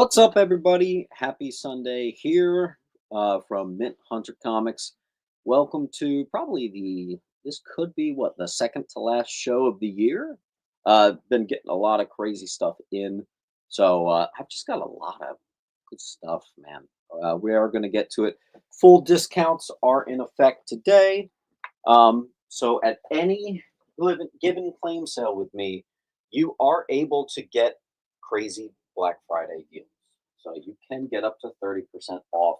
What's up, everybody? Happy Sunday here from Mint Hunter Comics. Welcome to probably this could be what, the second to last show of the year. Been getting a lot of crazy stuff in. So I've just got a lot of good stuff, man. We are going to get to it. Full discounts are in effect today. So at any given claim sale with me, you are able to get crazy Black Friday deals. So you can get up to 30% off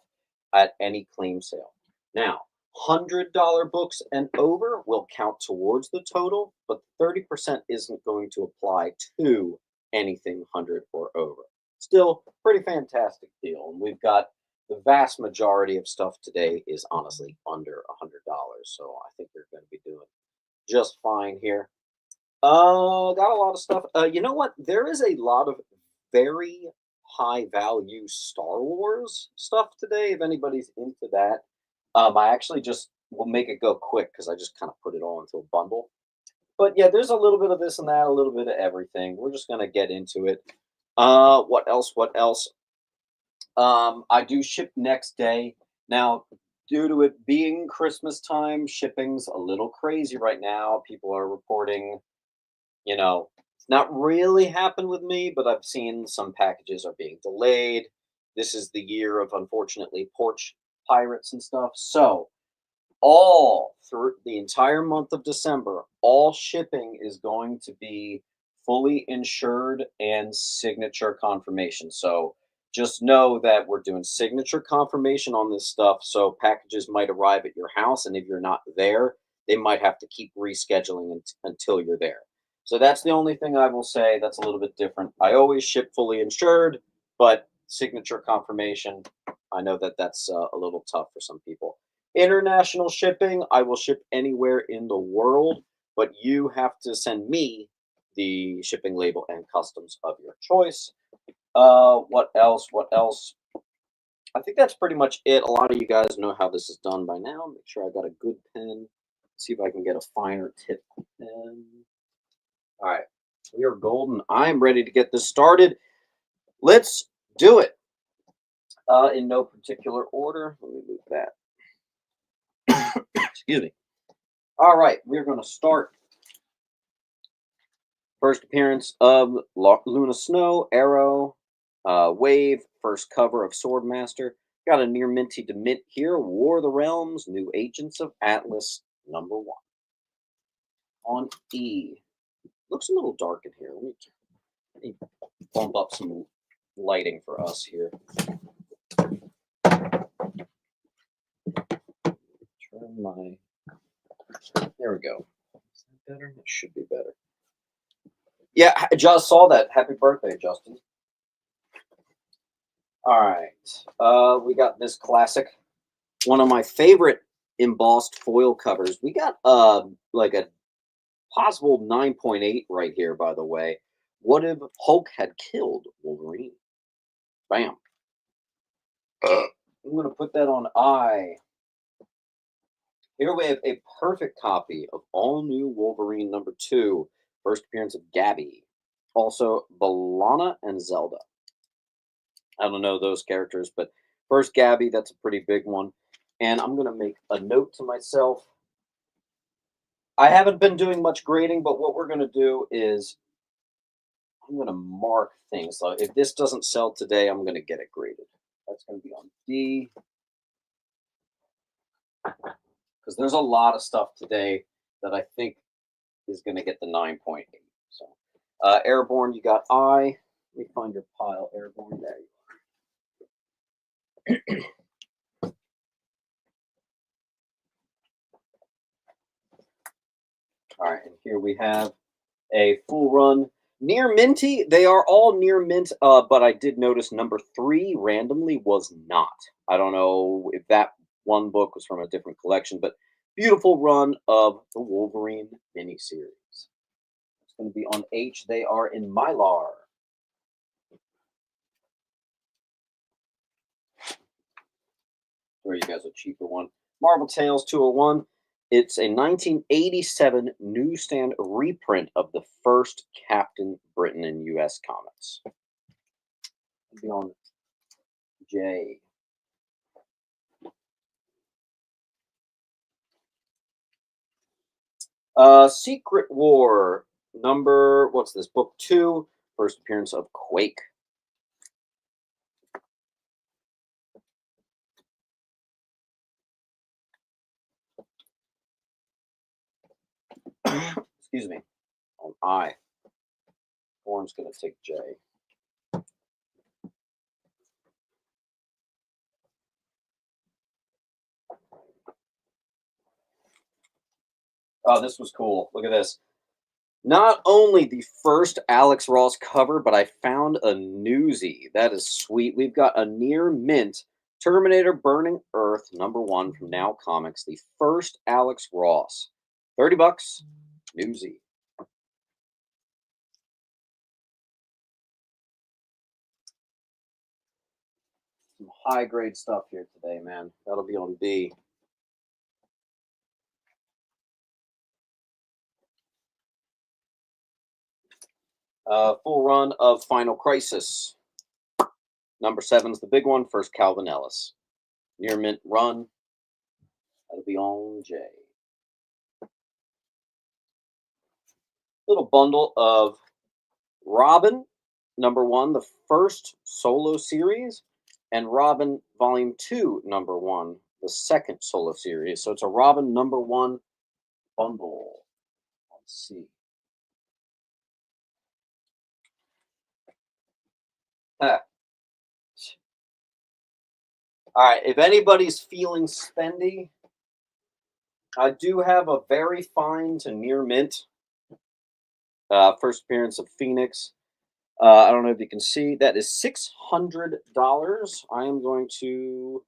at any claim sale. Now, $100 books and over will count towards the total, but 30% isn't going to apply to anything 100 or over. Still, pretty fantastic deal. And we've got the vast majority of stuff today is honestly under $100. So I think you're going to be doing just fine here. Got a lot of stuff. You know what? There is a lot of very high value Star Wars stuff today. If anybody's into that, I actually just will make it go quick because I just kind of put it all into a bundle. But yeah, there's a little bit of this and that, a little bit of everything. We're just gonna get into it. What else? What else? I do ship next day. Now, due to it being Christmas time, shipping's a little crazy right now. People are reporting, it's not really happened with me, but I've seen some packages are being delayed. This is the year of, unfortunately, porch pirates and stuff. So, all through the entire month of December, all shipping is going to be fully insured and signature confirmation. So just know that we're doing signature confirmation on this stuff. So packages might arrive at your house, and if you're not there, they might have to keep rescheduling until you're there. So that's the only thing I will say that's a little bit different. I always ship fully insured, but signature confirmation, I know that that's a little tough for some people. International shipping, I will ship anywhere in the world, but you have to send me the shipping label and customs of your choice. What else? What else? I think that's pretty much it. A lot of you guys know how this is done by now. Make sure I got a good pen. See if I can get a finer tip pen. All right, we are golden. I'm ready to get this started. Let's do it. In no particular order. Let me move that. Excuse me. All right, we're going to start. First appearance of Luna Snow, Arrow, Wave, first cover of Swordmaster. Got a near minty to mint here. War of the Realms, New Agents of Atlas, #1. On E. Looks a little dark in here. Let me bump up some lighting for us here. Turn my. There we go. Is that better? It should be better. Yeah, I just saw that. Happy birthday, Justin. All right. We got this classic. One of my favorite embossed foil covers. We got like a possible 9.8 right here, by the way. What if Hulk had killed Wolverine? Bam. I'm going to put that on I. Here we have a perfect copy of All New Wolverine #2, first appearance of Gabby. Also, B'Elanna and Zelda. I don't know those characters, but first Gabby, that's a pretty big one. And I'm going to make a note to myself. I haven't been doing much grading, but what we're going to do is I'm going to mark things. So if this doesn't sell today, I'm going to get it graded. That's going to be on D. Because there's a lot of stuff today that I think is going to get the 9.8. So, Airborne, you got I. Let me find your pile, Airborne. There you are. All right, and here we have a full run near minty. They are all near mint, but I did notice #3 randomly was not. I don't know if that one book was from a different collection, but beautiful run of the Wolverine miniseries. It's going to be on H. They are in Mylar. Or you guys a cheaper one. Marvel Tales 201. It's a 1987 newsstand reprint of the first Captain Britain in U.S. Comics. It'll be on J. Secret War number. What's this? Book 2. First appearance of Quake. Excuse me. On I. Orange gonna take J. Oh, this was cool. Look at this. Not only the first Alex Ross cover, but I found a newsie. That is sweet. We've got a near mint Terminator Burning Earth #1 from Now Comics. The first Alex Ross. $30. Newsie. Some high grade stuff here today, man. That'll be on B. Full run of Final Crisis. #7's the big one. First Calvin Ellis. Near mint run. That'll be on J. Little bundle of Robin #1, the first solo series, and Robin Volume 2 #1, the second solo series. So it's a Robin #1 bundle. Let's see. All right, if anybody's feeling spendy, I do have a very fine to near mint. First appearance of Phoenix. I don't know if you can see. That is $600. I am going to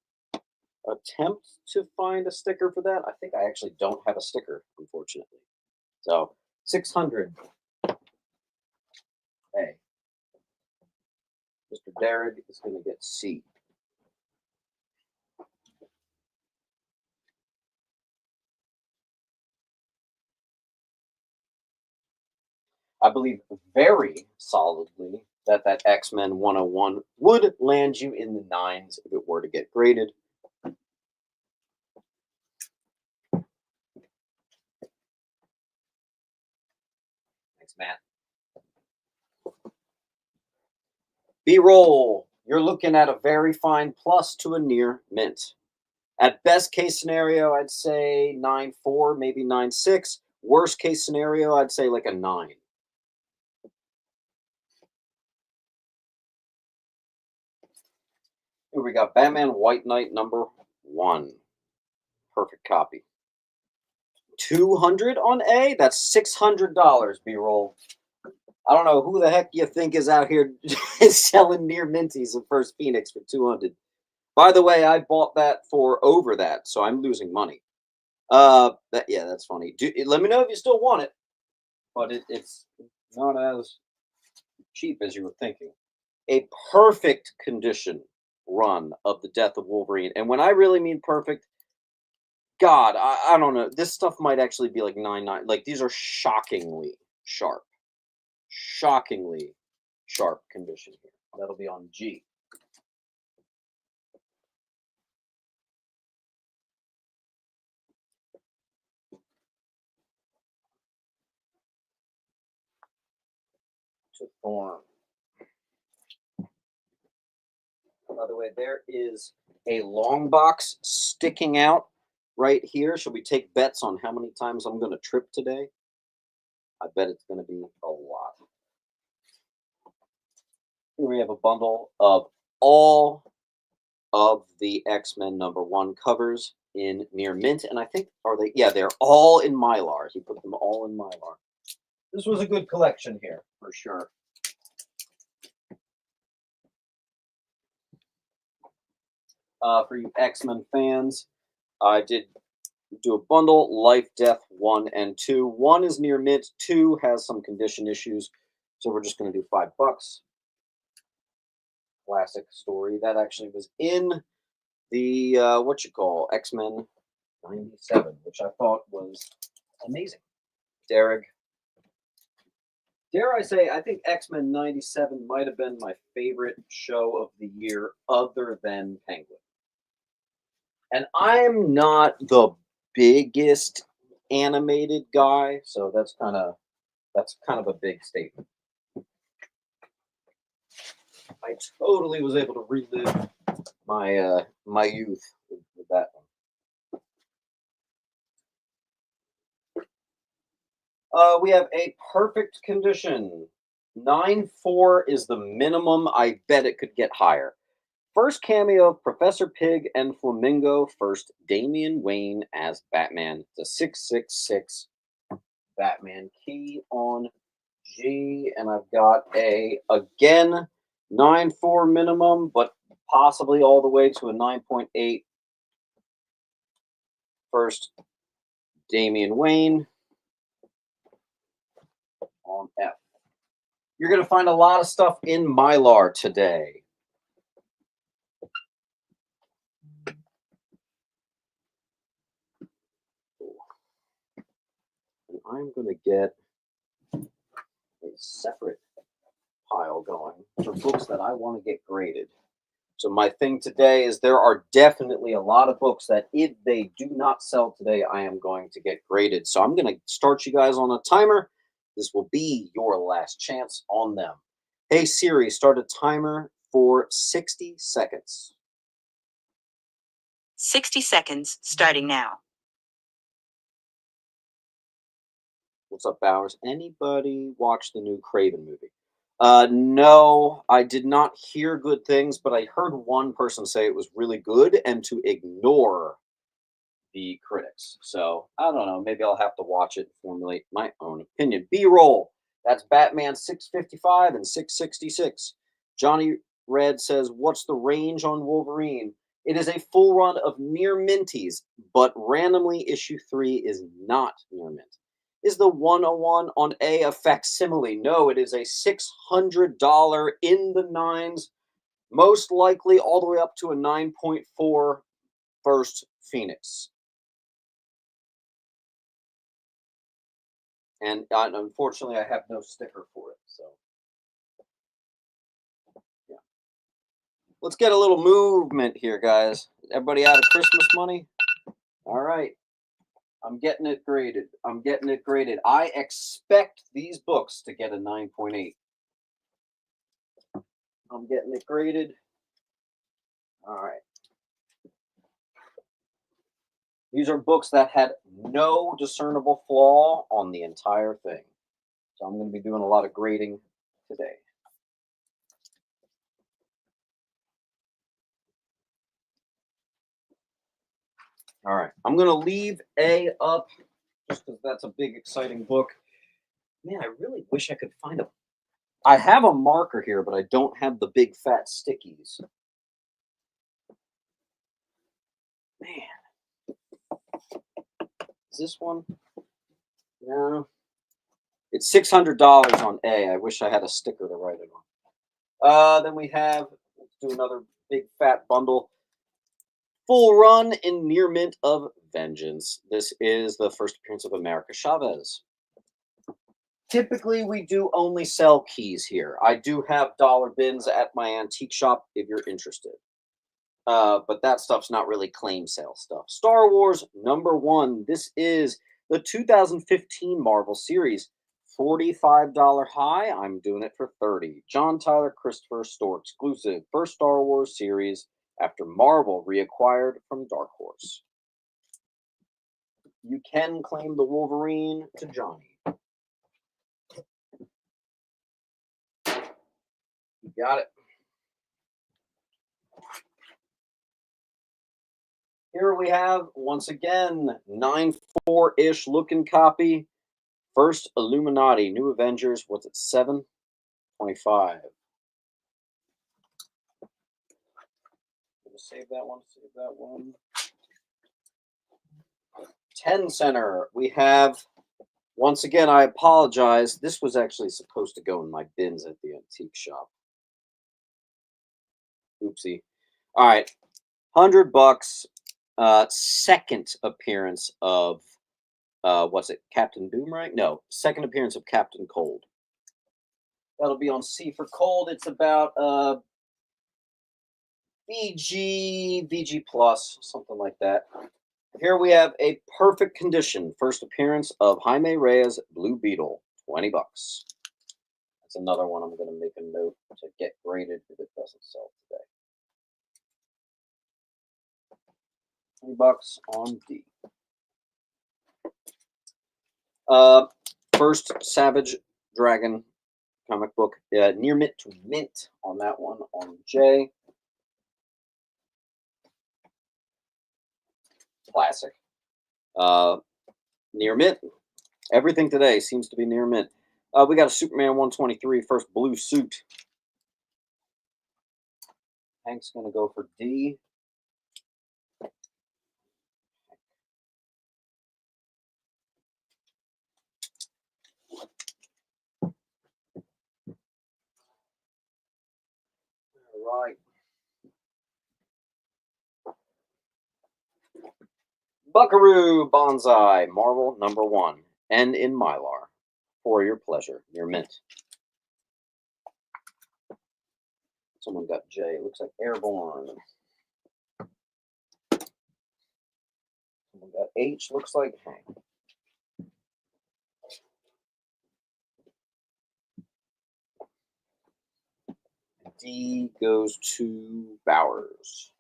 attempt to find a sticker for that. I think I actually don't have a sticker, unfortunately. So 600. Hey, Mr. Derek is going to get C. I believe very solidly that X-Men 101 would land you in the 9s if it were to get graded. Thanks, Matt. B-roll. You're looking at a very fine plus to a near mint. At best case scenario, I'd say 9.4, maybe 9.6. Worst case scenario, I'd say like a 9. Here we got Batman White Knight #1. Perfect copy. 200 on A? That's $600, B-roll. I don't know who the heck you think is out here selling near minties of First Phoenix for 200. By the way, I bought that for over that, so I'm losing money. That's funny. Let me know if you still want it, but it's not as cheap as you were thinking. A perfect condition run of the Death of Wolverine, and when I really mean perfect, God, I don't know. This stuff might actually be like 9.9. Like these are shockingly sharp. Shockingly sharp condition here. That'll be on G. To form. By the way, there is a long box sticking out right here. Should we take bets on how many times I'm going to trip today? I bet it's going to be a lot. Here we have a bundle of all of the X-Men #1 covers in near mint, and I think they're all in Mylar. He put them all in Mylar. This was a good collection here for sure. For you X-Men fans, I did do a bundle, Life, Death 1 and 2. 1 is near mint, 2 has some condition issues, so we're just going to do $5. Classic story. That actually was in the, X-Men 97, which I thought was amazing. Derek Dare I say, I think X-Men 97 might have been my favorite show of the year other than Penguin. And I'm not the biggest animated guy, so that's kind of a big statement. I totally was able to relive my youth with that one. We have a perfect condition. 9.4 is the minimum. I bet it could get higher. First cameo of Professor Pig and Flamingo. First, Damian Wayne as Batman. The 666 Batman key on G. And I've got again, 9.4 minimum, but possibly all the way to a 9.8. First, Damian Wayne on F. You're going to find a lot of stuff in Mylar today. And I'm going to get a separate pile going for books that I want to get graded. So my thing today is there are definitely a lot of books that if they do not sell today, I am going to get graded. So I'm going to start you guys on a timer. This will be your last chance on them. Hey Siri, start a timer for 60 seconds. 60 seconds starting now. What's up, Bowers? Anybody watch the new Craven movie? No, I did not hear good things, but I heard one person say it was really good and to ignore the critics. So I don't know. Maybe I'll have to watch it and formulate my own opinion. B-roll. That's Batman 655 and 666. Johnny Red says, what's the range on Wolverine? It is a full run of near minties, but randomly issue 3 is not near mint. Is the 101 on a facsimile? No, it is a $600 in the nines, most likely all the way up to a 9.4 first Phoenix. And unfortunately, I have no sticker for it. So, yeah. Let's get a little movement here, guys. Everybody out of Christmas money? All right. I'm getting it graded. I'm getting it graded. I expect these books to get a 9.8. I'm getting it graded. All right. These are books that had no discernible flaw on the entire thing. So I'm going to be doing a lot of grading today. All right. I'm going to leave A up just because that's a big, exciting book. Man, I really wish I could find a... I have a marker here, but I don't have the big, fat stickies. Man. Is this one? No. It's $600 on A. I wish I had a sticker to write it on. Then we have, let's do another big fat bundle. Full run in near mint of Vengeance. This is the first appearance of America Chavez. Typically, we do only sell keys here. I do have dollar bins at my antique shop if you're interested. But that stuff's not really claim sale stuff. Star Wars #1. This is the 2015 Marvel series. $45 high. I'm doing it for $30. John Tyler Christopher store exclusive. First Star Wars series after Marvel reacquired from Dark Horse. You can claim the Wolverine to Johnny. You got it. Here we have, once again, 9.4-ish looking copy. First Illuminati, New Avengers, what's it, 7.25. Save that one, save that one. 10 Center, we have, once again, I apologize. This was actually supposed to go in my bins at the antique shop. Oopsie. All right, $100. Second appearance of, what's it, Captain Boomerang? No, second appearance of Captain Cold. That'll be on C for cold. It's about VG plus, something like that. Here we have a perfect condition. First appearance of Jaime Reyes Blue Beetle, $20. That's another one I'm going to make a note to get graded if it doesn't sell today. $20 on D. First Savage Dragon comic book, near mint to mint on that one on J. Classic. Near mint. Everything today seems to be near mint. We got a Superman 123, first blue suit. Hank's going to go for D. All right. Buckaroo Banzai, Marvel #1, and in Mylar. For your pleasure, near mint. Someone got J. It looks like Airborne. Someone got H. Looks like Hank. D goes to Bowers.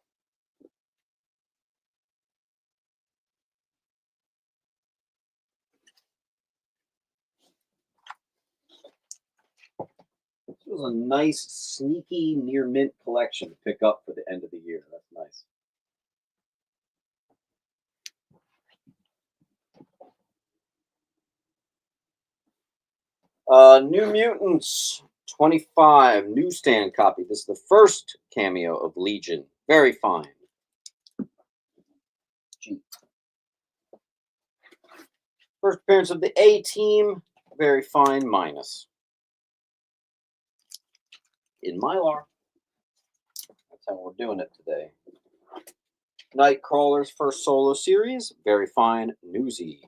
This was a nice, sneaky near mint collection to pick up for the end of the year. That's nice. New Mutants 25 newsstand copy. This is the first cameo of Legion. Very fine. G. First appearance of the A Team. Very fine, minus. In Mylar. That's how we're doing it today. Nightcrawler's first solo series. Very fine, newsy.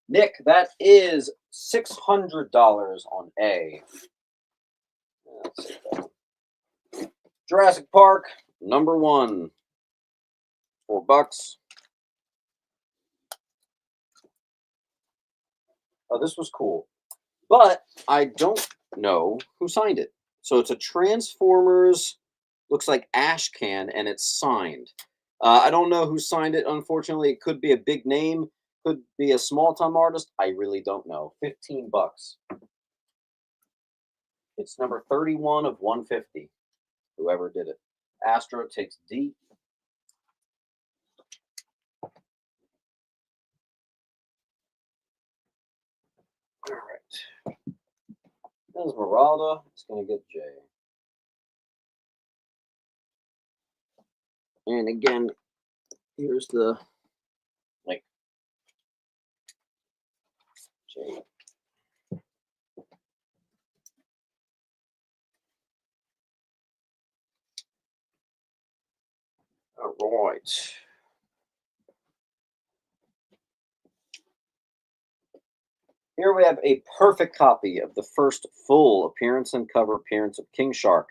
Nick, that is $600 on A. Jurassic Park #1, $4. Oh, this was cool, but I don't know who signed it. So it's a Transformers, looks like ash can, and it's signed. I don't know who signed it. Unfortunately, it could be a big name, could be a small-time artist. I really don't know. $15. It's number 31 of 150. Whoever did it. Astro takes D. All right. Esmeralda is going to get J. And again, here's the like J. All right. Here we have a perfect copy of the first full appearance and cover appearance of King Shark.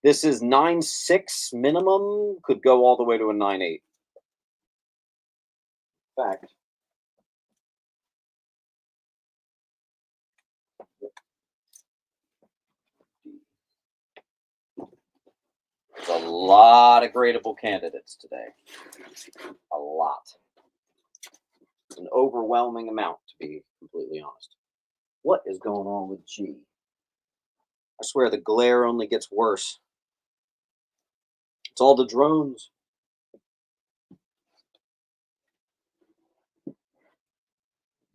This is 9.6 minimum, could go all the way to a 9.8. Fact. There's a lot of gradable candidates today. A lot. An overwhelming amount, to be completely honest. What is going on with G? I swear the glare only gets worse. It's all the drones.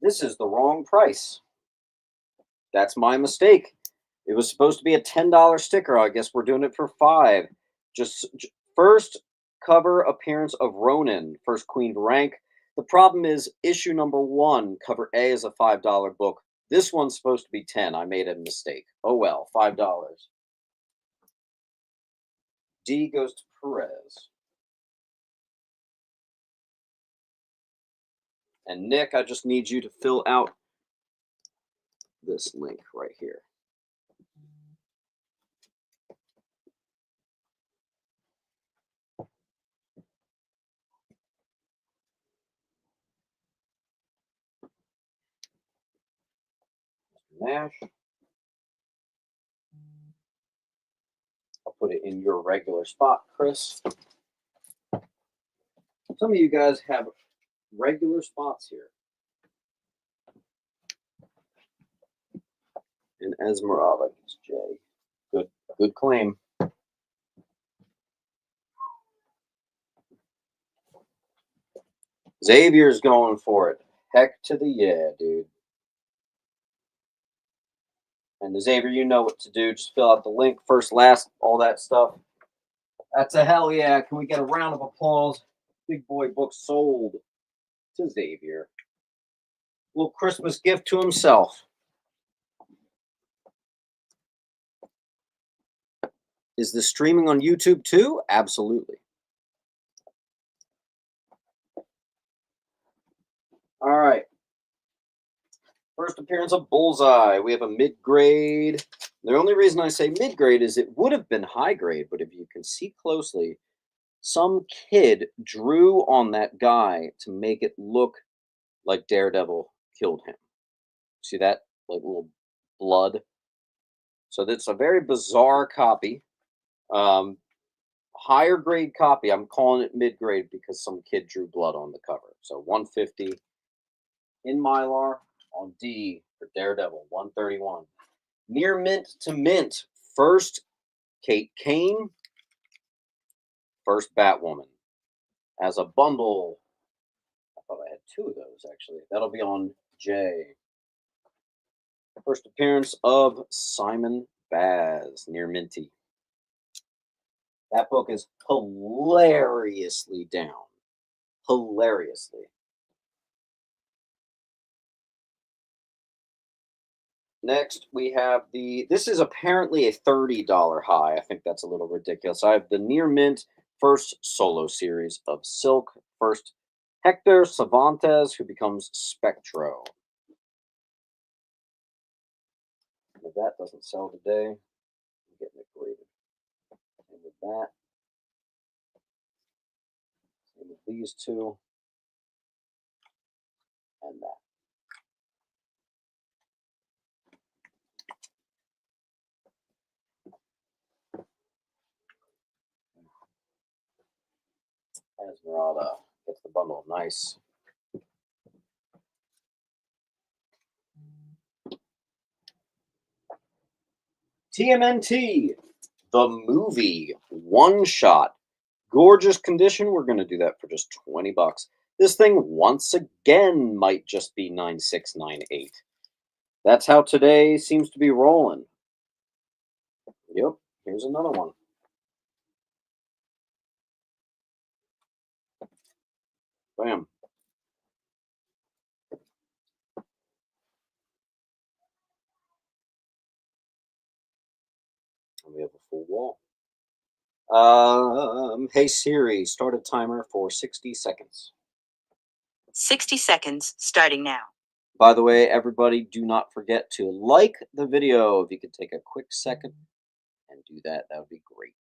This is the wrong price. That's my mistake. It was supposed to be a $10 sticker. I guess we're doing it for $5. Just first cover appearance of Ronin, first Queen to rank. The problem is issue #1, cover A, is a $5 book. This one's supposed to be 10. I made a mistake. Oh well, $5. D goes to Perez. And Nick, I just need you to fill out this link right here. Nash. I'll put it in your regular spot, Chris. Some of you guys have regular spots here. And Esmeralda gets J. Good claim. Xavier's going for it. Heck to the yeah, dude. And Xavier, you know what to do. Just fill out the link, first, last, all that stuff. That's a hell yeah. Can we get a round of applause? Big boy book sold to Xavier. Little Christmas gift to himself. Is this streaming on YouTube too? Absolutely. All right. First appearance of Bullseye. We have a mid-grade. The only reason I say mid-grade is it would have been high grade, but if you can see closely, some kid drew on that guy to make it look like Daredevil killed him. See that? Like little blood. So that's a very bizarre copy. Higher grade copy. I'm calling it mid-grade because some kid drew blood on the cover. So 150 in Mylar on D for Daredevil, 131. Near mint to mint. First Kate Kane, first Batwoman. As a bundle, I thought I had two of those actually. That'll be on J. First appearance of Simon Baz, near minty. That book is hilariously down. Hilariously. Next, we have this is apparently a $30 high. I think that's a little ridiculous. I have the Near Mint first solo series of Silk. First, Hector Cervantes, who becomes Spectro. If that doesn't sell today, I'm getting it graded. And with that, and with these two, and that. Esmeralda gets the bundle. Nice. TMNT, the movie, one shot. Gorgeous condition. We're going to do that for just 20 bucks. This thing, once again, might just be 9698. That's how today seems to be rolling. Yep, here's another one. Bam. And we have a full wall. Hey Siri, start a timer for 60 seconds. 60 seconds starting now. By the way, everybody, do not forget to like the video. If you could take a quick second and do that, that would be great.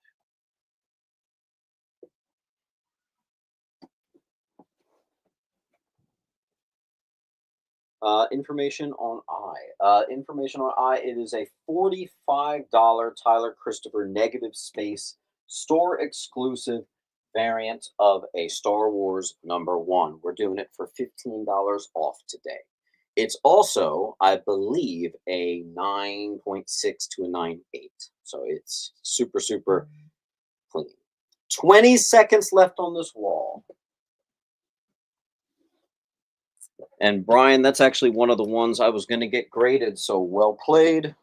Information on Information on I. It is a $45 Tyler Christopher negative space store exclusive variant of a Star Wars #1. We're doing it for $15 off today. It's also, I believe, a 9.6 to a 9.8. So it's super, super clean. 20 seconds left on this wall. And Brian, that's actually one of the ones I was going to get graded, so well played.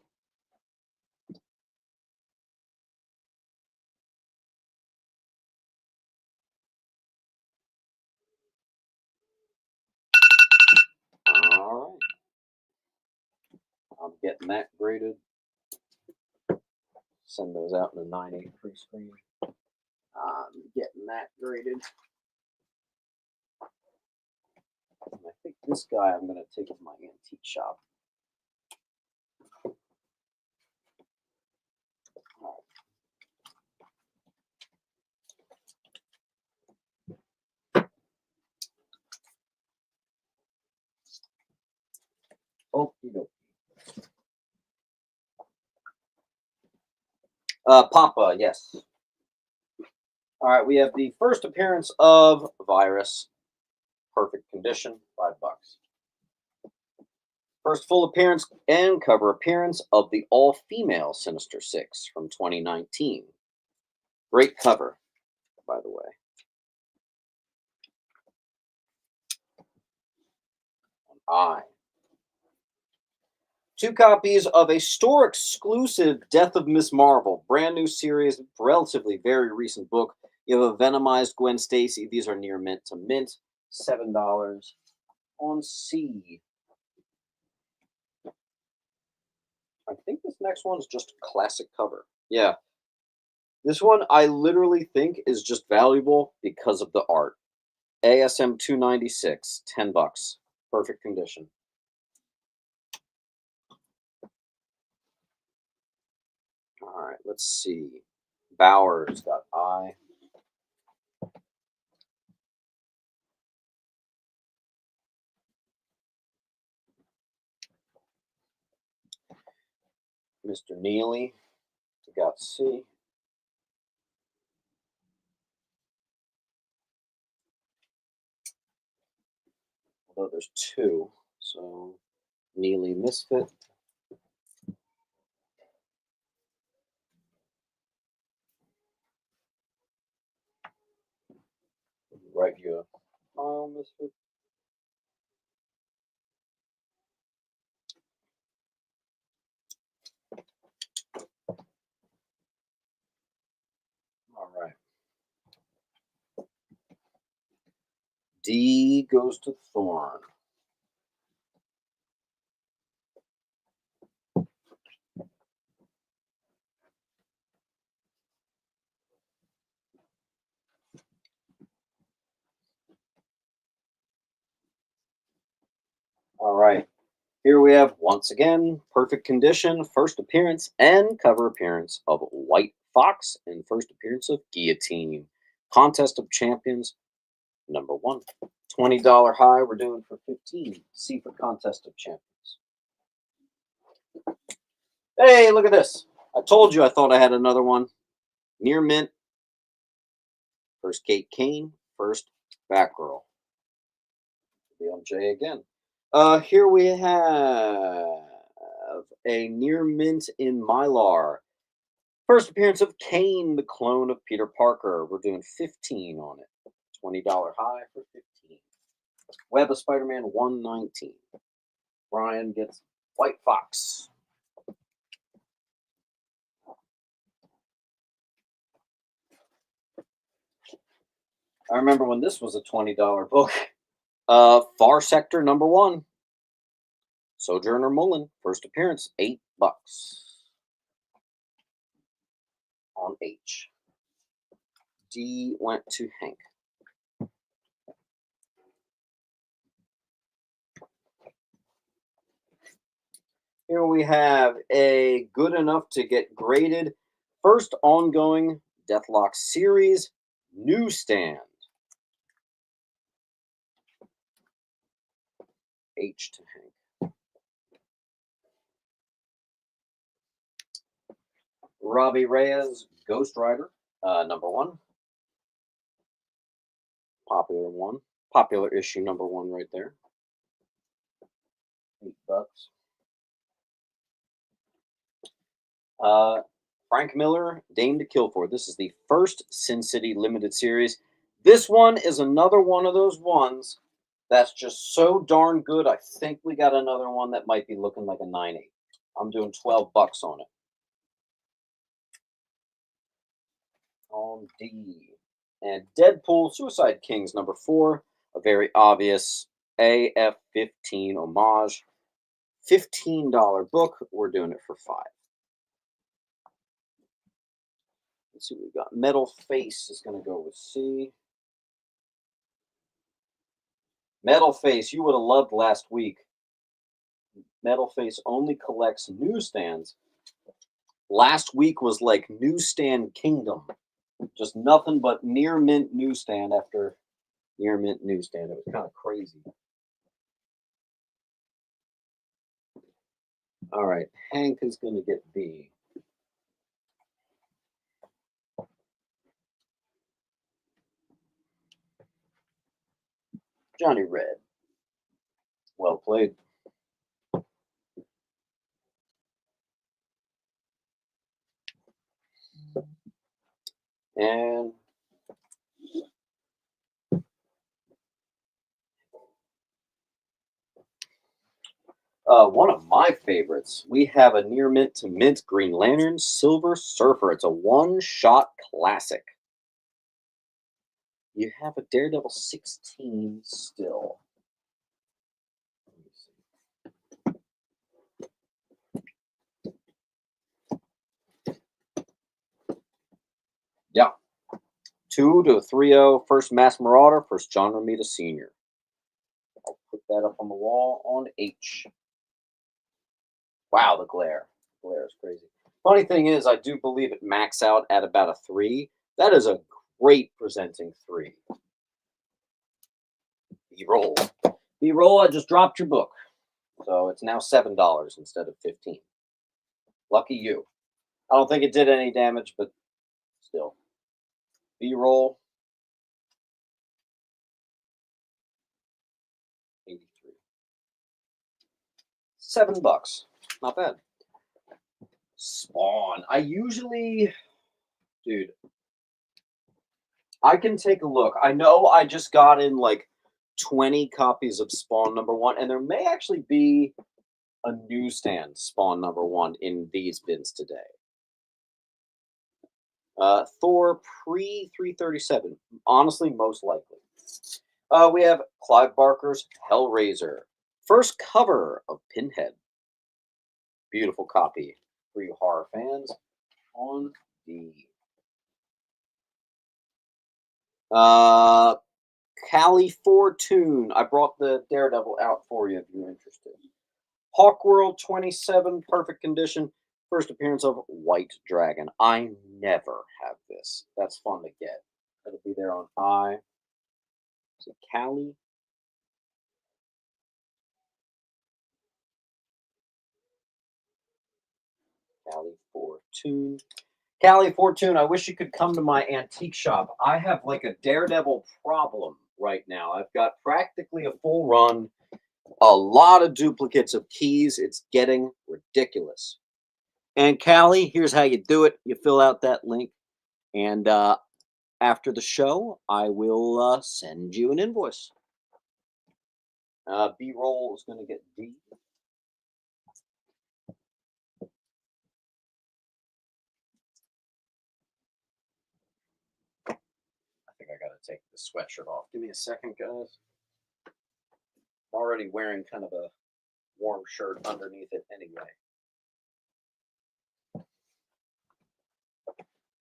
All right. I'm getting that graded. Send those out in the 9.8 pre-screen. I'm getting that graded. And I think this guy I'm going to take to my antique shop. Okie dokie. Papa, yes. All right, we have the first appearance of Virus. Perfect condition, $5. First full appearance and cover appearance of the all-female Sinister Six from 2019. Great cover, by the way. I. Two copies of a store exclusive Death of Miss Marvel, brand new series, relatively very recent book. You have a Venomized Gwen Stacy. These are near mint to mint, $7 on C. I think this next one's just a classic cover. Yeah. This one I literally think is just valuable because of the art. ASM 296, $10. Perfect condition. All right, let's see. Bowers got I. Mr. Neely got C. Although there's two, so Neely Misfit. Write you a file, Misfit. All right. D goes to Thorn. All right. Here we have, once again, perfect condition, first appearance and cover appearance of White Fox, and first appearance of Guillotine. Contest of Champions, number 1. $20 high, we're doing for 15. C for Contest of Champions. Hey, look at this. I told you I thought I had another one. Near mint. First Kate Kane, first Batgirl. Be on J again. Here we have a near mint in Mylar. First appearance of Kane, the clone of Peter Parker. We're doing 15 on it. $20 high for 15. Web of Spider-Man 119. Brian gets White Fox. I remember when this was a $20 book. Far Sector number 1. Sojourner Mullen, first appearance, $8 on H. D went to Hank. Here we have a good enough to get graded first ongoing Deathlock series newsstand. H to Hank. Robbie Reyes, Ghost Rider, number 1. Popular one. Popular issue number 1 right there. $8. Frank Miller, Dame to Kill For. This is the first Sin City limited series. This one is another one of those ones that's just so darn good. I think we got another one that might be looking like a 9.8. I'm doing $12 on it. On D. And Deadpool Suicide Kings number 4, a very obvious AF-15 homage. $15 book. We're doing it for 5. Let's see what we've got. Metal Face is going to go with C. Metal Face, you would have loved last week. Metal Face only collects newsstands. Last week was like Newsstand Kingdom. Just nothing but near mint newsstand after near mint newsstand. It was kind of crazy. All right, Hank is going to get B. Johnny Red. Well played. And one of my favorites, we have a near mint to mint Green Lantern Silver Surfer. It's a one-shot classic. You have a Daredevil 16 still. Yeah. 2 to 3-0. First Mass Marauder, first John Romita Sr. I'll put that up on the wall on H. Wow, the glare. The glare is crazy. Funny thing is, I do believe it max out at about a 3. That is a great presenting 3. B-roll. B-roll, I just dropped your book. So it's now $7 instead of 15. Lucky you. I don't think it did any damage, but still. B-roll. 83. $7. Not bad. Spawn. I usually, dude, I can take a look. I know I just got in like 20 copies of Spawn #1, and there may actually be a newsstand Spawn #1 in these bins today. Thor pre-337. Honestly, most likely. We have Clive Barker's Hellraiser. First cover of Pinhead. Beautiful copy for you horror fans. On D. Callie Fortune. I brought the Daredevil out for you if you're interested. Hawkworld 27, perfect condition. First appearance of White Dragon. I never have this. That's fun to get. It'll be there on I. So Callie. Callie Fortune. Callie Fortune, I wish you could come to my antique shop. I have like a Daredevil problem right now. I've got practically a full run, a lot of duplicates of keys. It's getting ridiculous. And Callie, here's how you do it. You fill out that link, and after the show, I will send you an invoice. B-roll is going to get D. I think I got to take the sweatshirt off. Give me a second, guys. I'm already wearing kind of a warm shirt underneath it anyway.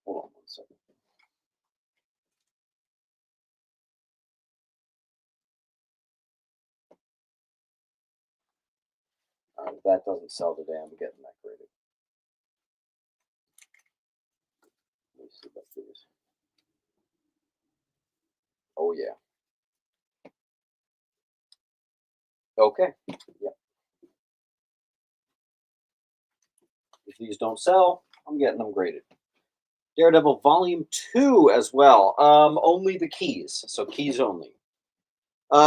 Hold on 1 second. If that doesn't sell today, I'm getting that graded. Let me see about these. Oh, yeah. Okay. Yep. If these don't sell, I'm getting them graded. Daredevil Volume 2 as well. Only the keys. So keys only.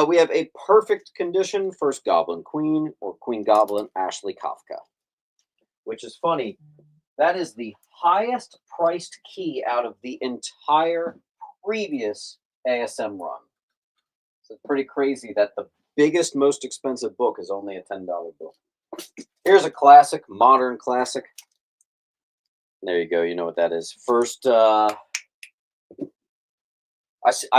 We have a perfect condition. First Goblin Queen or Queen Goblin Ashley Kafka. Which is funny. That is the highest priced key out of the entire previous ASM run. So it's pretty crazy that the biggest, most expensive book is only a $10 book. Here's a classic, modern classic. There you go. You know what that is. First, I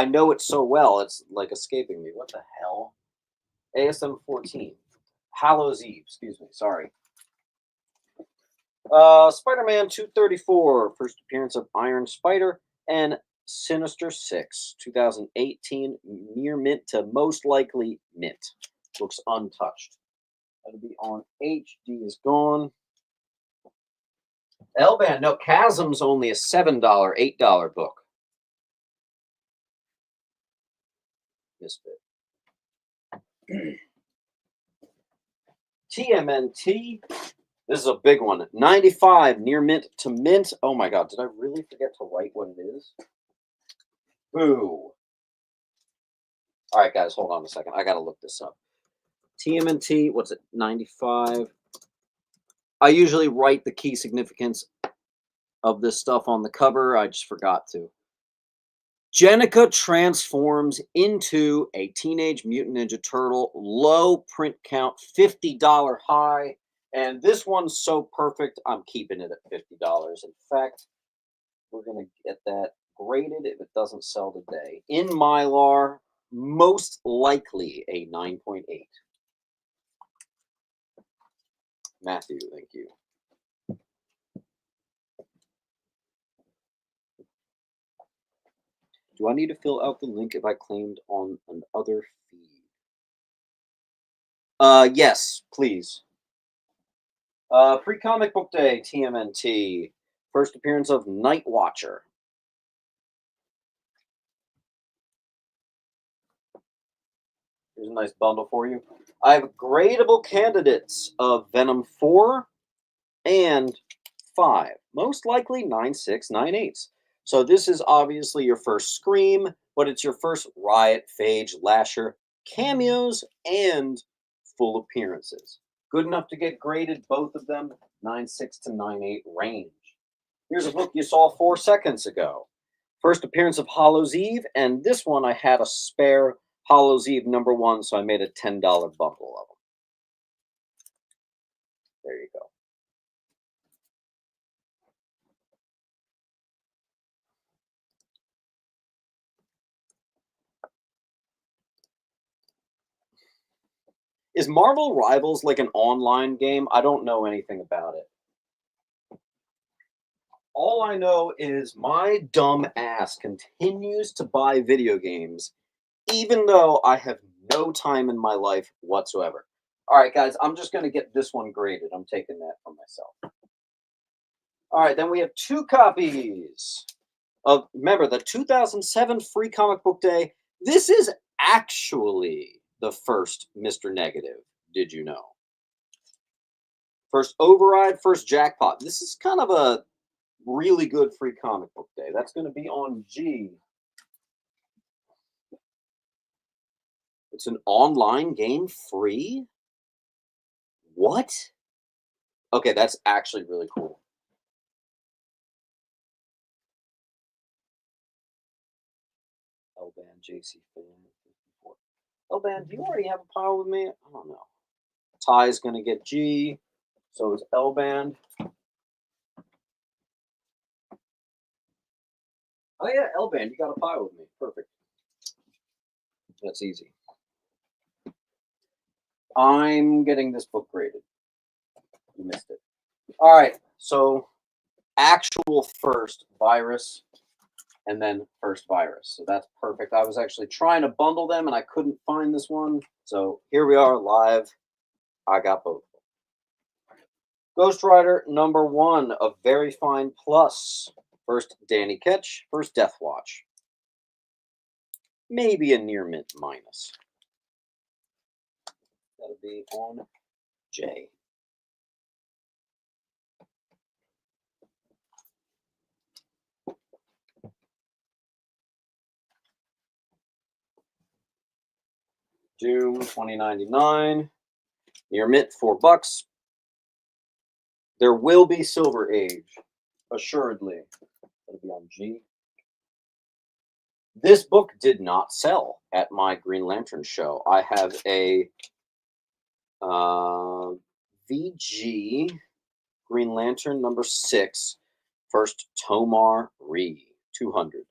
know it so well. It's like escaping me. What the hell? ASM 14. Hallows Eve. Excuse me. Sorry. Spider-Man 234. First appearance of Iron Spider and Sinister Six. 2018. Near mint to most likely mint. Looks untouched. That'll be on H. D is gone. L-Band, no, Chasm's only a $7, $8 book. Misfit. TMNT. This is a big one. 95, near mint to mint. Oh my God, did I really forget to write what it is? Boo. All right, guys, hold on a second. I got to look this up. TMNT, what's it, 95? I usually write the key significance of this stuff on the cover. I just forgot to. Jennika transforms into a Teenage Mutant Ninja Turtle, low print count, $50 high. And this one's so perfect, I'm keeping it at $50. In fact, we're going to get that graded if it doesn't sell today. In Mylar, most likely a 9.8. Matthew, thank you. Do I need to fill out the link if I claimed on another feed? Yes, please. Pre-comic book day, TMNT. First appearance of Night Watcher. Here's a nice bundle for you. I have gradable candidates of Venom 4 and 5. Most likely 9.6, 9.8. So this is obviously your first Scream, but it's your first Riot, Phage, Lasher cameos and full appearances. Good enough to get graded, both of them, 9.6 to 9.8 range. Here's a book you saw 4 seconds ago. First appearance of Hallows Eve, and this one I had a spare Hallows Eve #1, so I made a $10 bundle of them. There you go. Is Marvel Rivals like an online game? I don't know anything about it. All I know is my dumb ass continues to buy video games, even though I have no time in my life whatsoever. All right, guys, I'm just going to get this one graded. I'm taking that for myself. All right, then we have 2 copies of, remember, the 2007 Free Comic Book Day. This is actually the first Mr. Negative. Did you know? First Override, first Jackpot. This is kind of a really good Free Comic Book Day. That's going to be on G. It's an online game free? What? Okay, that's actually really cool. L-Band, JC Fan, 54. L-Band, do you already have a pile with me? I don't know. Ty's going to get G. So is L-Band. Oh, yeah, L-Band, you got a pile with me. Perfect. That's easy. I'm getting this book graded. You missed it. All right, so actual first Virus and then first Virus. So that's perfect. I was actually trying to bundle them and I couldn't find this one. So here we are live. I got both. Ghost Rider #1 of Very Fine Plus. First Danny Ketch, first Death Watch. Maybe a near mint minus. That'll be on J. Doom 2099. Near mint $4. There will be Silver Age, assuredly. That'll be on G. This book did not sell at my Green Lantern show. I have a VG Green Lantern #6, first Tomar Ree, 200.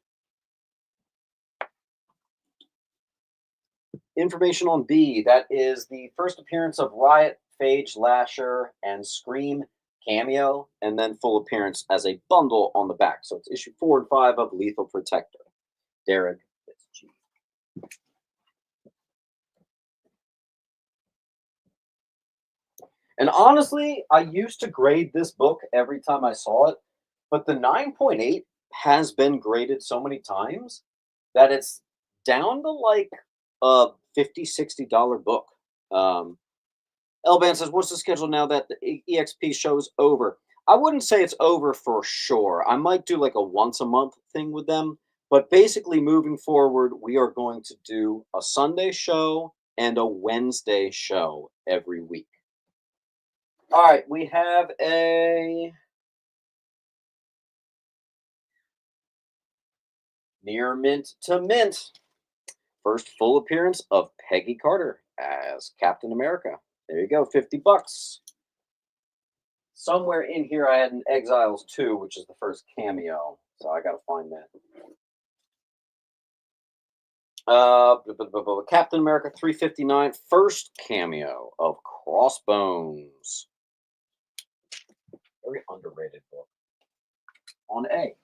Information on B, that is the first appearance of Riot, Phage, Lasher, and Scream cameo, and then full appearance as a bundle on the back. So it's issue 4 and 5 of Lethal Protector. Derek, it's G. And honestly, I used to grade this book every time I saw it, but the 9.8 has been graded so many times that it's down to like a $50, $60 book. Elban says, what's the schedule now that the EXP show's over? I wouldn't say it's over for sure. I might do like a once a month thing with them, But basically, moving forward, we are going to do a Sunday show and a Wednesday show every week. All right, we have a near mint to mint. First full appearance of Peggy Carter as Captain America. There you go, $50. Somewhere in here, I had an Exiles 2, which is the first cameo, so I got to find that. Captain America 359, first cameo of Crossbones. Very underrated book. On A.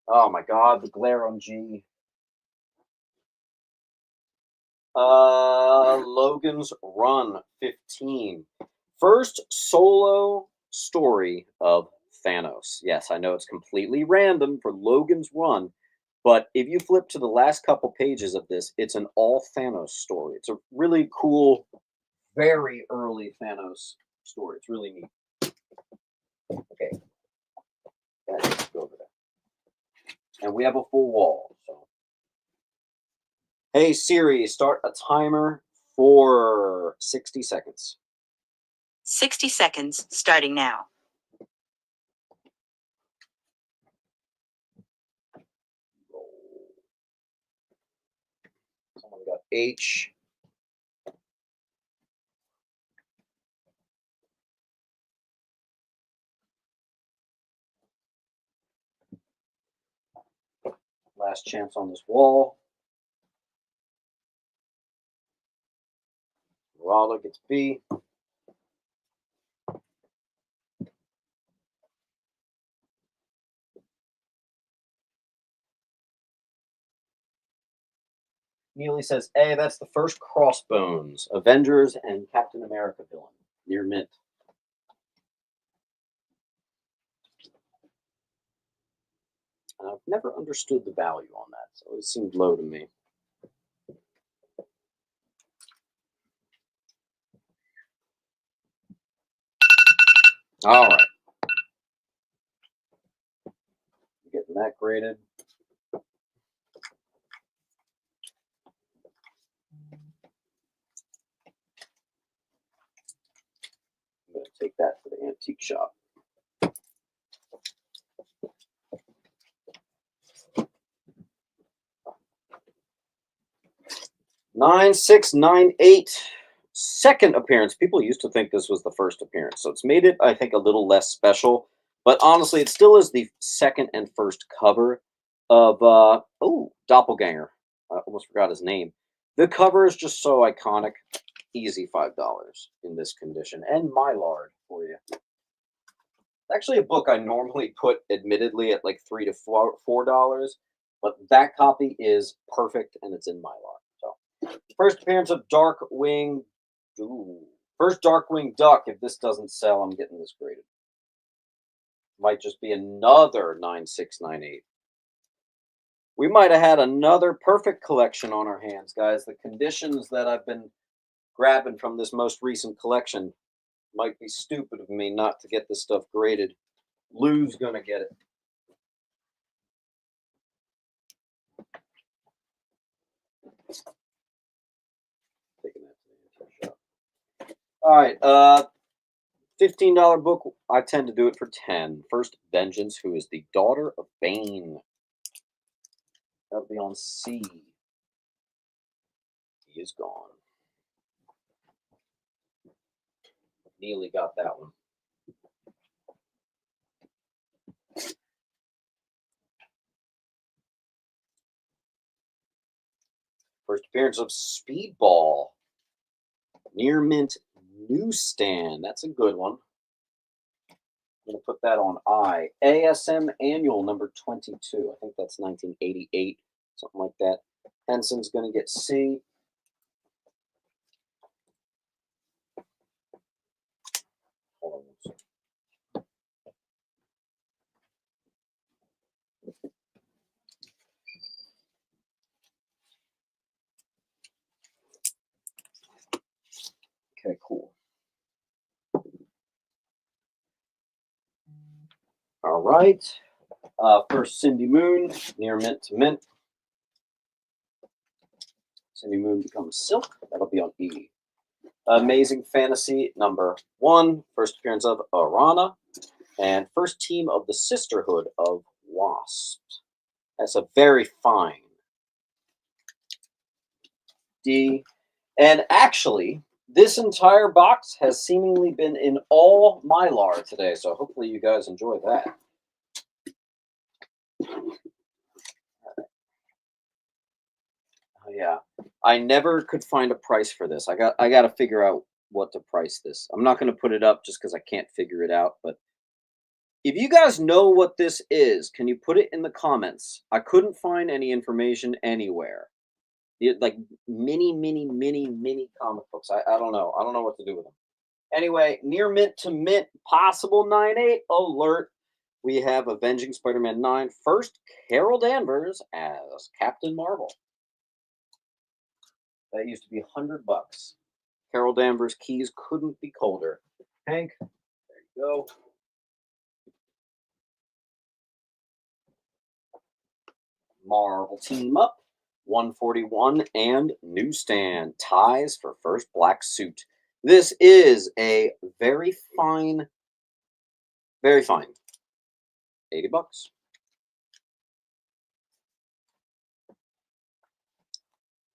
Oh my God, the glare on G. Logan's Run 15. First solo story of Thanos. Yes, I know it's completely random for Logan's Run, but if you flip to the last couple pages of this, it's an all Thanos story. It's a really cool, very early Thanos story. It's really neat. Okay. Let's go over there. And we have a full wall. So. Hey Siri, start a timer for 60 seconds. 60 seconds starting now. Someone got H. Last chance on this wall. Rala gets B. Neely says, A, that's the first Crossbones, Avengers and Captain America villain. Near mint. And I've never understood the value on that, so it seemed low to me. All right. Getting that graded. I'm going to take that to the antique shop. Nine, 6, 9, 8. Second appearance. People used to think this was the first appearance, so it's made it, I think, a little less special. But honestly, it still is the second and first cover of Doppelganger. I almost forgot his name. The cover is just so iconic. Easy $5 in this condition, and Mylard for you. Actually, a book I normally put, admittedly, at like $3 to $4, but that copy is perfect, and it's in Mylard. So, first appearance of Darkwing. Ooh. First Darkwing Duck. If this doesn't sell, I'm getting this graded. Might just be another 9698. We might have had another perfect collection on our hands, guys. The conditions that I've been grabbing from this most recent collection might be stupid of me not to get this stuff graded. Lou's gonna get it. Taking that to the antique shop. All right, $15 book. I tend to do it for 10. First, Vengeance, who is the daughter of Bane. That'll be on C. He is gone. Neely got that one. First appearance of Speedball. Near mint newsstand. That's a good one. I'm going to put that on I. ASM Annual number 22. I think that's 1988, something like that. Henson's going to get C. Hold on one second. Okay, cool. All right. First, Cindy Moon, near mint to mint. Cindy Moon becomes Silk. That'll be on E. Amazing Fantasy number 1. First appearance of Arana. And first team of the Sisterhood of Wasps. That's a very fine D. And actually, this entire box has seemingly been in all Mylar today, so hopefully you guys enjoy that. Oh, yeah, I never could find a price for this. I got to figure out what to price this. I'm not going to put it up just because I can't figure it out, but if you guys know what this is, can you put it in the comments? I couldn't find any information anywhere. Like mini comic books. I don't know. I don't know what to do with them. Anyway, near mint to mint, possible 9/8 alert. We have Avenging Spider-Man 9. First, Carol Danvers as Captain Marvel. That used to be $100. Carol Danvers keys couldn't be colder. Hank, there you go. Marvel Team Up. 141 and Newsstand ties for first black suit. This is a very fine $80.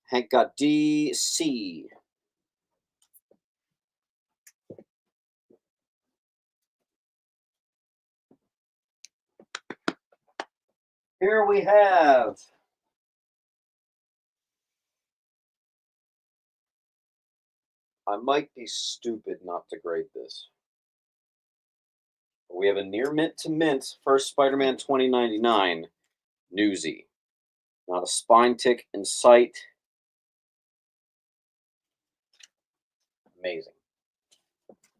Hank got DC. Here we have I might be stupid not to grade this. We have a near mint to mint, first Spider-Man 2099, Newsy. Not a spine tick in sight. Amazing.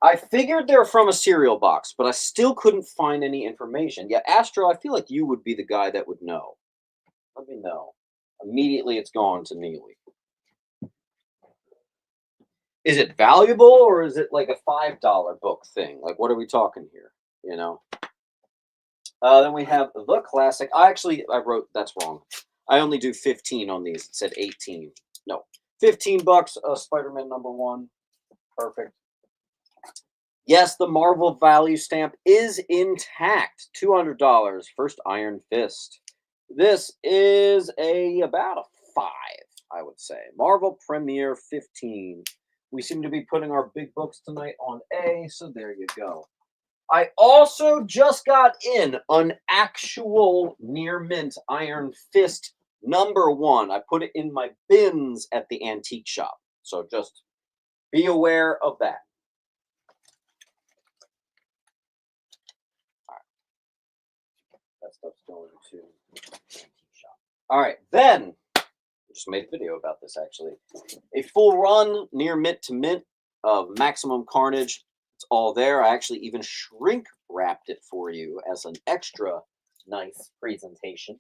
I figured they're from a cereal box, but I still couldn't find any information. Yeah, Astro, I feel like you would be the guy that would know. Let me know. Immediately it's gone to Neely. Is it valuable or is it like a $5 book thing? Like, what are we talking here? You know? Then we have the classic. I wrote, that's wrong. I only do 15 on these. It said 18. No, $15. Spider-Man number 1. Perfect. Yes, the Marvel value stamp is intact. $200. First Iron Fist. This is about a 5, I would say. Marvel Premiere 15. We seem to be putting our big books tonight on A, so there you go. I also just got in an actual near mint Iron Fist number 1. I put it in my bins at the antique shop, so just be aware of that. All right. That stuff's going to the antique shop. All right, then just made a video about this actually. A full run near mint to mint of Maximum Carnage. It's all there. I actually even shrink wrapped it for you as an extra nice presentation.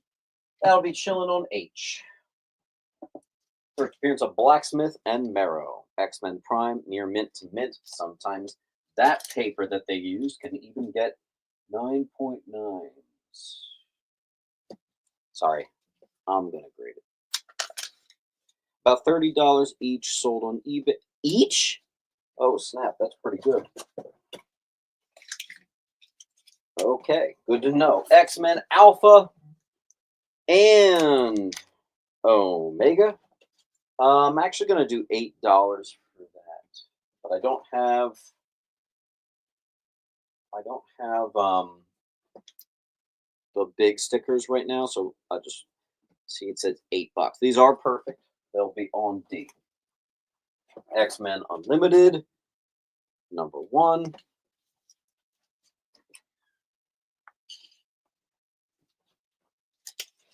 That'll be chilling on H. First appearance of Blacksmith and Marrow. X-Men Prime near mint to mint. Sometimes that paper that they use can even get 9.9s. Sorry, I'm going to grade it. About $30 each, sold on eBay. Each? Oh, snap. That's pretty good. Okay, good to know. X-Men Alpha and Omega. I'm actually going to do $8 for that. But I don't have the big stickers right now, so I just see it says $8. These are perfect. They'll be on D. X-Men Unlimited, number 1.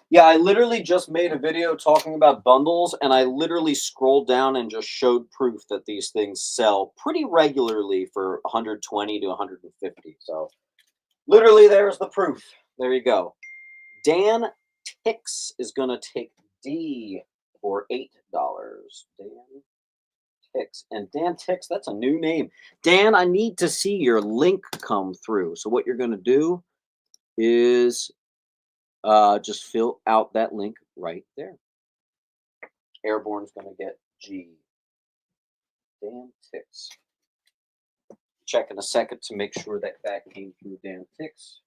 Yeah, I literally just made a video talking about bundles, and I literally scrolled down and just showed proof that these things sell pretty regularly for 120 to 150. So literally there's the proof. There you go. Dan Tix is going to take D for $8. Dan Tix. And Dan Tix, that's a new name. Dan, I need to see your link come through. So what you're going to do is just fill out that link right there. Airborne's going to get G. Dan Tix. Check in a second to make sure that that came through Dan Tix.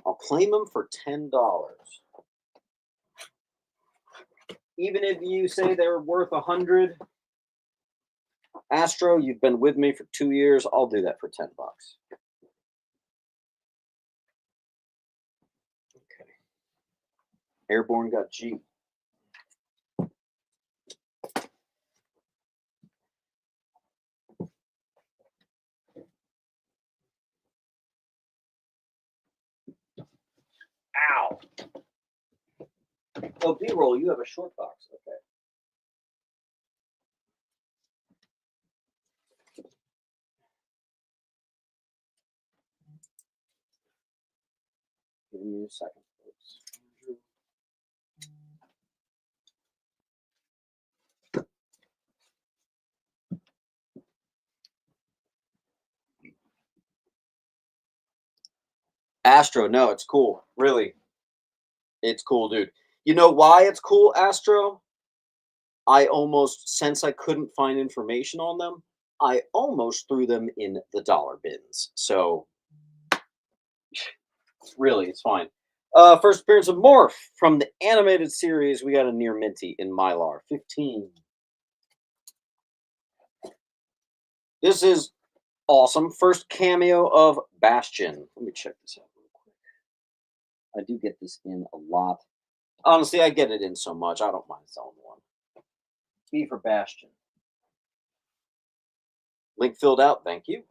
I'll claim them for $10. Even if you say they're worth 100, Astro, you've been with me for 2 years. I'll do that for $10. Okay. Airborne got G. Ow. Oh, B-roll, you have a short box. Okay. Give me a second, folks. Astro, no, it's cool. Really. It's cool, dude. You know why it's cool, Astro? I almost, since I couldn't find information on them, I almost threw them in the dollar bins. So, really, it's fine. First appearance of Morph from the animated series. We got a near minty in Mylar 15. This is awesome. First cameo of Bastion. Let me check this out real quick. I do get this in a lot. Honestly, I get it in so much. I don't mind selling one. B for Bastion. Link filled out. Thank you.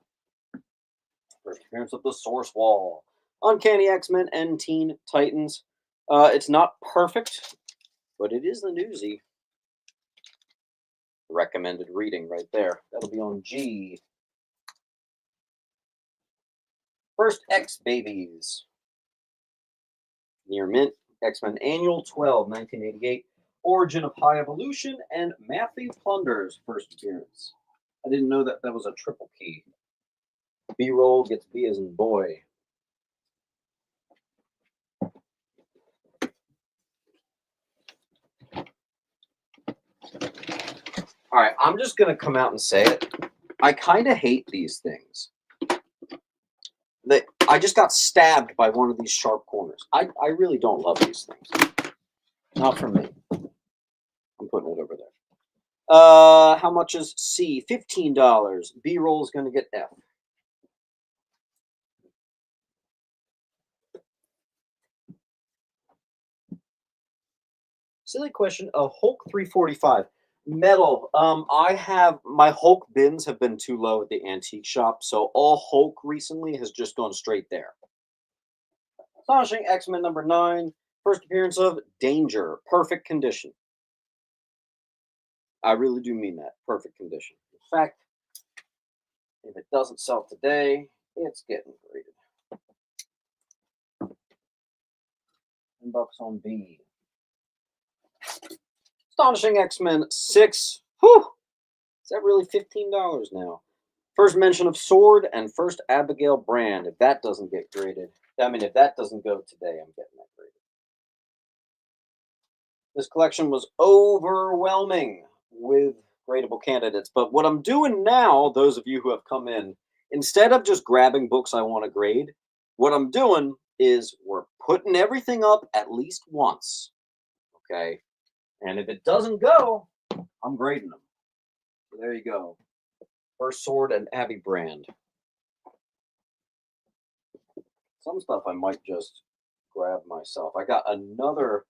First appearance of the Source Wall. Uncanny X-Men and Teen Titans. It's not perfect, but it is the newsie. Recommended reading right there. That'll be on G. First X-Babies. Near mint. X-Men Annual 12, 1988. Origin of High Evolution and Matthew Plunder's first appearance. I didn't know that that was a triple key. B-roll gets B as in boy. All right, I'm just going to come out and say it. I kind of hate these things. I just got stabbed by one of these sharp corners. I really don't love these things. Not for me. I'm putting it over there. How much is C? $15. B-roll is going to get F. Silly question. Hulk 345. Metal. I have my Hulk bins have been too low at the antique shop, so all Hulk recently has just gone straight there. Astonishing X-Men number 9. First appearance of Danger. Perfect condition. I really do mean that. Perfect condition. In fact, if it doesn't sell today, it's getting graded. $10 on B. Astonishing X-Men 6. Whew! Is that really $15 now? First mention of Sword and first Abigail Brand. If that doesn't get graded, if that doesn't go today, I'm getting that graded. This collection was overwhelming with gradable candidates. But what I'm doing now, those of you who have come in, instead of just grabbing books I want to grade, what I'm doing is we're putting everything up at least once. Okay? And if it doesn't go, I'm grading them. So there you go. First Sword and Abby Brand. Some stuff I might just grab myself. I got another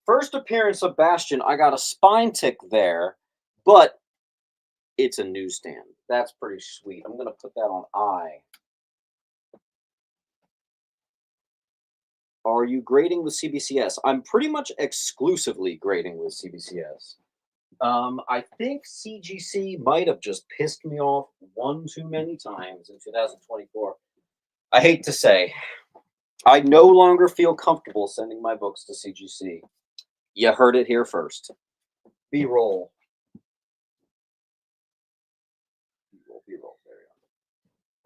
first appearance of Bastion. I got a spine tick there, but it's a newsstand. That's pretty sweet. I'm going to put that on I. Are you grading with CBCS? I'm pretty much exclusively grading with CBCS. I think CGC might have just pissed me off one too many times in 2024. I hate to say, I no longer feel comfortable sending my books to CGC. You heard it here first. B-roll. B-roll, there you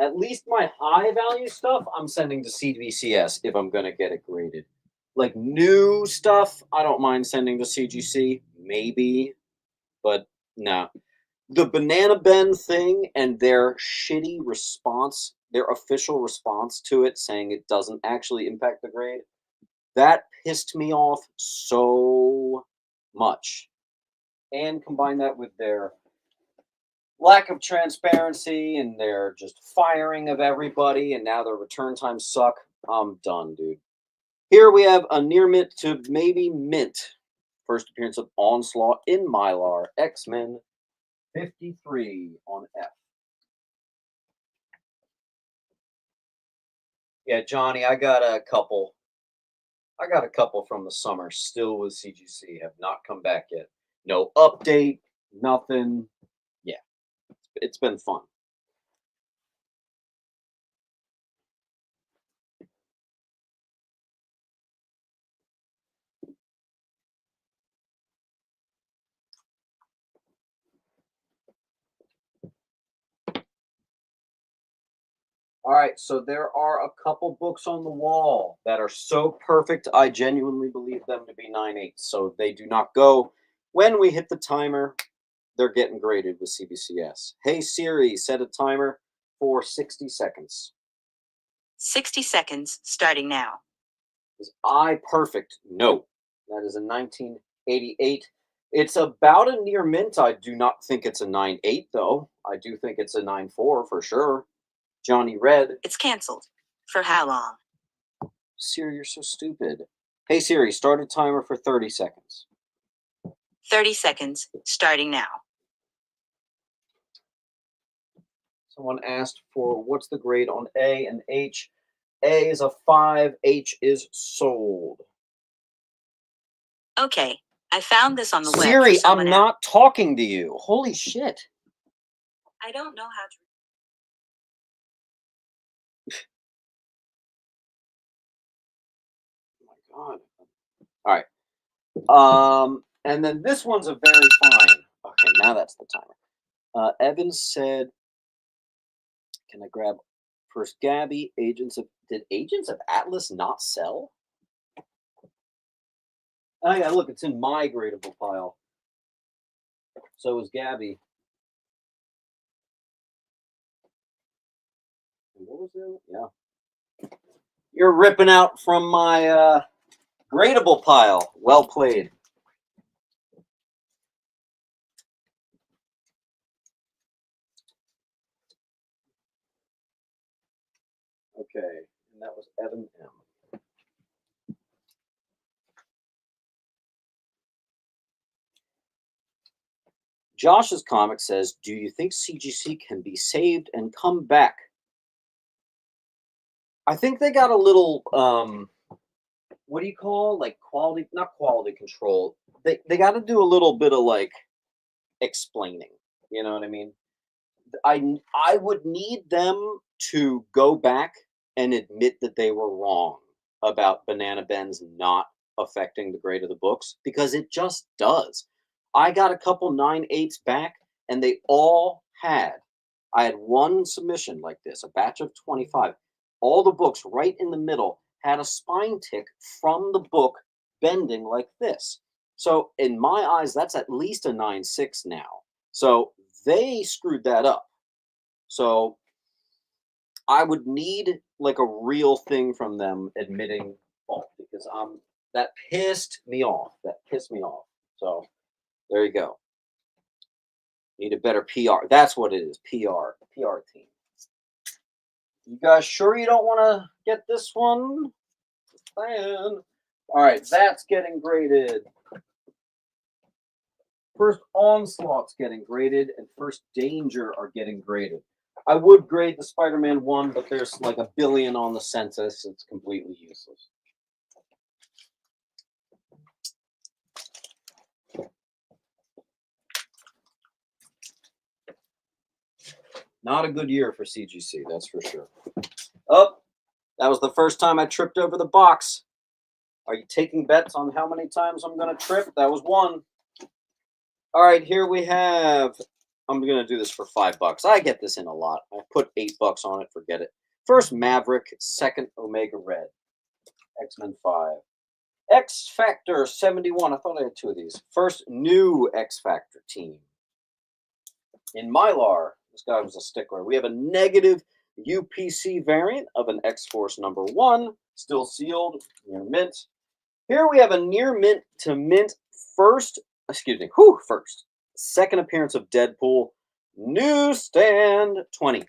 At least my high value stuff, I'm sending to CBCS if I'm going to get it graded. Like new stuff, I don't mind sending to CGC, maybe, but no. The Banana Ben thing and their shitty response, their official response to it saying it doesn't actually impact the grade, that pissed me off so much. And combine that with their lack of transparency and their just firing of everybody, and now their return times suck. I'm done, dude. Here we have a near mint to maybe mint. First appearance of Onslaught in Mylar. X-Men 53 on F. Yeah, Johnny, I got a couple from the summer still with CGC. Have not come back yet. No update, nothing. Yeah, it's been fun. All right, so there are a couple books on the wall that are so perfect, I genuinely believe them to be 9/8. So they do not go. When we hit the timer, they're getting graded with CBCS. Hey Siri, set a timer for 60 seconds. 60 seconds starting now. Is I perfect? No. That is a 1988. It's about a near mint. I do not think it's a 9/8, though. I do think it's a 9/4 for sure. Johnny Red. It's canceled. For how long? Siri, you're so stupid. Hey Siri, start a timer for 30 seconds. 30 seconds starting now. Someone asked for what's the grade on A and H. A is a 5, H is sold. Okay, I found this on the web. Siri, I'm not talking to you. Holy shit. I don't know how to. God. All right. And then this one's a very fine. Okay, now that's the timer. Evans said, "Can I grab first Gabby? Did Agents of Atlas not sell?" Oh yeah, look, it's in my gradable pile. So is Gabby. What was it? Yeah. You're ripping out from my gradable pile. Well played. Okay, and that was Evan M. Josh's comic says, "Do you think CGC can be saved and come back?" I think they got a little what do you call like quality, not quality control. They got to do a little bit of like explaining. You know what I mean? I would need them to go back and admit that they were wrong about Banana Ben's not affecting the grade of the books, because it just does. I got a couple 9/8s back, and they all had. I had one submission like this, a batch of 25. All the books right in the middle had a spine tick from the book bending like this. So in my eyes, that's at least a 9/6 now. So they screwed that up. So I would need like a real thing from them admitting fault, because that pissed me off. That pissed me off. So there you go. Need a better PR. That's what it is. PR team. You guys sure you don't want to get this one? Plan. All right, that's getting graded. First Onslaught's getting graded, and First Danger are getting graded. I would grade the Spider-Man one, but there's like a billion on the census. It's completely useless. Not a good year for CGC, that's for sure. Oh, that was the first time I tripped over the box. Are you taking bets on how many times I'm going to trip? That was one. All right, here we have I'm going to do this for $5. I get this in a lot. I put $8 on it. Forget it. First Maverick, second Omega Red. X-Men 5. X Factor 71. I thought I had two of these. First new X Factor team. In Mylar, this guy was a stickler. We have a negative UPC variant of an X-Force number 1. Still sealed. Near mint. Here we have a near mint to mint first. Second appearance of Deadpool. Newsstand 20.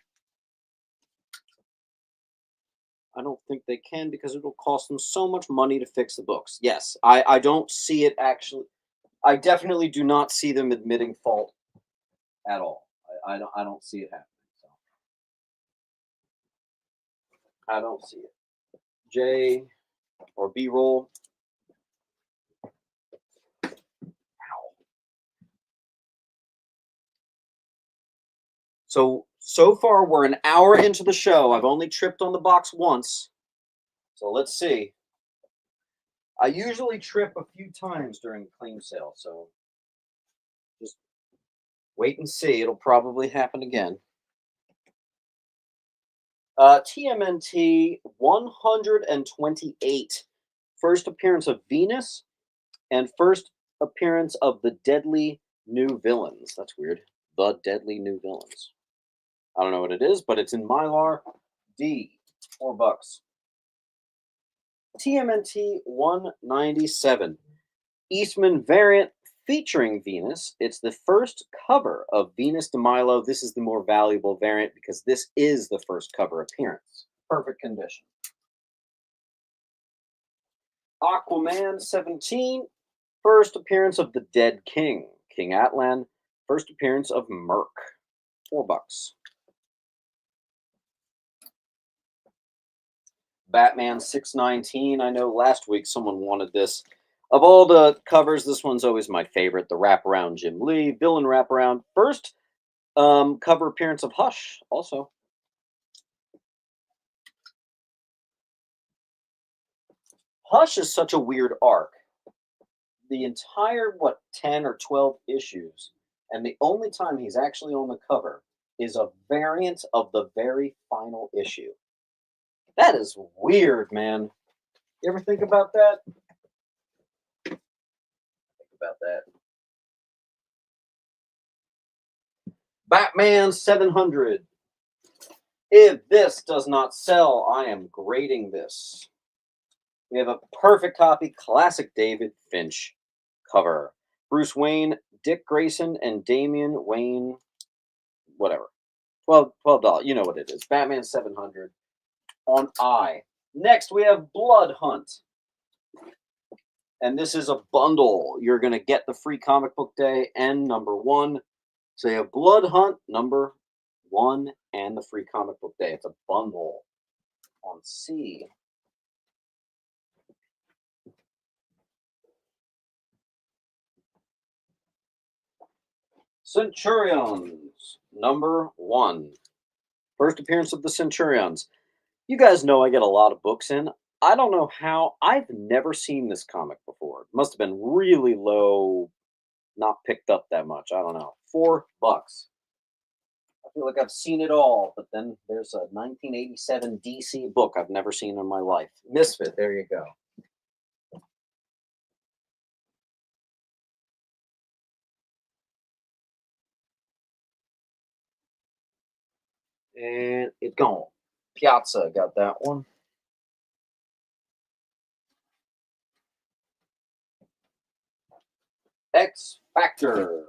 I don't think they can because it'll cost them so much money to fix the books. Yes, I don't see it actually. I definitely do not see them admitting fault at all. I don't see it happening. So. I don't see it. J or B roll. So far, we're an hour into the show. I've only tripped on the box once. So let's see. I usually trip a few times during claim sale, so just wait and see. It'll probably happen again. TMNT 128. First appearance of Venus and first appearance of the Deadly New Villains. That's weird. The Deadly New Villains. I don't know what it is, but it's in Mylar. D, $4. TMNT 197. Eastman variant featuring Venus. It's the first cover of Venus de Milo. This is the more valuable variant because this is the first cover appearance. Perfect condition. Aquaman 17. First appearance of the Dead King. King Atlan. First appearance of Merc. $4. Batman 619. I know last week someone wanted this. Of all the covers, this one's always my favorite. The wraparound Jim Lee, villain wraparound. First cover appearance of Hush, also. Hush is such a weird arc. The entire, 10 or 12 issues, and the only time he's actually on the cover is a variant of the very final issue. That is weird, man. You ever think about that? Think about that. Batman 700. If this does not sell, I am grading this. We have a perfect copy, classic David Finch cover. Bruce Wayne, Dick Grayson, and Damian Wayne, whatever. $12. You know what it is. Batman 700 on I. Next, we have Blood Hunt. And this is a bundle. You're going to get the free comic book day and number 1. So you have Blood Hunt, number 1, and the free comic book day. It's a bundle on C. Centurions, number 1. First appearance of the Centurions. You guys know I get a lot of books in. I don't know how. I've never seen this comic before. It must have been really low, not picked up that much. I don't know. $4. I feel like I've seen it all, but then there's a 1987 DC book I've never seen in my life. Misfit, there you go. And it's gone. Piazza got that one. X Factor.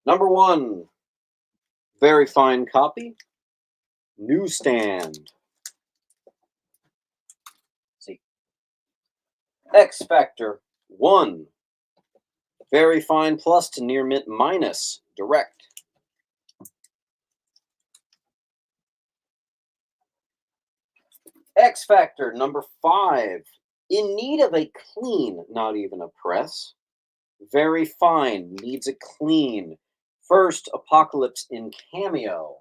Number 1. Very fine copy. Newsstand. See. X Factor 1. Very fine plus to near mint minus. Direct. X Factor number 5. In need of a clean, not even a press. Very fine, needs a clean. First Apocalypse in cameo.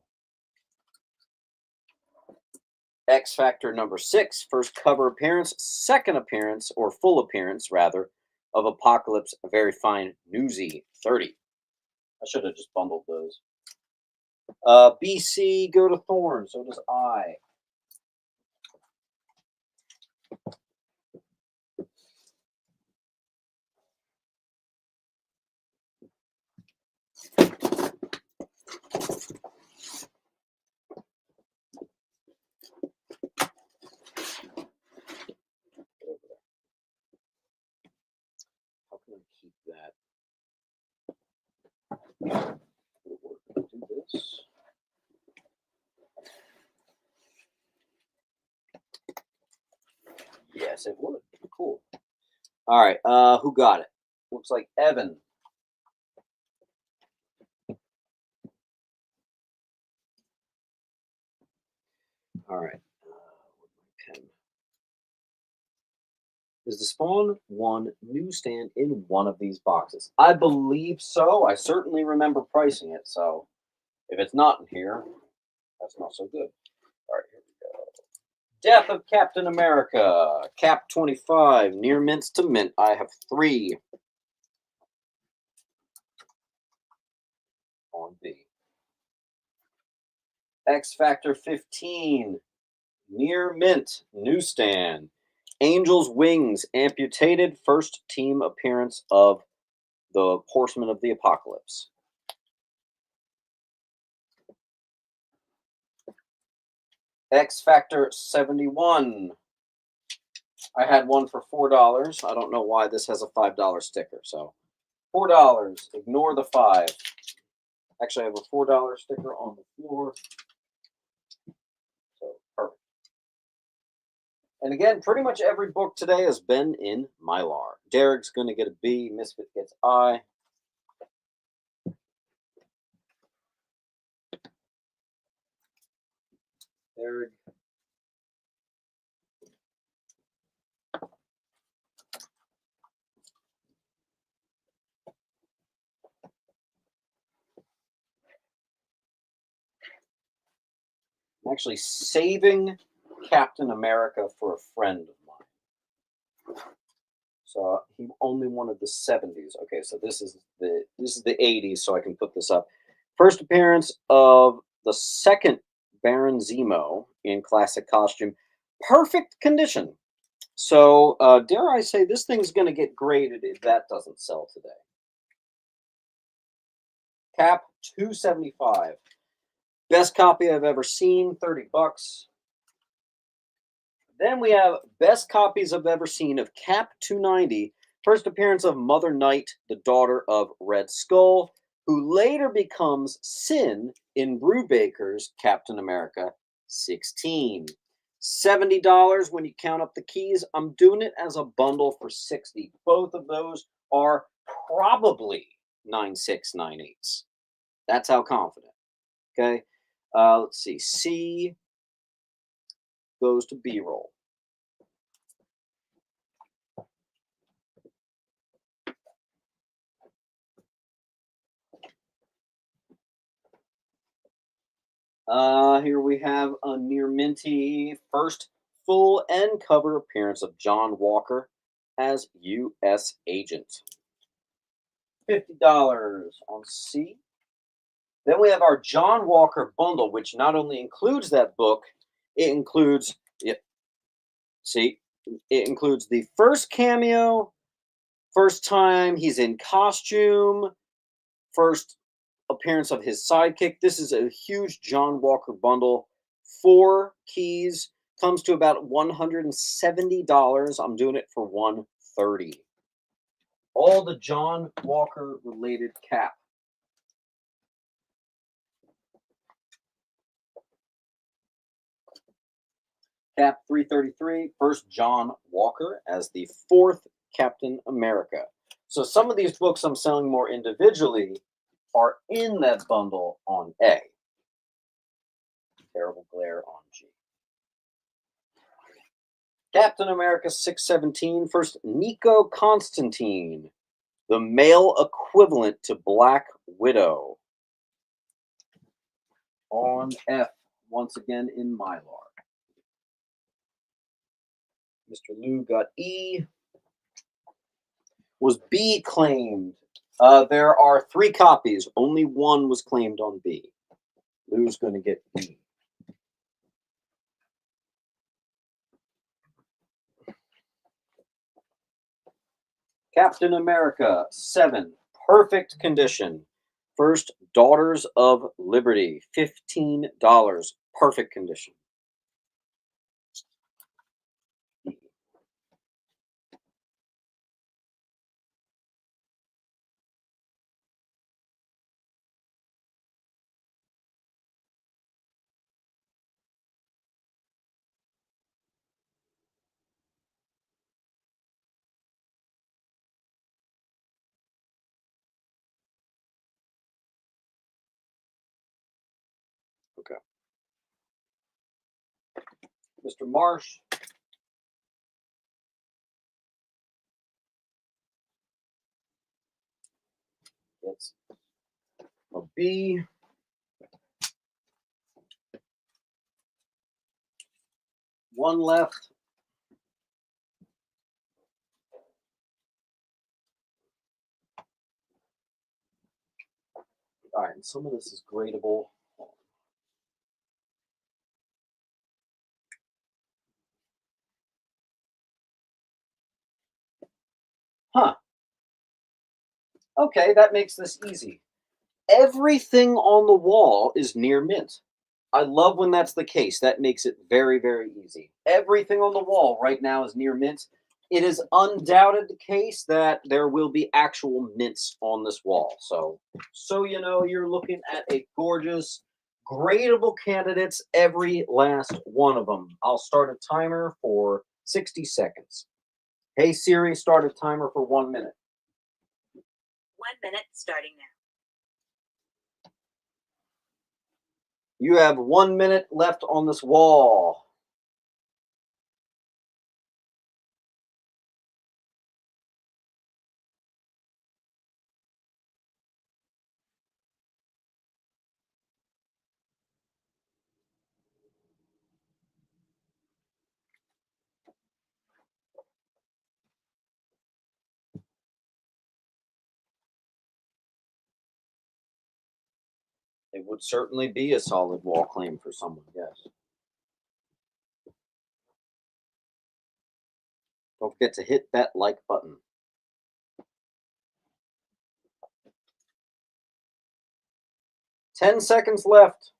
X Factor number 6. First cover appearance, second appearance, or full appearance, rather, of Apocalypse, a very fine Newsy 30. I should have just bundled those. BC, go to Thorn. So does I. How can I keep that? Do this. Yes, it would. Cool. All right. Who got it? Looks like Evan. All right. Pen. Is the Spawn 1 newsstand in one of these boxes? I believe so. I certainly remember pricing it. So if it's not in here, that's not so good. All right, here we go. Death of Captain America. Cap 25. Near mints to mint. I have 3 on B. X Factor 15. Near mint. Newsstand. Angel's Wings. Amputated. First team appearance of the Horsemen of the Apocalypse. X Factor 71. I had one for $4. I don't know why this has a $5 sticker. So $4. Ignore the 5. Actually, I have a $4 sticker on the floor. So perfect. And again, pretty much every book today has been in Mylar. Derek's going to get a B. Misfit gets I. Derek. I'm actually saving Captain America for a friend of mine. So he only wanted the 70s. Okay, so this is the 80s, so I can put this up. First appearance of the second Baron Zemo in classic costume. Perfect condition. So dare I say this thing's going to get graded if that doesn't sell today. Cap $275. Best copy I've ever seen, $30. Then we have best copies I've ever seen of Cap 290. First appearance of Mother Night, the daughter of Red Skull, who later becomes Sin in Brubaker's Captain America 16. $70 when you count up the keys. I'm doing it as a bundle for $60. Both of those are probably 9698s. That's how confident. Okay. Let's see. C goes to B-roll. Here we have a near minty first full end cover appearance of John Walker as U.S. Agent. $50 on C. Then we have our John Walker bundle, which not only includes that book, it includes it includes the first cameo, first time he's in costume, first appearance of his sidekick. This is a huge John Walker bundle. 4 keys, comes to about $170. I'm doing it for $130. All the John Walker related cap. Cap 333, first John Walker as the 4th Captain America. So some of these books I'm selling more individually are in that bundle on A. Terrible glare on G. Captain America 617, first Nico Constantine, the male equivalent to Black Widow. On F, once again in Mylar. Mr. Lou got E. Was B claimed? There are 3 copies. Only one was claimed on B. Lou's going to get B. Captain America 7, perfect condition. First, Daughters of Liberty, $15, perfect condition. Okay. Mr. Marsh. Gets a B. One left. All right, and some of this is gradable. Huh. Okay, that makes this easy. Everything on the wall is near mint. I love when that's the case. That makes it very, very easy. Everything on the wall right now is near mint. It is undoubted the case that there will be actual mints on this wall. So you know, you're looking at a gorgeous, gradable candidates, every last one of them. I'll start a timer for 60 seconds. Hey Siri, start a timer for 1 minute. 1 minute starting now. You have 1 minute left on this wall. It would certainly be a solid wall claim for someone, yes. Don't forget to hit that like button. 10 seconds left.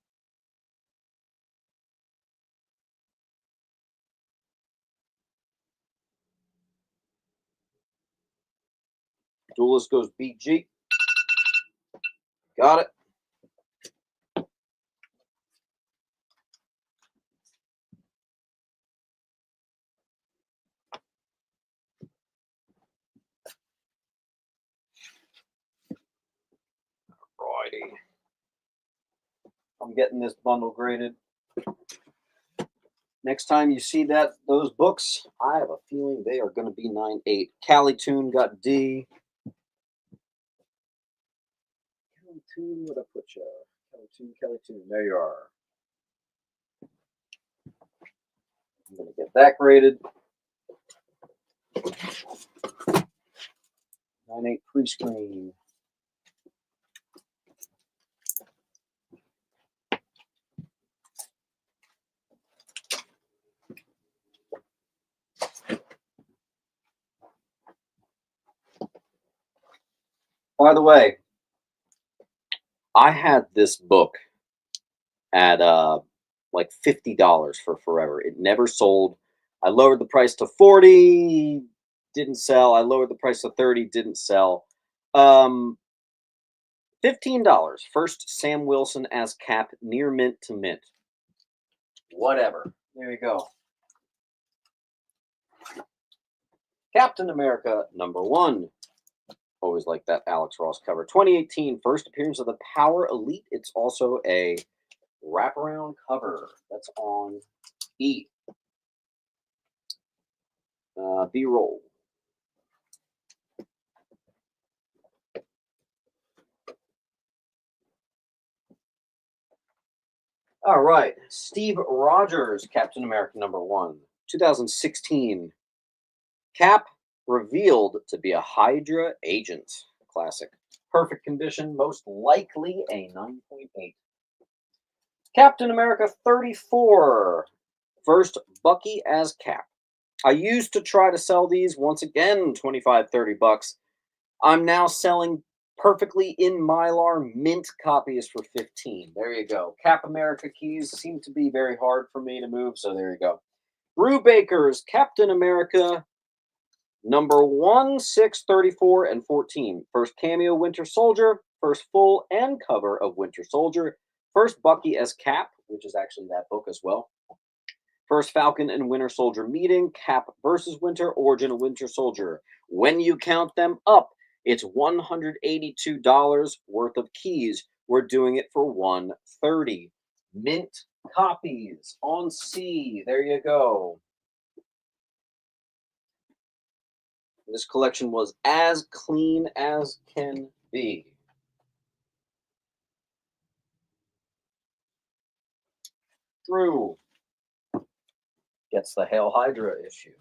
Duelist goes BG. Got it. Righty. I'm getting this bundle graded. Next time you see those books, I have a feeling they are going to be 9-8. Cali Toon got D. Cali Toon, where'd I put you? Cali Toon. There you are. I'm going to get that graded. 9-8 pre-screen. By the way, I had this book at like $50 for forever. It never sold. I lowered the price to 40, didn't sell. I lowered the price to 30, didn't sell. $15. First Sam Wilson as Cap, near mint to mint. Whatever. There you go. Captain America #1. Always like that Alex Ross cover. 2018, first appearance of the Power Elite. It's also a wraparound cover. That's on E. B-roll. All right. Steve Rogers, Captain America #1. 2016. Cap revealed to be a Hydra agent. Classic. Perfect condition. Most likely a 9.8. Captain America 34. First, Bucky as Cap. I used to try to sell these once again, 25, 30 bucks. I'm now selling perfectly in Mylar mint copies for 15. There you go. Cap America keys seem to be very hard for me to move, so there you go. Brew Baker's Captain America number 1, 6, 34, and 14. First cameo Winter Soldier, first full and cover of Winter Soldier, first Bucky as Cap, which is actually that book as well. First Falcon and Winter Soldier meeting, Cap versus Winter, Origin of Winter Soldier. When you count them up, it's $182 worth of keys. We're doing it for $130. Mint copies on C. There you go. This collection was as clean as can be. Drew gets the Hail Hydra issue.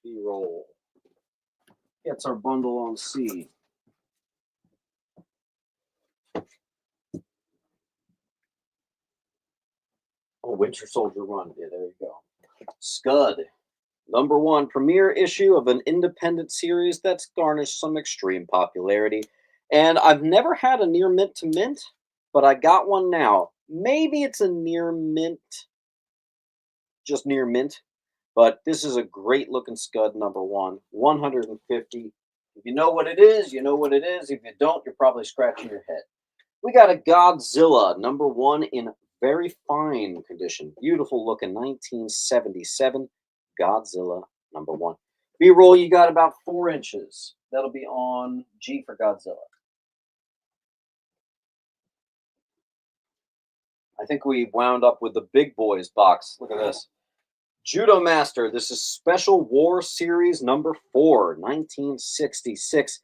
B-roll. Gets our bundle on C. Oh, Winter Soldier run. Yeah, there you go. Scud. Number 1, premiere issue of an independent series that's garnished some extreme popularity. And I've never had a near mint to mint, but I got one now. Maybe it's a near mint, just near mint, but this is a great looking Scud number 1, 150. If you know what it is, you know what it is. If you don't, you're probably scratching your head. We got a Godzilla number 1 in very fine condition. Beautiful looking 1977 Godzilla number 1. B-roll, you got about 4 inches. That'll be on G for Godzilla. I think we wound up with the big boys box. Look at this. Judo Master. This is Special War Series number 4, 1966.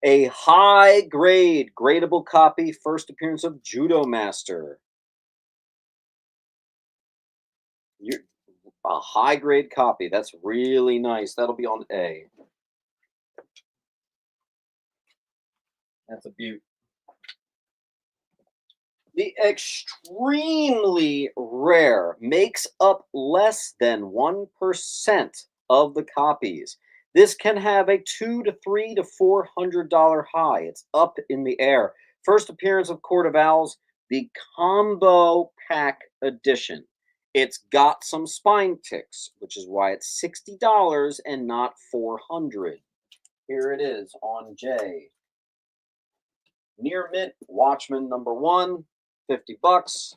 A high grade, gradable copy, first appearance of Judo Master. A high grade copy. That's really nice. That'll be on A. That's a beaut. The extremely rare makes up less than 1% of the copies. This can have a $200 to $300 to $400 high. It's up in the air. First appearance of Court of Owls, the combo pack edition. It's got some spine ticks, which is why it's $60 and not $400. Here it is on J. Near mint Watchmen number 1, 50 bucks.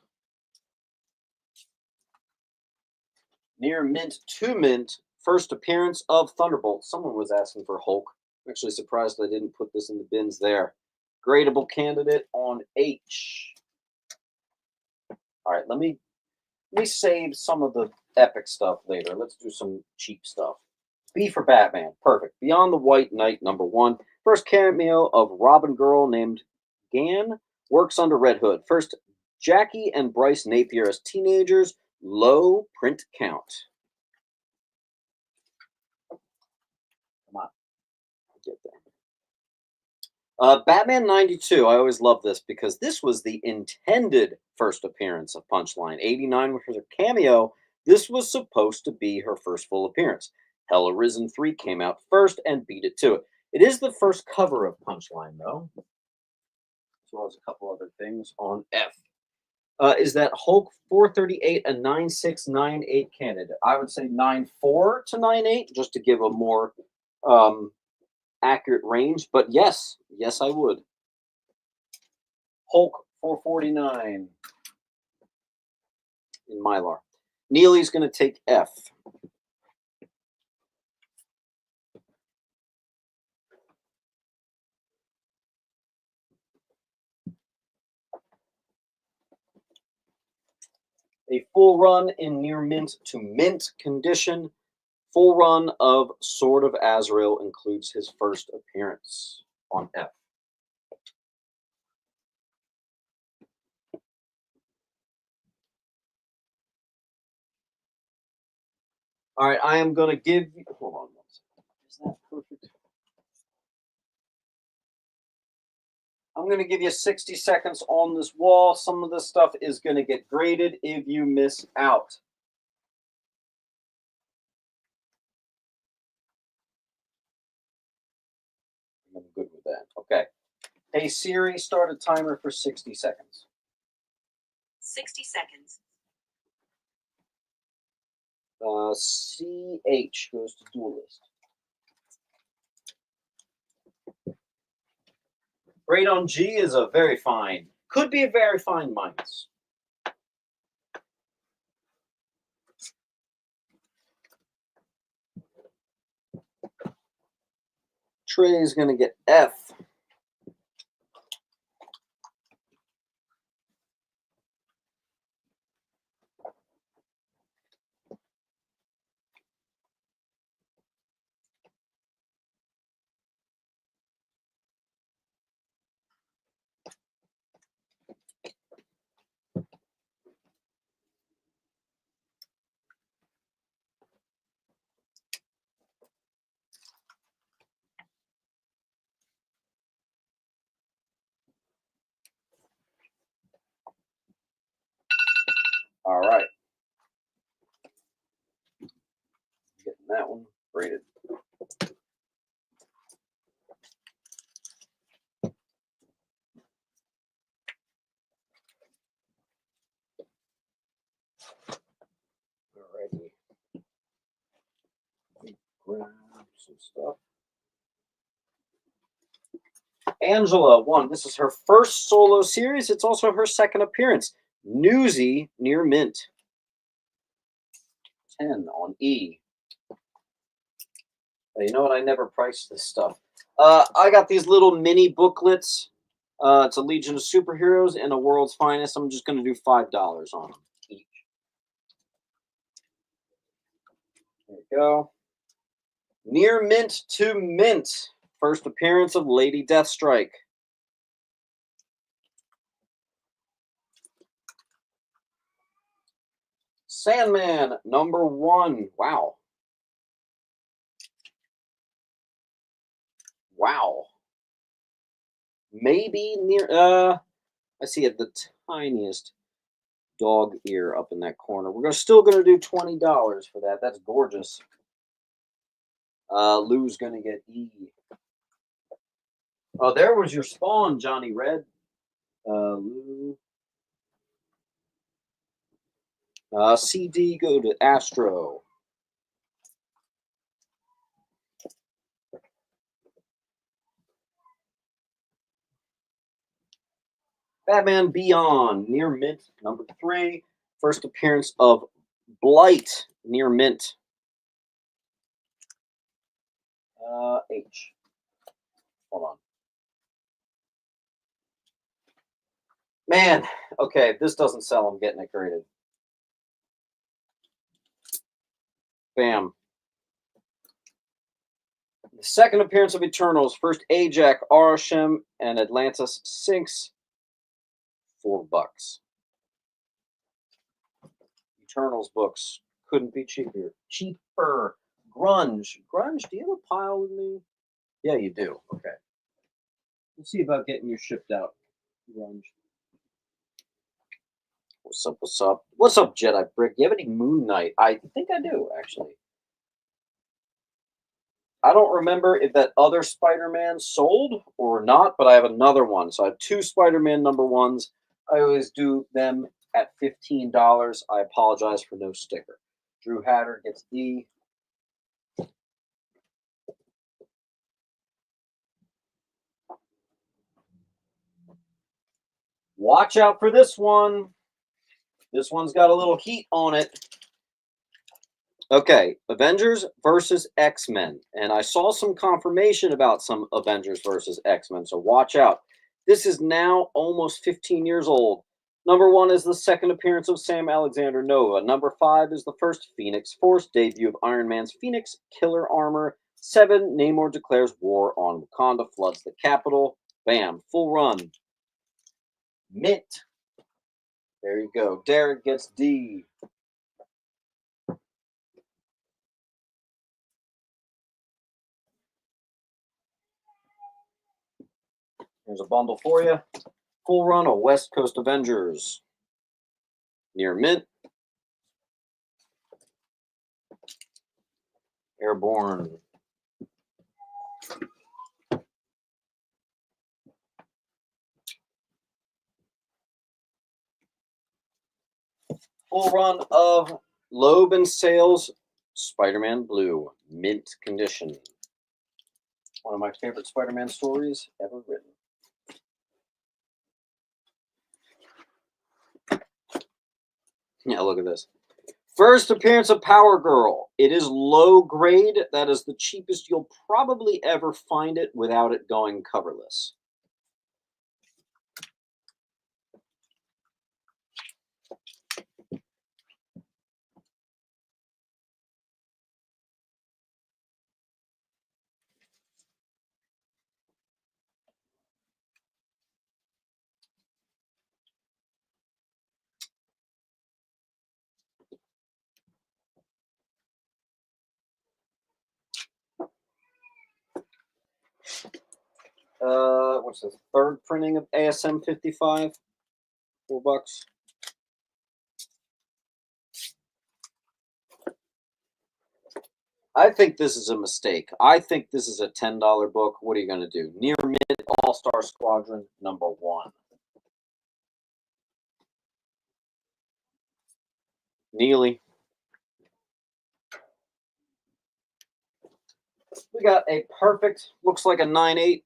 Near mint to mint, first appearance of Thunderbolt. Someone was asking for Hulk. I'm actually surprised I didn't put this in the bins there. Gradable candidate on H. All right, let me save some of the epic stuff later. Let's do some cheap stuff. B for Batman. Perfect. Beyond the White Knight number 1. First cameo of Robin Girl named Gan. Works under Red Hood. First, Jackie and Bryce Napier as teenagers. Low print count. Come on. Get there. Batman 92. I always love this because this was the intended first appearance of Punchline. 89 was her cameo. This was supposed to be her first full appearance. Hell Arisen 3 came out first and beat it to it. It is the first cover of Punchline, though, as well as a couple other things on F. Is that Hulk 438 a 9698 candidate? I would say 94 to 98, just to give a more accurate range. But yes, I would. Hulk 449 in Mylar. Neely's going to take F. A full run in near mint to mint condition. Full run of Sword of Azrael includes his first appearance on F. All right, I am going to give you. Hold on one second. Is that perfect? I'm going to give you 60 seconds on this wall. Some of this stuff is going to get graded if you miss out. I'm good with that. Okay. Hey Siri, start a timer for 60 seconds. 60 seconds. CH goes to Duelist. Grade on G is a very fine. Could be a very fine minus. Trey is going to get F. All right. Getting that one graded. Alrighty. Grab some stuff. Angela won. This is her first solo series. It's also her second appearance. Newsy near mint. 10 on E. You know what? I never priced this stuff. I got these little mini booklets. It's a Legion of Superheroes and a World's Finest. I'm just going to do $5 on them each. There you go. Near mint to mint. First appearance of Lady Deathstrike. Sandman, number 1. Wow. Wow. Maybe near, I see it, the tiniest dog ear up in that corner. We're still going to do $20 for that. That's gorgeous. Lou's going to get E. Oh, there was your spawn, Johnny Red. Lou. CD, go to Astro. Batman Beyond, near mint, number 3. First appearance of Blight, near mint. H. Hold on. Man, okay, if this doesn't sell, I'm getting it graded. Bam. The second appearance of Eternals. First Ajax, Arashim, and Atlantis sinks. $4. Eternals books couldn't be cheaper. Cheaper. Grunge. Grunge, do you have a pile with me? Yeah, you do. Okay. We'll see about getting you shipped out. Grunge. What's up? What's up? What's up, Jedi Brick? You have any Moon Knight? I think I do, actually. I don't remember if that other Spider-Man sold or not, but I have another one. So I have 2 Spider-Man number 1s. I always do them at $15. I apologize for no sticker. Drew Hatter gets D. Watch out for this one. This one's got a little heat on it. Okay, Avengers versus X-Men. And I saw some confirmation about some Avengers versus X-Men, so watch out. This is now almost 15 years old. Number 1 is the second appearance of Sam Alexander Nova. Number 5 is the first Phoenix Force debut of Iron Man's Phoenix Killer Armor. 7, Namor declares war on Wakanda, floods the capital. Bam, full run. Mint. There you go. Derek gets D. Here's a bundle for you. Full run of West Coast Avengers. Near mint. Airborne. Full run of Loeb and Sales Spider-Man Blue, mint condition. One of my favorite Spider-Man stories ever written. Yeah, look at this. First appearance of Power Girl. It is low grade. That is the cheapest you'll probably ever find it without it going coverless. What's the third printing of ASM 55? $4. I think this is a mistake. I think this is a $10 book. What are you going to do? Near Mint All-Star Squadron #1. Neely. We got a perfect, looks like a 9/8.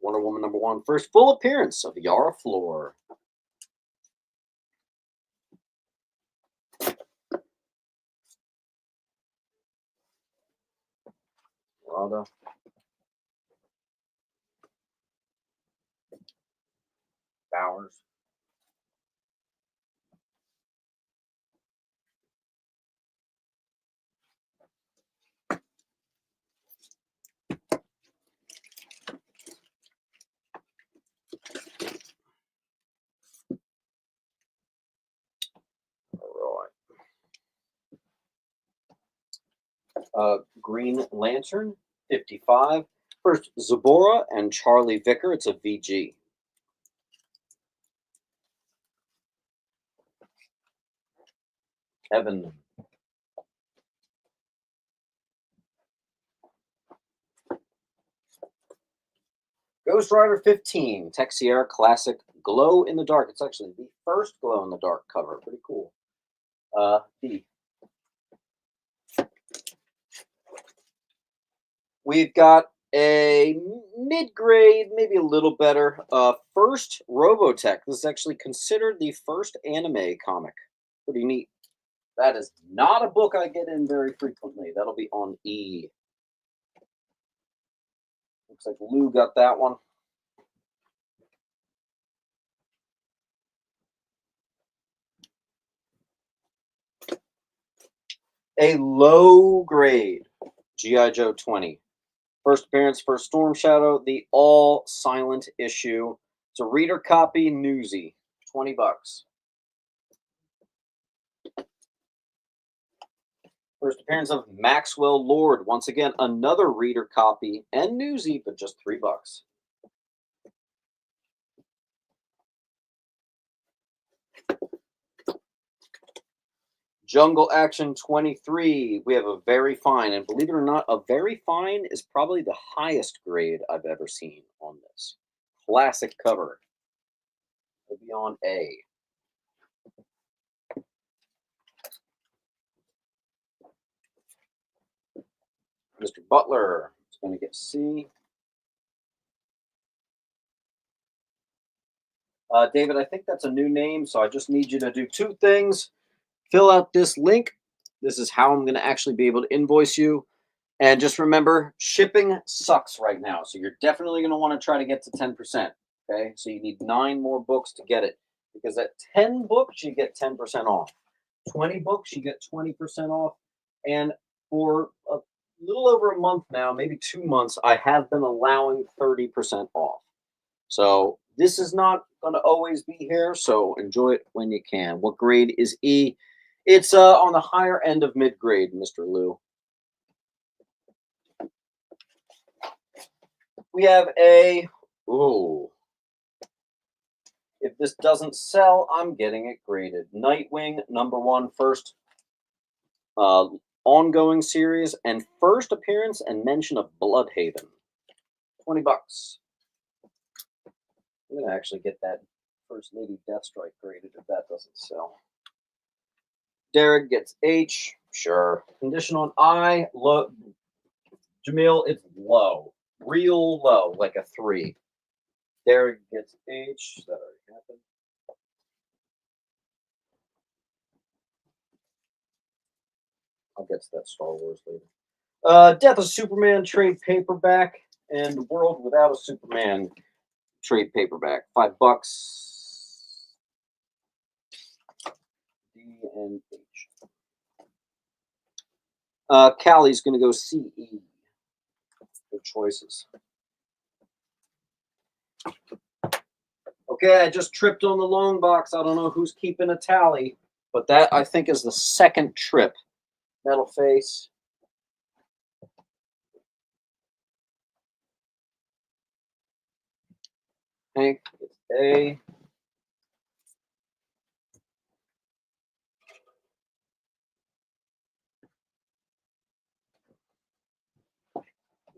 Wonder Woman #1. First full appearance of Yara Flor. Rada. Bowers. Green Lantern 55. First Zabora and Charlie Vicker. It's a VG. Evan. Ghost Rider 15. Texiera Classic Glow in the Dark. It's actually the first Glow in the Dark cover. Pretty cool. B. We've got a mid-grade, maybe a little better. First Robotech. This is actually considered the first anime comic. Pretty neat. That is not a book I get in very frequently. That'll be on E. Looks like Lou got that one. A low grade G.I. Joe 20. First appearance for Storm Shadow, the all silent issue. It's a reader copy newsy. $20. First appearance of Maxwell Lord. Once again, another reader copy and newsy, but just $3. Jungle Action 23. We have a very fine, and believe it or not, a very fine is probably the highest grade I've ever seen on this. Classic cover. It'll be on A. Mr. Butler is going to get C. David, I think that's a new name, so I just need you to do two things. Fill out this link. This is how I'm going to actually be able to invoice you. And just remember, shipping sucks right now, so you're definitely going to want to try to get to 10%. Okay, so you need 9 more books to get it, because at 10 books you get 10% off. 20 books you get 20% off, and for a little over a month now, maybe 2 months, I have been allowing 30% off. So this is not going to always be here, so enjoy it when you can. What grade is E? It's on the higher end of mid-grade, Mr. Lou. We have a Ooh. If this doesn't sell, I'm getting it graded. Nightwing, #1, first uh, ongoing series, and first appearance and mention of Bloodhaven. $20. I'm gonna actually get that First Lady Deathstrike graded if that doesn't sell. Derek gets H. Sure. Condition on I. Low. Jamil, it's low. Real low, like a 3. Derek gets H. That already happened. I'll get to that Star Wars later. Death of Superman trade paperback and World Without a Superman trade paperback. $5. D and H. Callie's gonna go CE. Good choices. Okay, I just tripped on the loan box. I don't know who's keeping a tally, but that I think is the second trip. Metal face. Hank, it's A.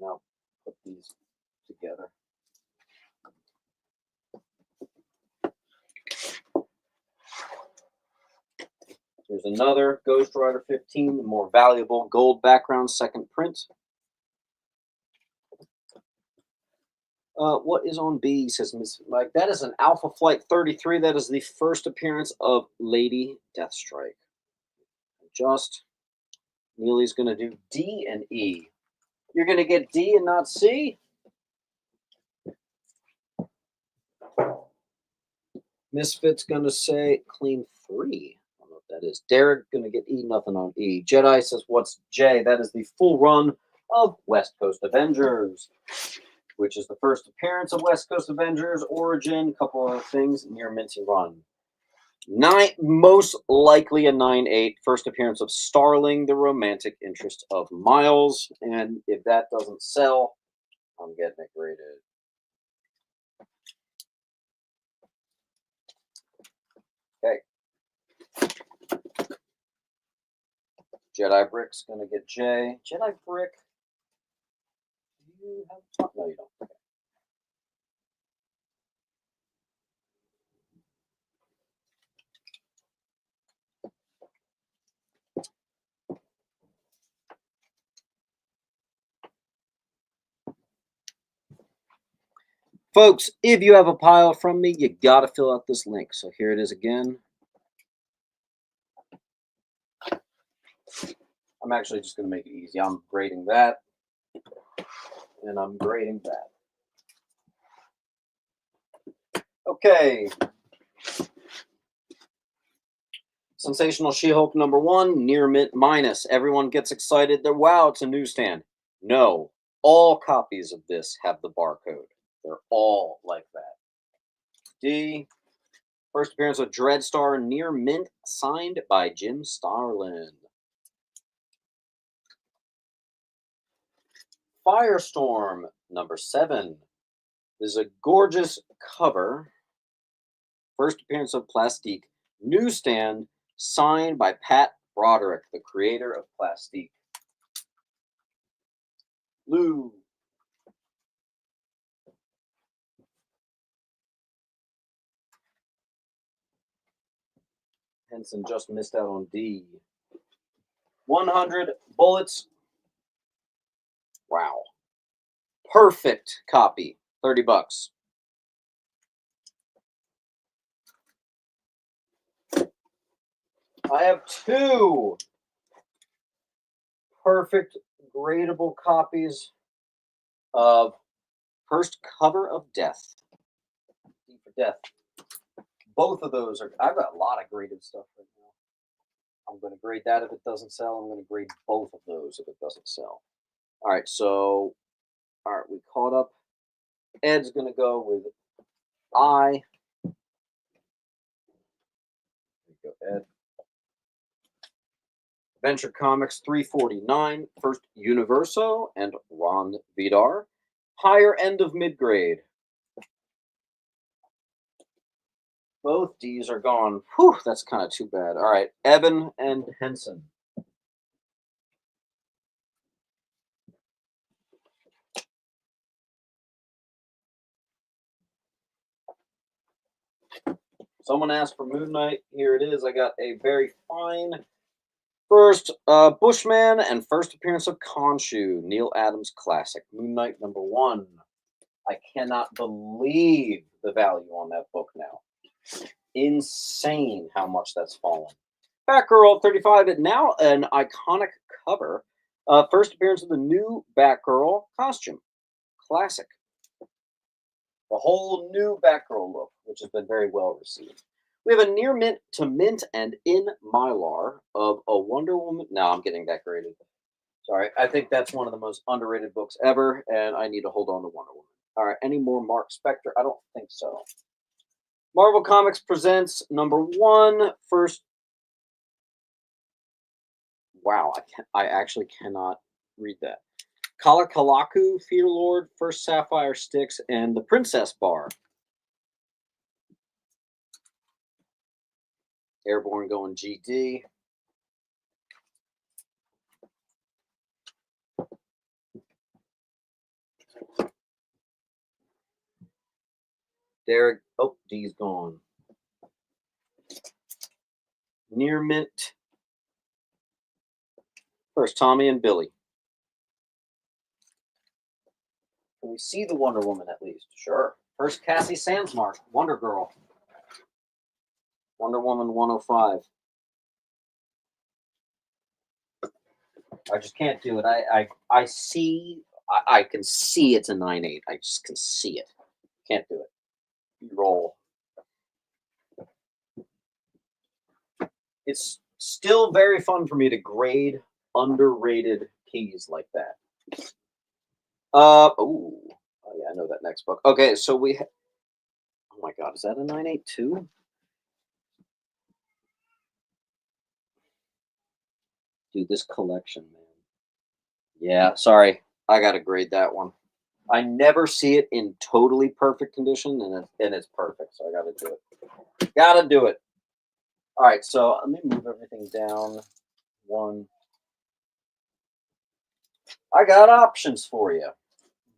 Now put these together. There's another Ghost Rider 15, the more valuable gold background, second print. What is on B, says Miss Mike. That is an Alpha Flight 33. That is the first appearance of Lady Deathstrike. Just Neely's going to do D and E. You're going to get D and not C? Misfit's going to say clean 3. I don't know what that is. Derek going to get E, nothing on E. Jedi says, what's J? That is the full run of West Coast Avengers, which is the first appearance of West Coast Avengers, Origin, couple other things, near minty run. Most likely a 9/8, first appearance of Starling, the romantic interest of Miles, and if that doesn't sell, I'm getting it graded. Okay. Jedi Brick's gonna get J. Jedi Brick. Do you have top? No, you don't. Okay. Folks, if you have a pile from me, you got to fill out this link. So here it is again. I'm actually just going to make it easy. I'm grading that, and I'm grading that. Okay. Sensational She-Hulk #1, near mint minus. Everyone gets excited. They're, wow, it's a newsstand. No, all copies of this have the barcode. They're all like that. D. First appearance of Dreadstar, near mint, signed by Jim Starlin. Firestorm #7. This is a gorgeous cover. First appearance of Plastique. Newsstand, signed by Pat Broderick, the creator of Plastique. Lou. Henson just missed out on D. 100 bullets. Wow. Perfect copy. $30. I have 2 perfect gradable copies of First Cover of Death. D for Death. Both of those are, I've got a lot of graded stuff right now. I'm going to grade that if it doesn't sell. I'm going to grade both of those if it doesn't sell. All right, so, all right, we caught up. Ed's going to go with I. There you go, Ed. Adventure Comics 349, first Universo and Ron Vidar. Higher end of mid-grade. Both D's are gone. Whew, that's kind of too bad. All right, Evan and Henson. Someone asked for Moon Knight. Here it is. I got a very fine first Bushman and first appearance of Khonshu, Neil Adams classic. Moon Knight #1. I cannot believe the value on that book now. Insane how much that's fallen. Batgirl 35, now an iconic cover. First appearance of the new Batgirl costume. Classic. The whole new Batgirl look, which has been very well received. We have a near mint to mint and in Mylar of a Wonder Woman. No, I'm getting that graded. Sorry, I think that's one of the most underrated books ever, and I need to hold on to Wonder Woman. All right, any more Mark Spector? I don't think so. Marvel Comics presents #1 first. Wow, I actually cannot read that. Kalakalaku, Fear Lord, First Sapphire Sticks, and the Princess Bar. Airborne going GD. Derek, oh, D's gone. Near mint. First, Tommy and Billy. Can we see the Wonder Woman at least? Sure. First, Cassie Sandsmark, Wonder Girl. Wonder Woman 105. I just can't do it. I see. I can see it's a 9.8. I just can see it. Can't do it. You roll. It's still very fun for me to grade underrated keys like that. Oh yeah, I know that next book. Okay, so we. Oh my God, is that a 9.8 too? Dude, this collection, man. Yeah, sorry, I gotta grade that one. I never see it in totally perfect condition, and it's perfect. So I gotta do it. Gotta do it. All right, so let me move everything down one. I got options for you.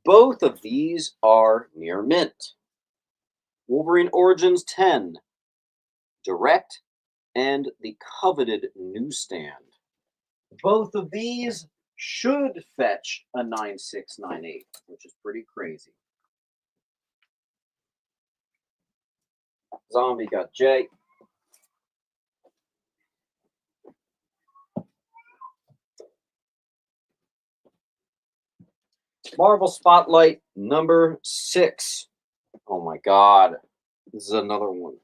Both of these are near mint. Wolverine Origins 10, direct, and the coveted newsstand. Both of these should fetch a 9698, which is pretty crazy. Zombie got J. Marvel Spotlight #6. Oh my God. This is another one.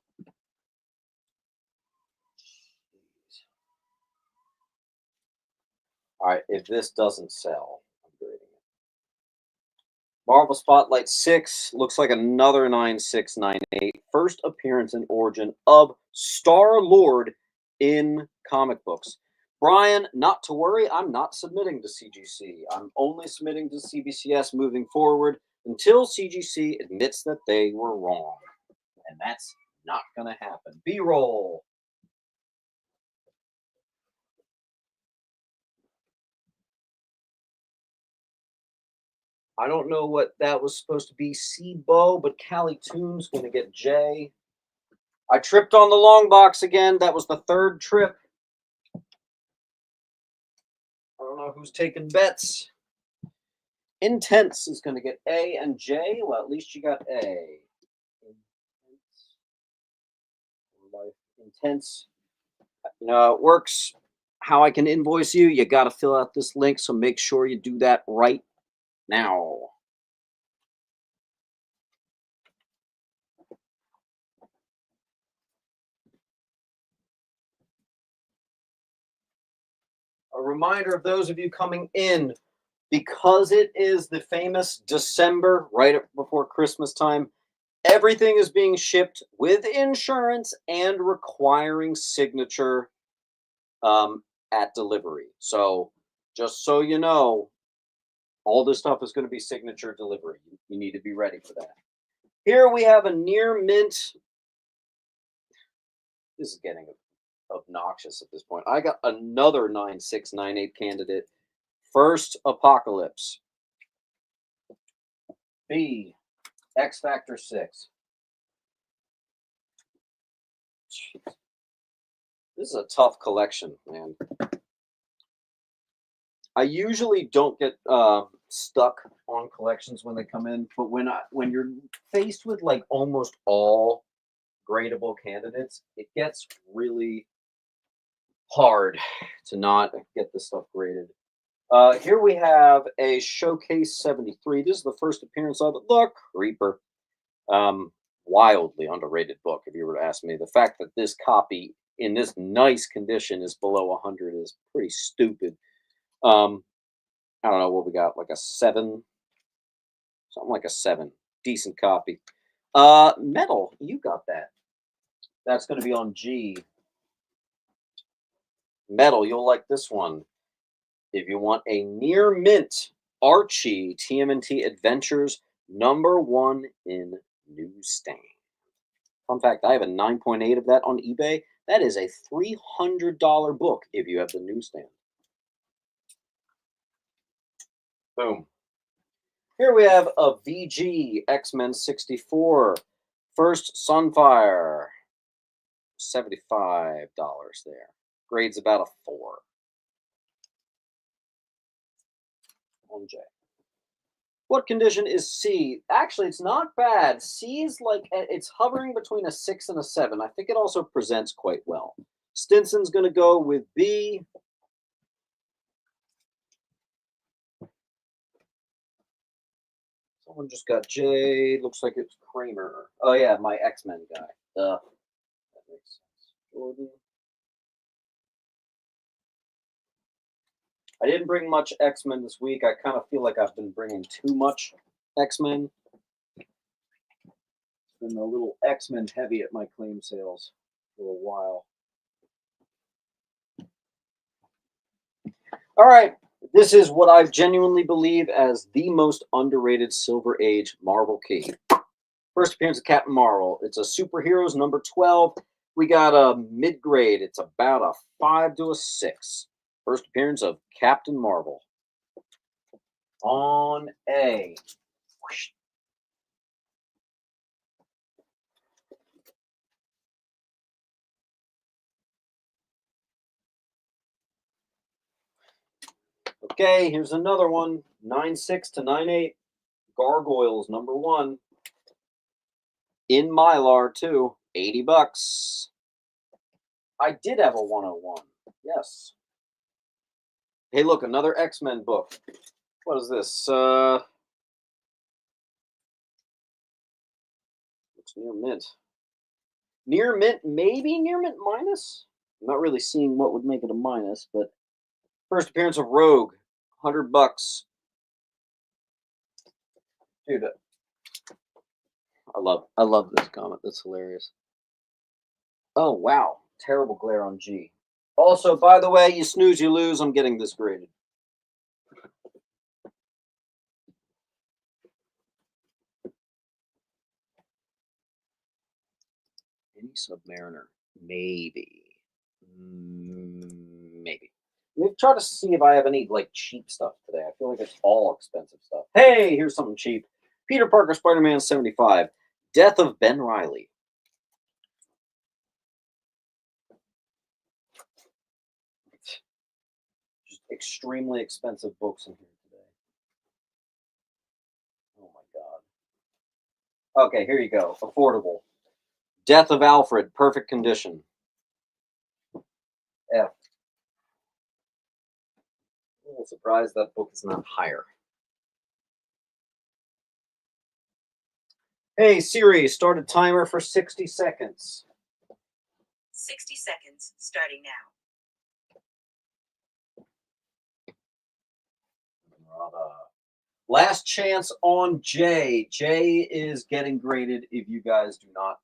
All right, if this doesn't sell, I'm grading it. Marvel Spotlight 6 looks like another 9698. First appearance and origin of Star Lord in comic books. Brian, not to worry, I'm not submitting to CGC. I'm only submitting to CBCS moving forward until CGC admits that they were wrong. And that's not going to happen. B-roll. I don't know what that was supposed to be, C-Bo, but Callie Toon's going to get J. I tripped on the long box again. That was the third trip. I don't know who's taking bets. Intense is going to get A and J. Well, at least you got A. Intense. You know, it works how I can invoice you. You got to fill out this link, so make sure you do that right now. A reminder of those of you coming in, because it is the famous December, right before Christmas time, everything is being shipped with insurance and requiring signature at delivery. So just so you know, all this stuff is going to be signature delivery. You need to be ready for that. Here we have a near mint This is getting obnoxious at this point. I got another 9698 candidate. First Apocalypse. B. X Factor 6. Jeez. This is a tough collection, man. I usually don't get stuck on collections when they come in, but when you're faced with like almost all gradable candidates, it gets really hard to not get this stuff graded. Here we have a Showcase 73. This is the first appearance of it. Look, Reaper. Wildly underrated book, if you were to ask me. The fact that this copy in this nice condition is below 100 is pretty stupid. I don't know what we got, like a 7, something like a 7. Decent copy. Metal, you got that. That's going to be on G. Metal, you'll like this one. If you want a near mint Archie TMNT Adventures #1 in newsstand. Fun fact, I have a 9.8 of that on eBay. That is a $300 book if you have the newsstand. Boom. Here we have a VG X-Men 64. First Sunfire. $75 there. Grade's about a 4. On J. What condition is C? Actually, it's not bad. C is like, it's hovering between a 6 and a 7. I think it also presents quite well. Stinson's going to go with B. Someone just got J. Looks like it's Kramer. Oh, yeah, my X-Men guy. That makes sense. Jordan. I didn't bring much X-Men this week. I kind of feel like I've been bringing too much X-Men. It's been a little X-Men heavy at my claim sales for a while. All right. This is what I genuinely believe as the most underrated Silver Age Marvel key. First appearance of Captain Marvel. It's a Superheroes #12. We got a mid-grade. It's about a 5 to a 6. First appearance of Captain Marvel. On A. Whoosh. Okay, here's another one. 96 to 98. Gargoyles #1. In Mylar, too. $80. I did have a 101. Yes. Hey, look, another X-Men book. What is this? Looks near mint. Near mint, maybe near mint minus? I'm not really seeing what would make it a minus, but first appearance of Rogue, $100. Dude, I love this comic. That's hilarious. Oh wow, terrible glare on G. Also, by the way, you snooze, you lose. I'm getting this graded. Any Submariner, maybe, maybe. Let me try to see if I have any like cheap stuff today. I feel like it's all expensive stuff. Hey, here's something cheap. Peter Parker, Spider-Man 75. Death of Ben Reilly. Just extremely expensive books in here today. Oh my god. Okay, here you go. Affordable. Death of Alfred, perfect condition. F. I'm a little surprised that book is not higher. Hey Siri, start a timer for 60 seconds. 60 seconds starting now. Last chance on J. J is getting graded if you guys do not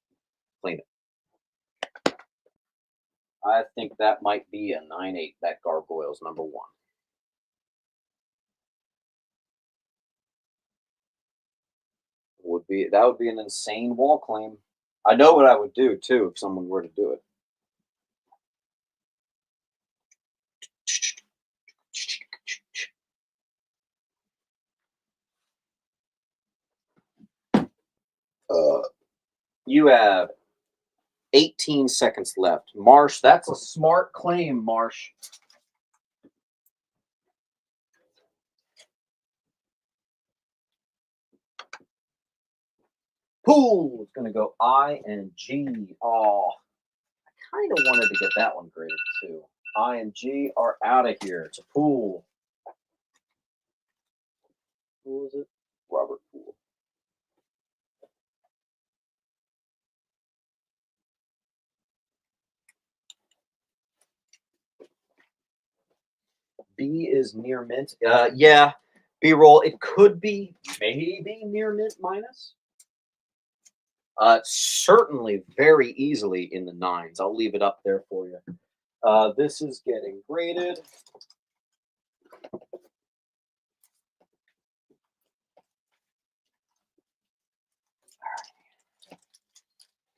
claim it. I think that might be a 9.8. That Gargoyles #1. That would be an insane wall claim. I know what I would do too if someone were to do it. You have 18 seconds left. Marsh, that's a smart claim, Marsh. Pool is going to go I and G. Oh, I kind of wanted to get that one graded too. I and G are out of here. It's a Pool. Who was it? Robert Poole. B is near mint. Yeah, B-roll. It could be maybe near mint minus. Certainly very easily in the nines. I'll leave it up there for you. This is getting graded.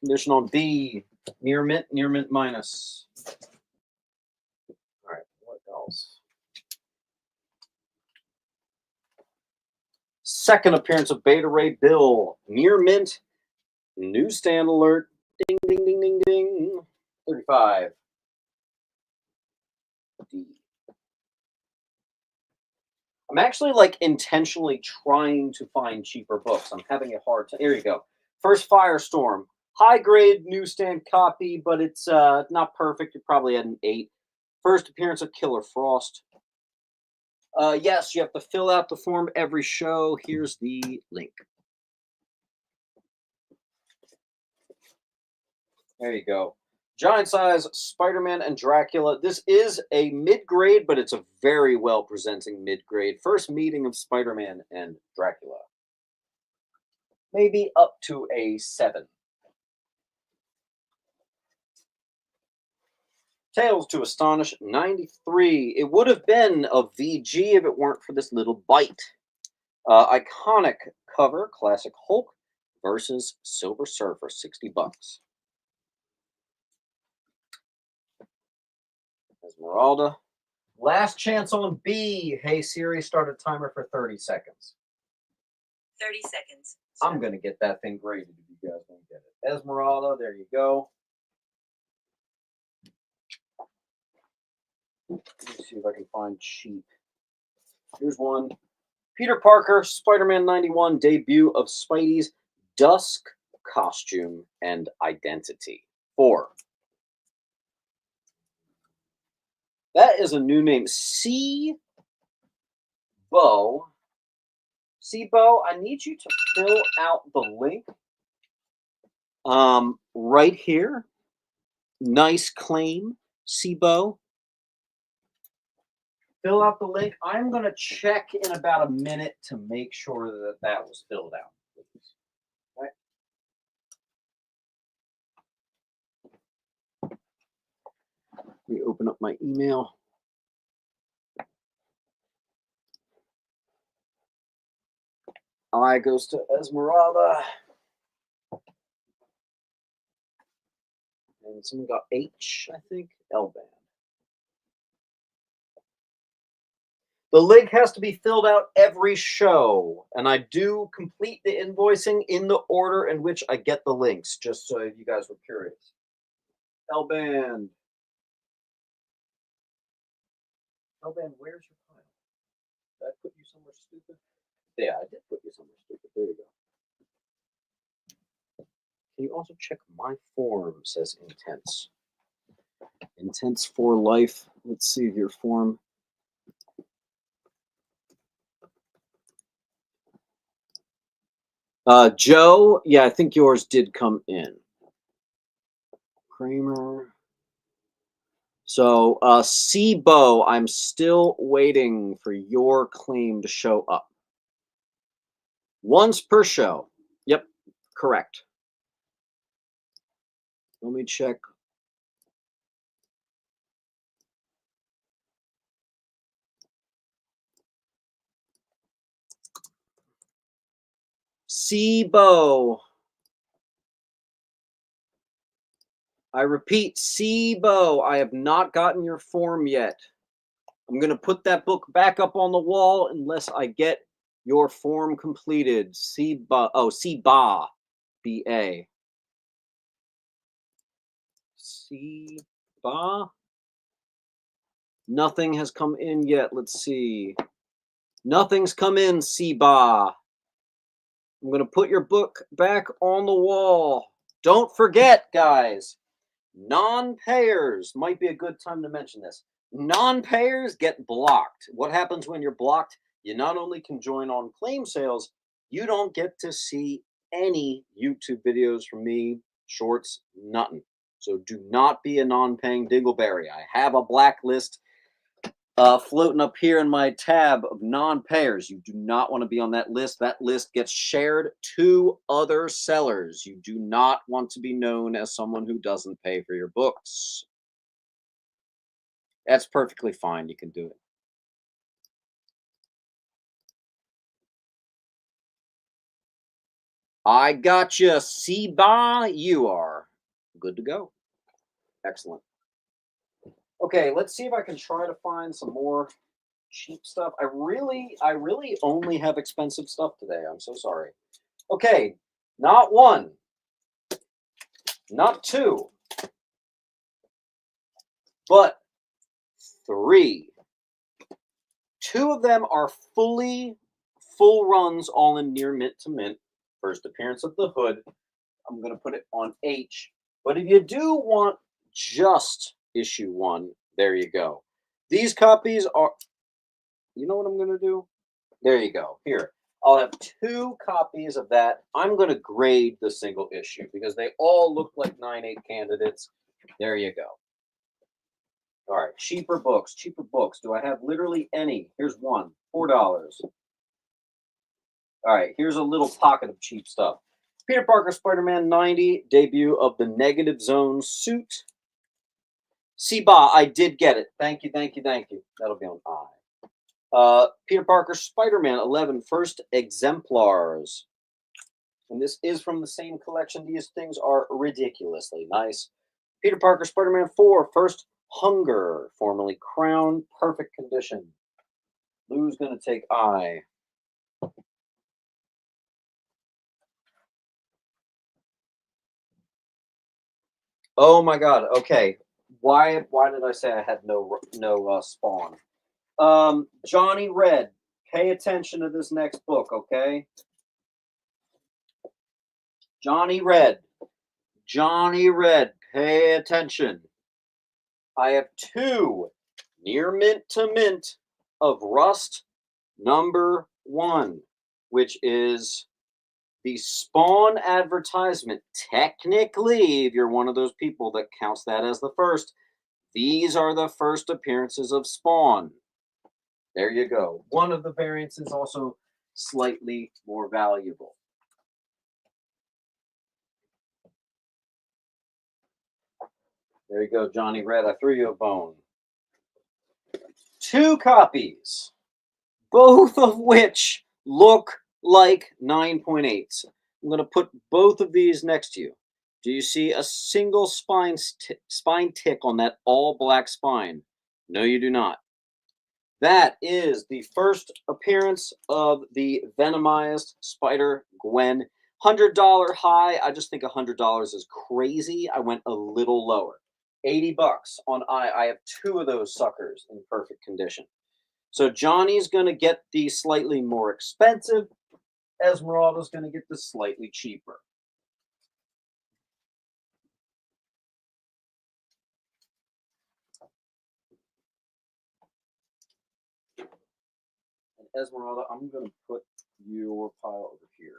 Condition on B, near mint minus. All right, what else? Second appearance of Beta Ray Bill, near mint, newsstand alert, ding, ding, ding, ding, ding, 35. D. I'm actually like intentionally trying to find cheaper books. I'm having a hard time. Here you go. First Firestorm, high grade newsstand copy, but it's not perfect. It probably had an 8. First appearance of Killer Frost. Yes, you have to fill out the form every show. Here's the link. There you go. Giant size Spider-Man and Dracula. This is a mid-grade, but it's a very well-presenting mid-grade. First meeting of Spider-Man and Dracula. Maybe up to a 7. Tales to Astonish, 93. It would have been a VG if it weren't for this little bite. Iconic cover, classic Hulk versus Silver Surfer, $60. Esmeralda. Last chance on B. Hey Siri, start a timer for 30 seconds. 30 seconds. I'm going to get that thing graded if you guys don't get it. Esmeralda, there you go. Let me see if I can find cheap. Here's one. Peter Parker, Spider-Man 91, debut of Spidey's Dusk costume and identity. 4. That is a new name. C-Bo. C-Bo, I need you to fill out the link right here. Nice claim, C-Bo. Fill out the link. I'm going to check in about a minute to make sure that that was filled out. Right. Let me open up my email. I goes to Esmeralda. And someone got H, I think. L-band. The link has to be filled out every show, and I do complete the invoicing in the order in which I get the links, just so you guys were curious. L-band. L-band, where's your pile? Did I put you somewhere stupid? Yeah, I did put you somewhere stupid. There you go. Can you also check my form, says Intense. Intense for life. Let's see your form. Joe, yeah, I think yours did come in. Kramer. So, C-Bo, I'm still waiting for your claim to show up. Once per show. Yep, correct. Let me check. C-Bo. I repeat, C-Bo, I have not gotten your form yet. I'm going to put that book back up on the wall unless I get your form completed. C-Ba. Oh, C-Ba. B-A. C-Ba? Nothing has come in yet. Let's see. Nothing's come in, C-Ba. I'm going to put your book back on the wall. Don't forget, guys, non-payers, might be a good time to mention this. Non-payers get blocked. What happens when you're blocked? You not only can join on claim sales, you don't get to see any YouTube videos from me, shorts, nothing. So do not be a non-paying dingleberry. I have a blacklist floating up here in my tab of non-payers. You do not want to be on that list. That list gets shared to other sellers. You do not want to be known as someone who doesn't pay for your books. That's perfectly fine. You can do it. I gotcha. C-Ba, you are good to go. Excellent. Okay, let's see if I can try to find some more cheap stuff. I really only have expensive stuff today. I'm so sorry. Okay, not one, not two, but three. Two of them are full runs, all in near mint to mint. First appearance of the Hood. I'm going to put it on H. But if you do want just issue one, there you go. These copies are, you know what I'm going to do? There you go. Here, I'll have two copies of that. I'm going to grade the single issue because they all look like 9/8 candidates. There you go. All right, cheaper books, cheaper books. Do I have literally any? Here's one, $4. All right, here's a little pocket of cheap stuff. Peter Parker Spider-Man 90, debut of the Negative Zone suit. C-Ba, I did get it. Thank you, thank you, thank you. That'll be on I. Peter Parker Spider-Man 11, first exemplars. And this is from the same collection. These things are ridiculously nice. Peter Parker Spider-Man 4, first Hunger, formerly Crown, perfect condition. Lou's going to take I. Oh my God. Okay. Why did I say I had no Spawn? Johnny Red. Pay attention to this next book, okay? Johnny Red. Johnny Red. Pay attention. I have two near mint to mint of Rust #1, which is the Spawn advertisement. Technically, if you're one of those people that counts that as the first, these are the first appearances of Spawn. There you go. One of the variants is also slightly more valuable. There you go, Johnny Red. I threw you a bone. Two copies, both of which look like 9.8s. I'm going to put both of these next to you. Do you see a single spine tick on that all black spine? No, you do not. That is the first appearance of the Venomized Spider-Gwen. $100 high. I just think $100 is crazy. I went a little lower. $80 on I. I have two of those suckers in perfect condition. So Johnny's going to get the slightly more expensive. Esmeralda's going to get the slightly cheaper. And Esmeralda, I'm going to put your pile over here.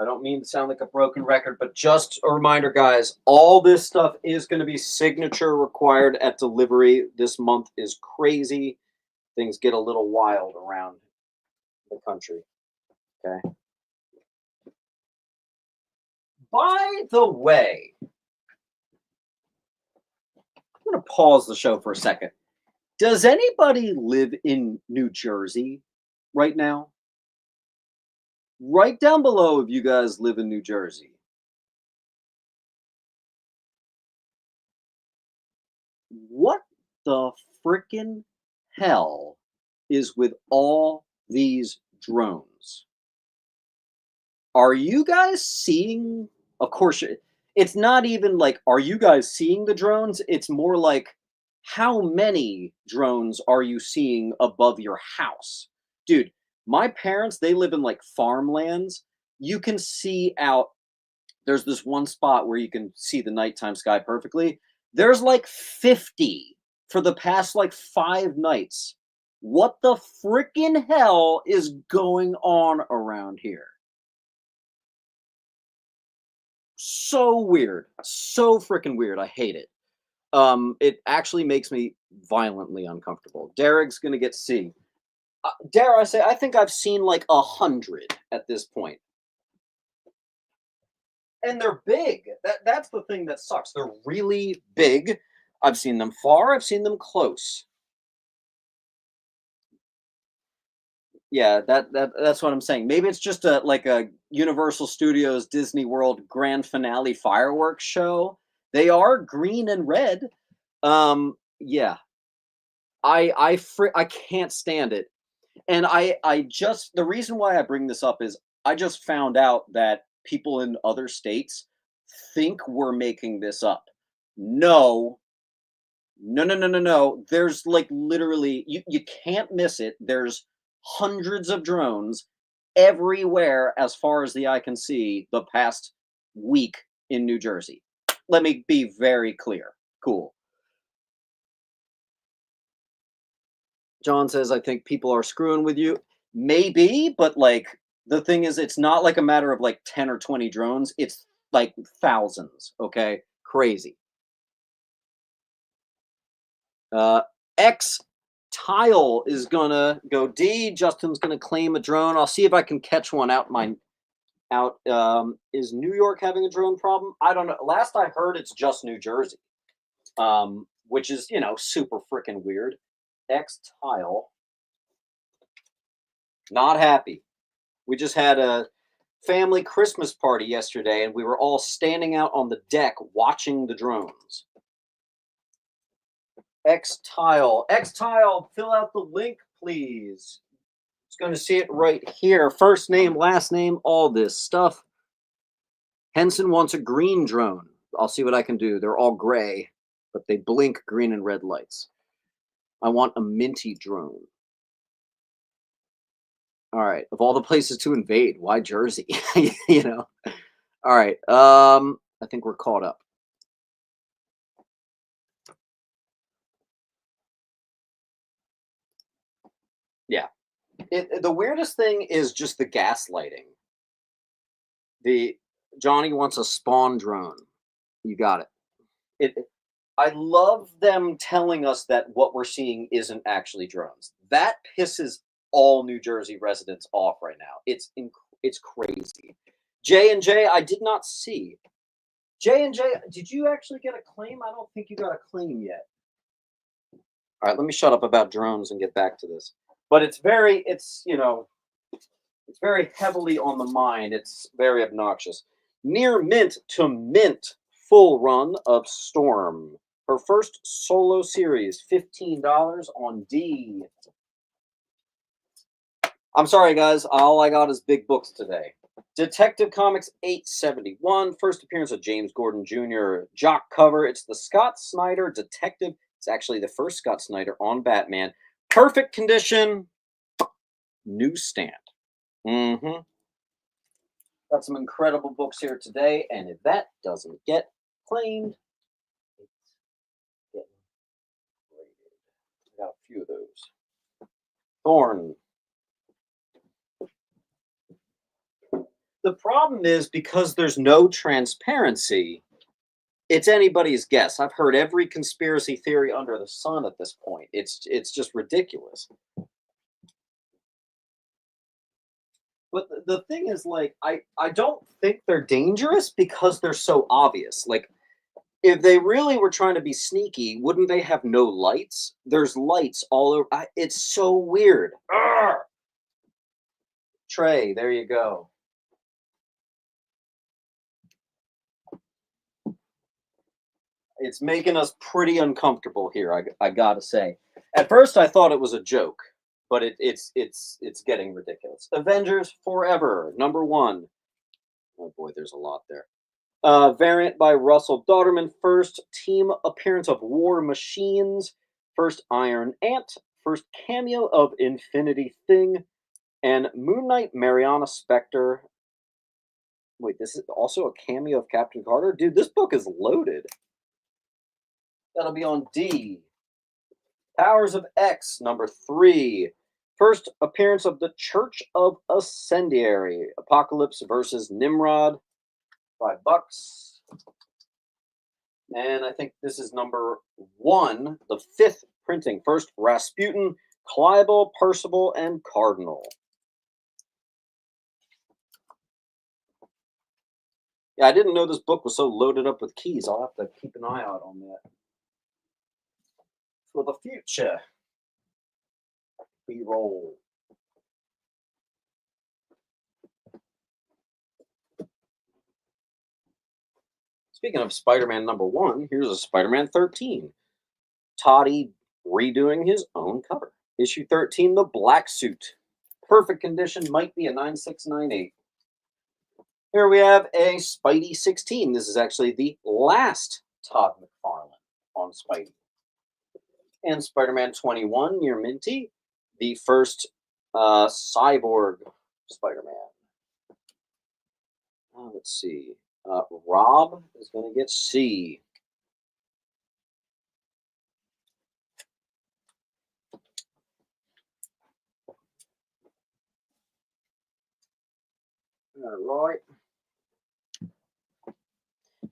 I don't mean to sound like a broken record, but just a reminder, guys, all this stuff is going to be signature required at delivery. This month is crazy. Things get a little wild around the country. Okay. By the way, I'm going to pause the show for a second. Does anybody live in New Jersey right now? Write down below if you guys live in New Jersey. What the frickin' hell is with all these drones. Are you guys seeing? Of course, it's not even like, are you guys seeing the drones? It's more like, how many drones are you seeing above your house? Dude, my parents, they live in like farmlands. You can see out. There's this one spot where you can see the nighttime sky perfectly. There's like 50 for the past like 5 nights. What the freaking hell is going on around here? So weird. So freaking weird. I hate it. It actually makes me violently uncomfortable. Derek's gonna get C. Dare I say, I think I've seen like 100 at this point. And they're big. That's the thing that sucks. They're really big. I've seen them far, I've seen them close. Yeah, that's what I'm saying. Maybe it's just a like a Universal Studios Disney World grand finale fireworks show. They are green and red. Yeah. I can't stand it. And I just the reason why I bring this up is I just found out that people in other states think we're making this up. No, no, no, no, no, no. There's like literally you can't miss it. There's hundreds of drones everywhere as far as the eye can see the past week in New Jersey. Let me be very clear. Cool. John says, I think people are screwing with you. Maybe, but like the thing is, it's not like a matter of like 10 or 20 drones. It's like thousands. Okay. Crazy. Uh, X Tile is gonna go D. Justin's gonna claim a drone. I'll see if I can catch one out my out. Is New York having a drone problem? I don't know. Last I heard, it's just New Jersey, which is super freaking weird. X Tile, not happy. We just had a family Christmas party yesterday, and we were all standing out on the deck watching the drones. X Tile, fill out the link, please. It's going to see it right here. First name, last name, all this stuff. Henson wants a green drone. I'll see what I can do. They're all gray, but they blink green and red lights. I want a minty drone. All right. Of all the places to invade, why Jersey? All right. I think we're caught up. Yeah. The weirdest thing is just the gaslighting. The Johnny wants a spawn drone. You got it. I love them telling us that what we're seeing isn't actually drones. That pisses all New Jersey residents off right now. It's crazy. J&J, I did not see. J&J, did you actually get a claim? I don't think you got a claim yet. All right, let me shut up about drones and get back to this. But it's very heavily on the mind. It's very obnoxious. Near mint to mint full run of Storm. Her first solo series, $15 on D. I'm sorry, guys. All I got is big books today. Detective Comics 871. First appearance of James Gordon Jr. Jock cover. It's the Scott Snyder Detective. It's actually the first Scott Snyder on Batman. Perfect condition. Newsstand. Mm-hmm. Got some incredible books here today, and if that doesn't get claimed, it's getting graded. I got a few of those. Thorn. The problem is because there's no transparency, it's anybody's guess. I've heard every conspiracy theory under the sun at this point. It's just ridiculous. But the thing is, like, I don't think they're dangerous because they're so obvious. Like, if they really were trying to be sneaky, wouldn't they have no lights? There's lights all over. It's so weird. Arrgh! Trey, there you go. It's making us pretty uncomfortable here, I gotta say. At first, I thought it was a joke, but it's getting ridiculous. Avengers Forever, #1. Oh boy, there's a lot there. Variant by Russell Dauterman. First team appearance of War Machines. First Iron Ant. First cameo of Infinity Thing. And Moon Knight Mariana Spectre. Wait, this is also a cameo of Captain Carter? Dude, this book is loaded. That'll be on D. Powers of X, #3. First appearance of the Church of Ascendiary. Apocalypse versus Nimrod. $5. And I think this is #1, the 5th printing. First, Rasputin, Cleibel, Percival, and Cardinal. Yeah, I didn't know this book was so loaded up with keys. I'll have to keep an eye out on that for the future. B-roll. Speaking of Spider-Man #1, here's a Spider-Man 13. Toddy redoing his own cover. Issue 13, The Black Suit. Perfect condition, might be a 9698. Here we have a Spidey 16. This is actually the last Todd McFarlane on Spidey. And Spider-Man 21, near Minty, the first Cyborg Spider-Man. Let's see. Rob is going to get C. All right.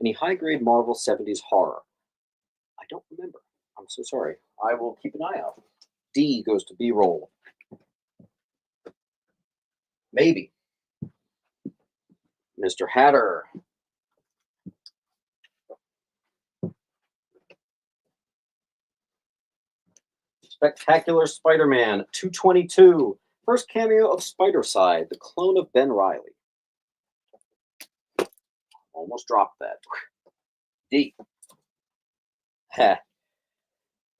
Any high-grade Marvel 70s horror? I don't remember. I'm so sorry. I will keep an eye out. D goes to B-roll. Maybe. Mr. Hatter. Spectacular Spider-Man 222. First cameo of Spider-Side, the clone of Ben Reilly. Almost dropped that. D. Heh.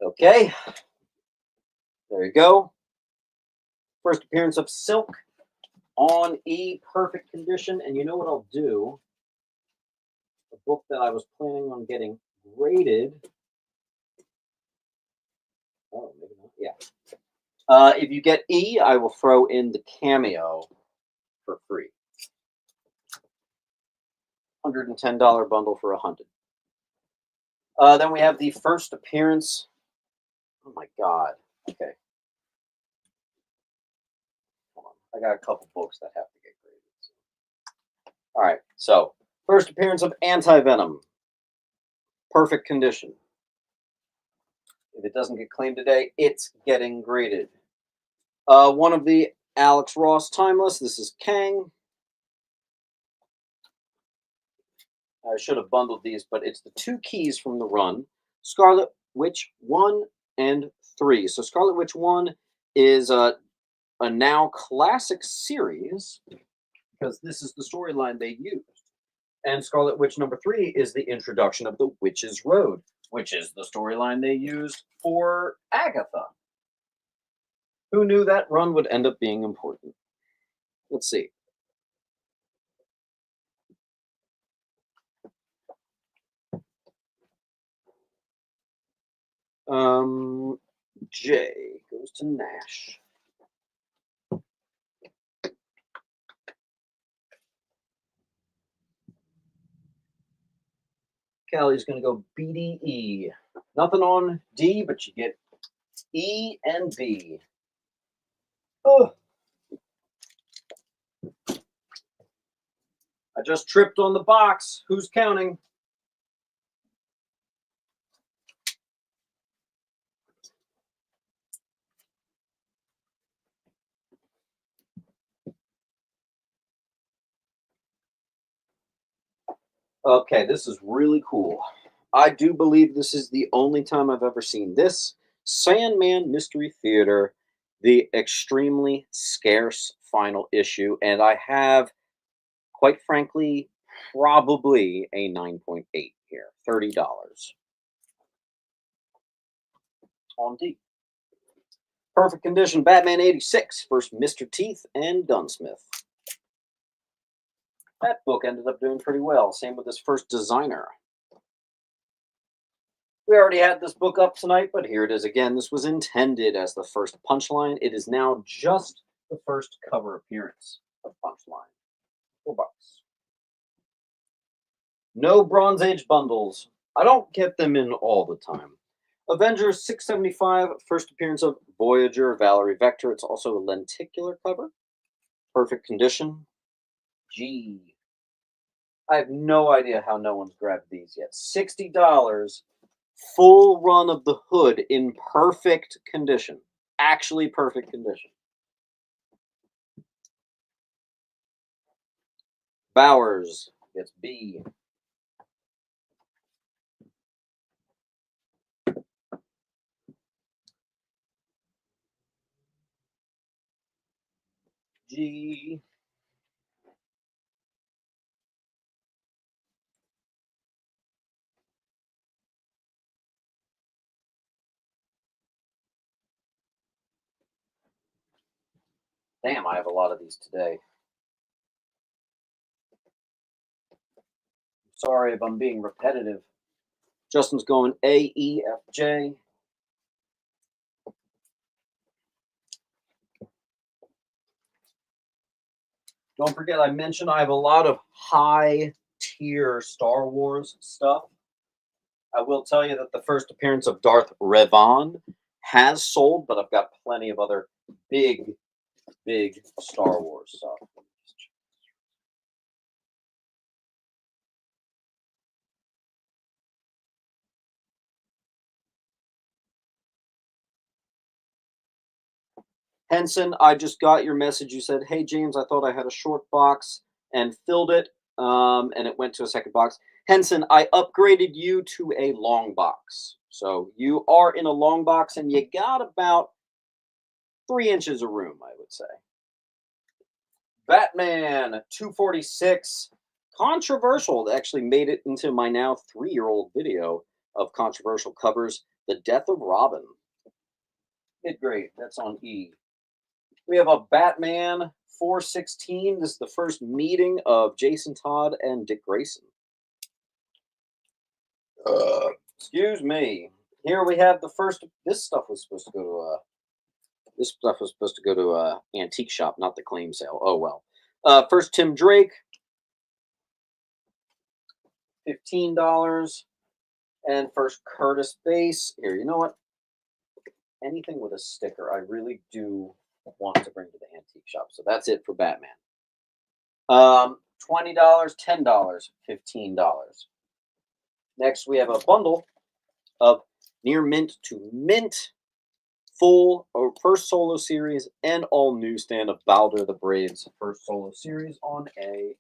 Okay. There you go. First appearance of Silk on E, perfect condition. And you know what I'll do? The book that I was planning on getting graded. Oh, maybe not. Yeah. If you get E, I will throw in the cameo for free. $110 bundle for 100. Then we have the first appearance. Oh my God. Okay. Hold on. I got a couple books that have to get graded. All right. So, first appearance of Anti-Venom. Perfect condition. If it doesn't get claimed today, it's getting graded. One of the Alex Ross Timeless. This is Kang. I should have bundled these, but it's the 2 keys from the run. Scarlet Witch 1 and 3. So Scarlet Witch 1 is a now classic series because this is the storyline they used. And Scarlet Witch #3 is the introduction of the Witch's Road, which is the storyline they used for Agatha. Who knew that run would end up being important? Let's see. J goes to Nash. Callie's going to go BDE. Nothing on D, but you get E and B. Oh. I just tripped on the box. Who's counting? Okay, this is really cool. I do believe this is the only time I've ever seen this. Sandman Mystery Theater, the extremely scarce final issue, and I have, quite frankly, probably a 9.8 here, $30 on D. Perfect condition, Batman 86, first Mr. Teeth and Gunsmith. That book ended up doing pretty well. Same with his first Designer. We already had this book up tonight, but here it is again. This was intended as the first Punchline. It is now just the first cover appearance of Punchline. $4. No Bronze Age bundles. I don't get them in all the time. Avengers 675, first appearance of Voyager, Valerie Vector. It's also a lenticular cover. Perfect condition. G. I have no idea how no one's grabbed these yet. $60. Full run of the Hood in perfect condition. Actually perfect condition. Bowers gets B. G. Damn, I have a lot of these today. Sorry if I'm being repetitive. Justin's going A, E, F, J. Don't forget, I mentioned I have a lot of high tier Star Wars stuff. I will tell you that the first appearance of Darth Revan has sold, but I've got plenty of other big Star Wars stuff. Henson, I just got your message. You said, "Hey James, I thought I had a short box and filled it, and it went to a second box." Henson, I upgraded you to a long box, so you are in a long box, and you got about 3 inches of room, I would say. Batman 246, controversial. It actually made it into my now 3-year-old video of controversial covers. The Death of Robin. Mid grade. That's on E. We have a Batman 416. This is the first meeting of Jason Todd and Dick Grayson. Excuse me. Here we have the first. This stuff was supposed to go to a antique shop, not the claim sale. Oh well. First Tim Drake, $15, and first Curtis Base. Here, you know what? Anything with a sticker, I really do want to bring to the antique shop. So that's it for Batman. $20, $10, $15. Next, we have a bundle of near mint to mint full or first solo series and all newsstand of Balder the Brave's first solo series on A.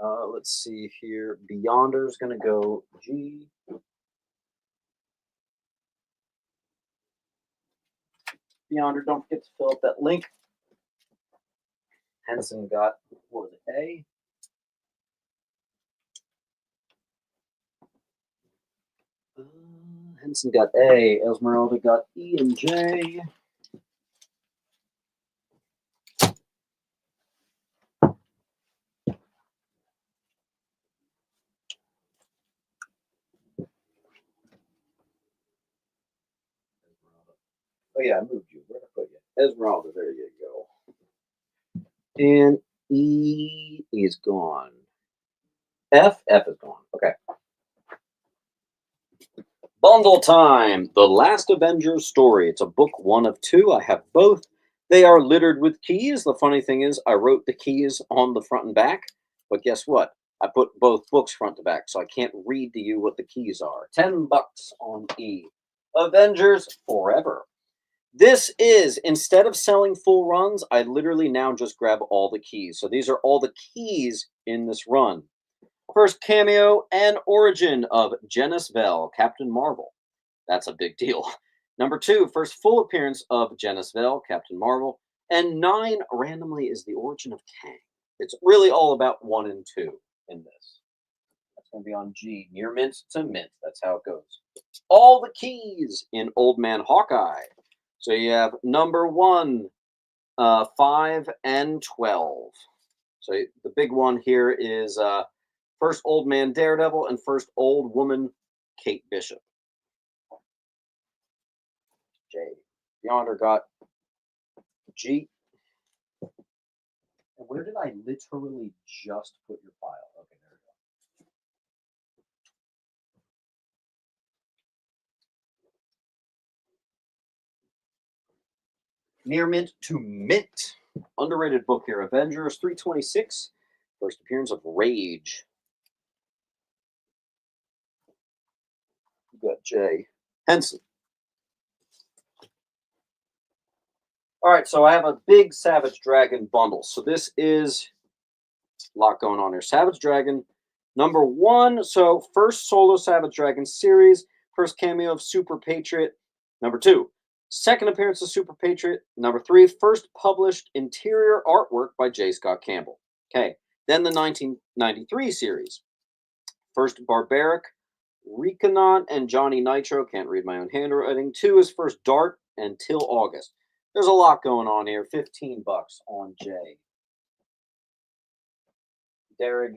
Let's see here. Beyonder's going to go G. Beyonder, don't forget to fill up that link. Henson got, what was it, A? Henson got A. Esmeralda got E and J. Oh yeah, I moved you. Where did I put you? Esmeralda, there you go. And E is gone. F is gone. Okay. Bundle time. The Last Avengers story. It's a book 1 of 2. I have both. They are littered with keys. The funny thing is, I wrote the keys on the front and back, but guess what? I put both books front to back, so I can't read to you what the keys are. $10 on E. Avengers Forever. This is, instead of selling full runs, I literally now just grab all the keys. So these are all the keys in this run. First cameo and origin of Janice Vell, Captain Marvel. That's a big deal. Number 2, first full appearance of Janice Vell, Captain Marvel. And 9, randomly, is the origin of Kang. It's really all about 1 and 2 in this. That's going to be on G, near mint to mint. That's how it goes. All the keys in Old Man Hawkeye. So you have number 1, 5, and 12. So the big one here is first old man Daredevil and first old woman Kate Bishop. J. Yonder got G. And where did I literally just put your file? Okay, there we go. Near mint to mint. Underrated book here. Avengers 326. First appearance of Rage. You got J. Henson. All right, so I have a big Savage Dragon bundle. So this is a lot going on here. Savage Dragon, number 1. So first solo Savage Dragon series. First cameo of Super Patriot. Number 2. Second appearance of Super Patriot. Number 3. First published interior artwork by J. Scott Campbell. Okay. Then the 1993 series. First Barbaric, Reconnaissance, and Johnny Nitro. Can't read my own handwriting. 2 is first Dart until August. There's a lot going on here. $15 on J. Derek.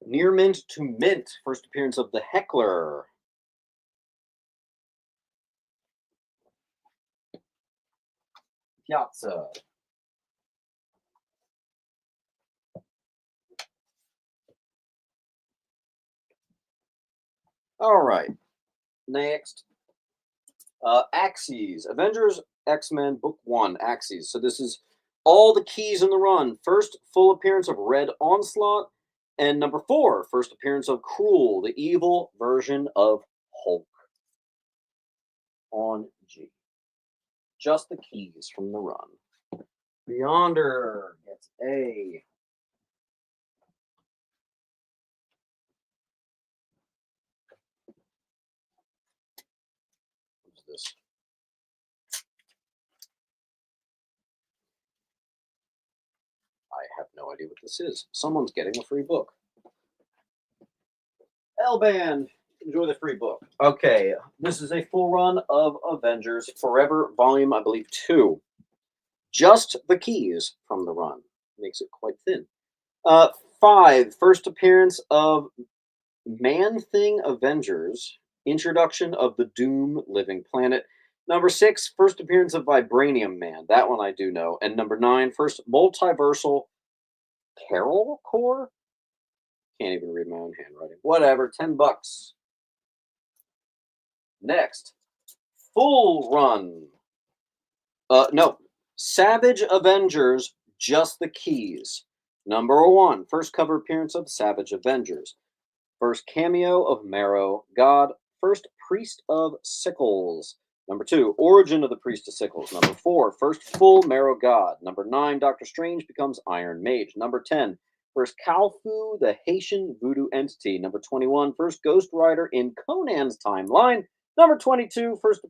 Near mint to mint. First appearance of the Heckler. Piazza. All right. Next. Axes. Avengers X-Men Book 1. Axes. So this is all the keys in the run. First full appearance of Red Onslaught. And number 4, first appearance of Cruel, the evil version of Hulk. On G. Just the keys from the run. Beyonder gets A. What's this? I have no idea what this is. Someone's getting a free book. L-Band, enjoy the free book. Okay, this is a full run of Avengers Forever, volume, I believe, 2. Just the keys from the run. Makes it quite thin. 5, first appearance of Man-Thing Avengers, introduction of the Doom Living Planet. Number 6, first appearance of Vibranium Man. That one I do know. And number 9, first multiversal Carol Corps. Can't even read my own handwriting. Whatever, $10. Next, full run. No, Savage Avengers, just the keys. Number 1, first cover appearance of Savage Avengers. First cameo of Marrow God. First Priest of Sickles. Number 2, Origin of the Priest of Sickles. Number 4, first full Marrow God. Number 9, Doctor Strange becomes Iron Mage. Number 10, first Kalfu, the Haitian voodoo entity. Number 21, first Ghost Rider in Conan's timeline. Number 22, first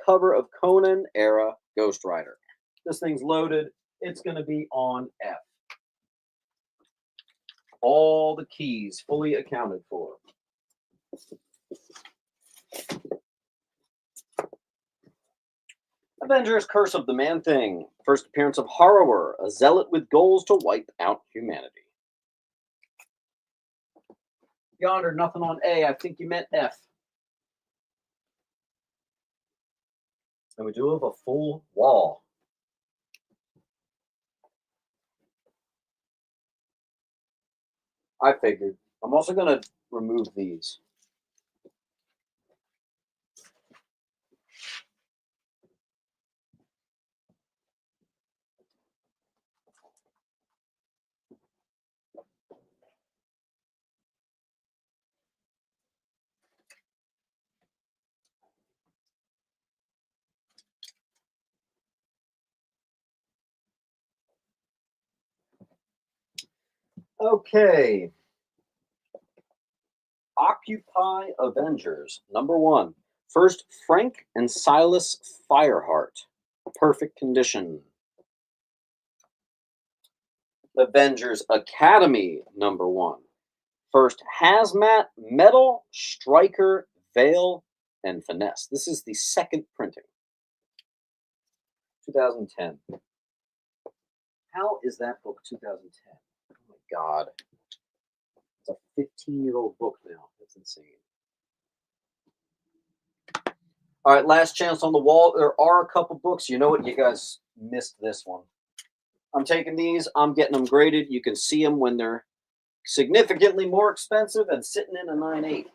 cover of Conan era Ghost Rider. This thing's loaded. It's going to be on F. All the keys fully accounted for. Avengers Curse of the Man-Thing. First appearance of Horror, a zealot with goals to wipe out humanity. Yonder, nothing on A. I think you meant F. And we do have a full wall. I figured. I'm also going to remove these. Okay. Occupy Avengers. Number 1. First, Frank and Silas Fireheart. Perfect condition. Avengers Academy #1. First Hazmat, Metal, Striker, Veil, and Finesse. This is the second printing. 2010. How is that book 2010? Oh my god. It's a 15-year-old book now. That's insane. All right, last chance on the wall. There are a couple books. You know what? You guys missed this one. I'm taking these. I'm getting them graded. You can see them when they're significantly more expensive and sitting in a 9.8.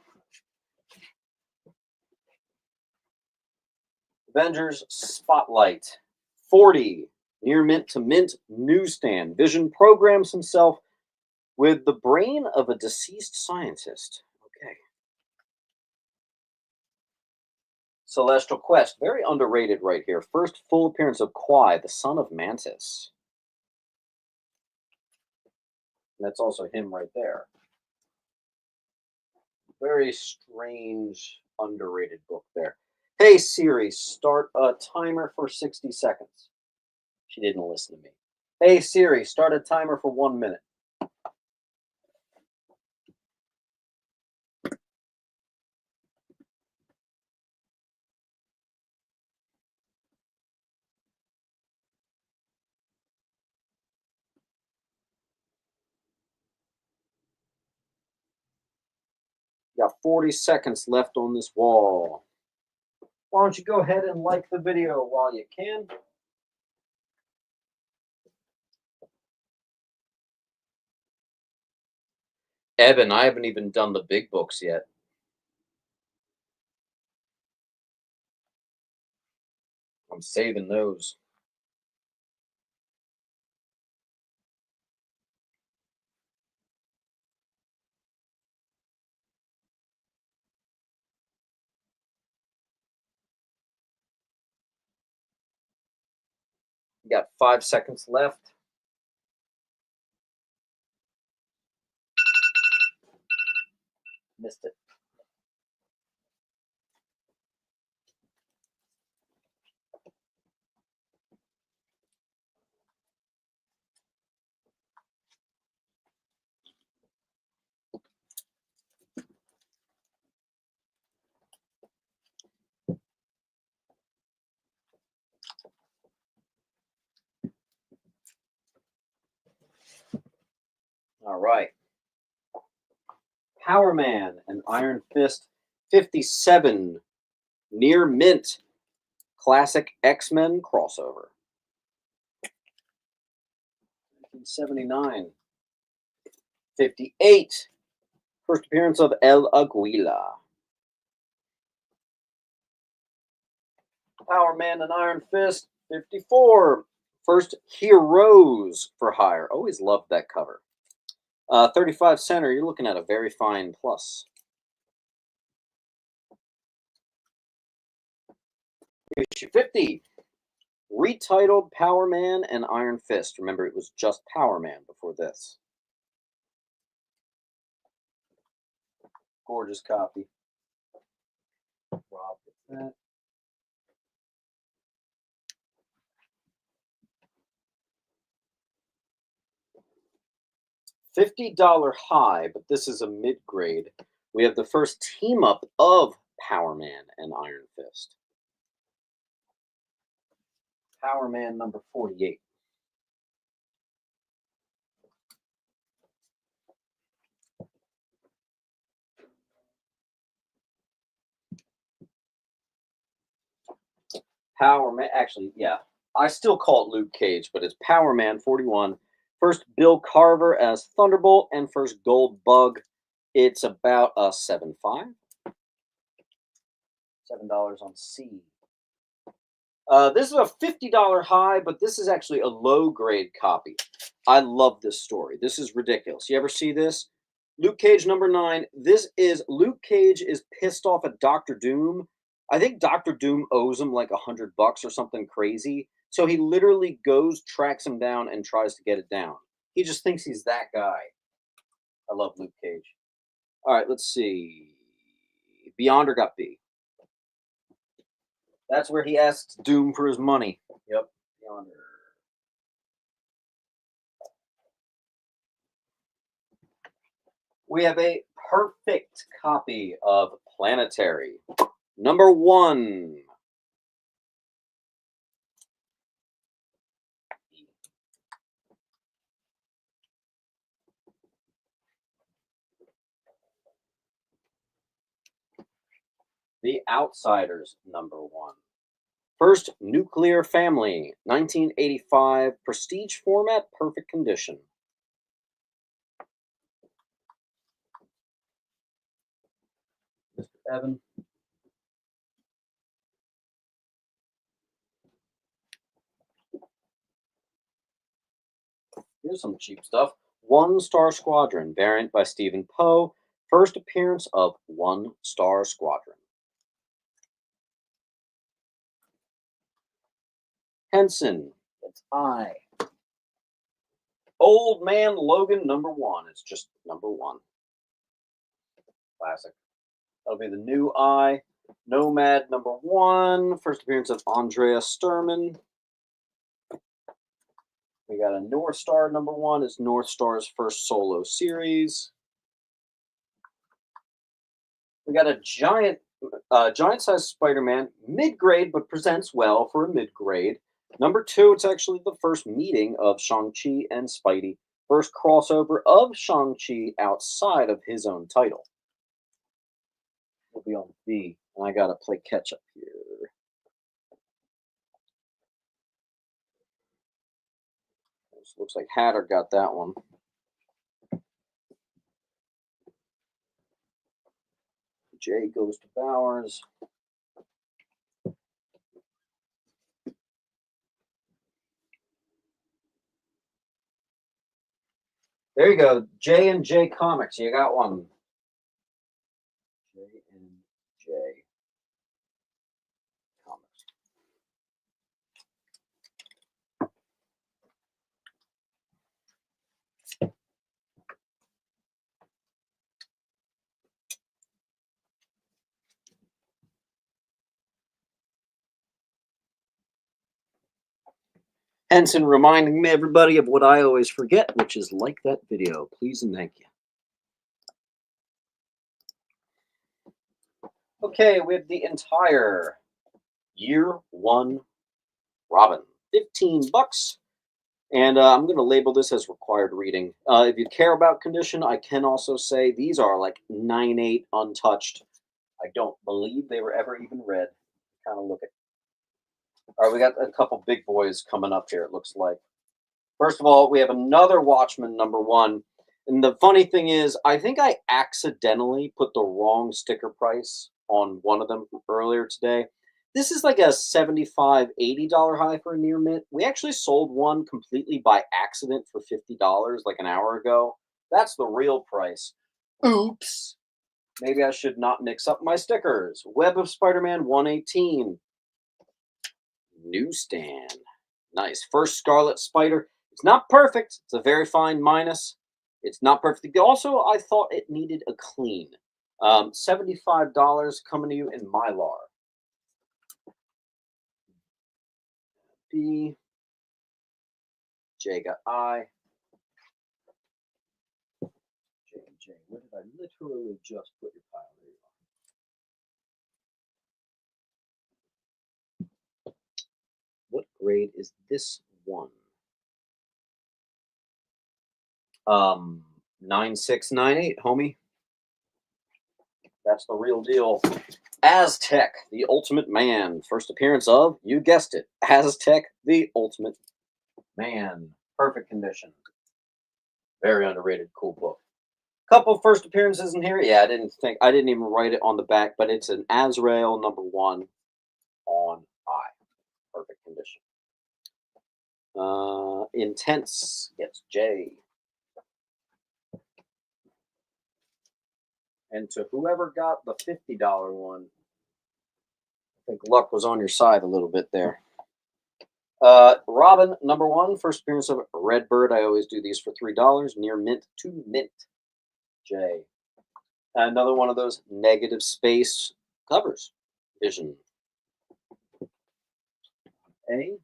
Avengers Spotlight. 40. Near mint to mint newsstand. Vision programs himself with the brain of a deceased scientist. Okay. Celestial Quest. Very underrated right here. First full appearance of Quai, the son of Mantis. And that's also him right there. Very strange, underrated book there. Hey Siri, start a timer for 60 seconds. She didn't listen to me. Hey Siri, start a timer for 1 minute. Got 40 seconds left on this wall. Why don't you go ahead and like the video while you can? Evan, I haven't even done the big books yet. I'm saving those. You got 5 seconds left. Missed it. All right. Power Man and Iron Fist 57. Near mint. Classic X-Men crossover. 1979. 58. First appearance of El Aguila. Power Man and Iron Fist 54. First Heroes for Hire. Always loved that cover. 35 center. You're looking at a very fine plus. Issue 50. Retitled Power Man and Iron Fist. Remember, it was just Power Man before this. Gorgeous copy. Rob with that. $50 high, but this is a mid-grade. We have the first team-up of Power Man and Iron Fist. Power Man number 48. Power Man, actually, yeah. I still call it Luke Cage, but it's Power Man 41. First Bill Carver as Thunderbolt and first Gold Bug. It's about a 7.5. $7 on C. This is a $50 high, but this is actually a low grade copy. I love this story. This is ridiculous. You ever see this? Luke Cage number 9. This is Luke Cage is pissed off at Doctor Doom. I think Doctor Doom owes him like $100 or something crazy. So he literally goes, tracks him down, and tries to get it down. He just thinks he's that guy. I love Luke Cage. All right, let's see. Beyonder got B. That's where he asks Doom for his money. Yep, Beyonder. We have a perfect copy of Planetary. Number 1. The Outsiders, number 1. First Nuclear Family, 1985, prestige format, perfect condition. Mr. Evan. Here's some cheap stuff. One Star Squadron, variant by Stephen Poe. First appearance of One Star Squadron. Henson, that's I. Old Man Logan, number 1. It's just number 1. Classic. That'll be the new I. Nomad, number 1. First appearance of Andrea Sturman. We got a North Star, number 1. It's North Star's first solo series. We got a giant-sized Spider-Man, mid-grade, but presents well for a mid-grade. Number 2, it's actually the first meeting of Shang-Chi and Spidey. First crossover of Shang-Chi outside of his own title. We'll be on B, and I gotta play catch-up here. This looks like Hatter got that one. J goes to Bowers. There you go, J and J Comics. You got one. J and J Comics. Henson reminding me, everybody, of what I always forget, which is like that video. Please and thank you. Okay, we have the entire year 1 Robin. $15. And I'm going to label this as required reading. If you care about condition, I can also say these are like 9.8 untouched. I don't believe they were ever even read. Kind of look at. All right, we got a couple big boys coming up here, it looks like. First of all, we have another Watchmen number 1. And the funny thing is, I think I accidentally put the wrong sticker price on one of them earlier today. This is like a $75, $80 high for a near mint. We actually sold one completely by accident for $50 like an hour ago. That's the real price. Oops. Maybe I should not mix up my stickers. Web of Spider-Man 118. Newsstand. Nice. First Scarlet Spider. It's not perfect. It's a very fine minus. It's not perfect. Also, I thought it needed a clean. $75 coming to you in Mylar. B. J got I. J and J. Where did I literally just put your pile? There you are. What grade is this one? 9698, homie. That's the real deal. Aztec, the Ultimate Man. First appearance of, you guessed it, Aztec, the Ultimate Man. Perfect condition. Very underrated, cool book. Couple first appearances in here. Yeah, I didn't even write it on the back, but it's an Azrael number 1 on I. Perfect condition. Intense gets J. And to whoever got the $50 one, I think luck was on your side a little bit there. Robin, number 1, first appearance of Redbird. I always do these for $3, near mint to mint. J. Another one of those negative space covers. Vision. A.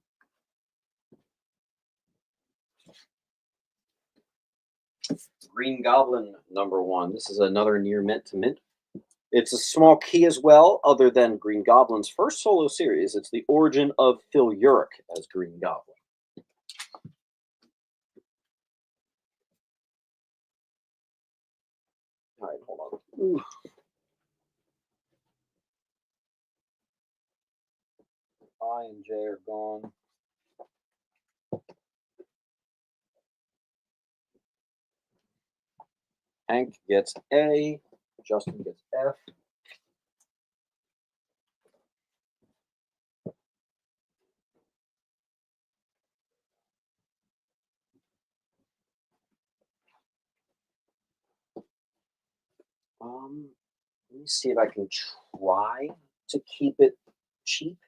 Green Goblin #1. This is another near mint to mint. It's a small key as well, other than Green Goblin's first solo series. It's the origin of Phil Urich as Green Goblin. All right, hold on. Ooh. I and J are gone. Hank gets A. Justin gets F. Let me see if I can try to keep it cheap.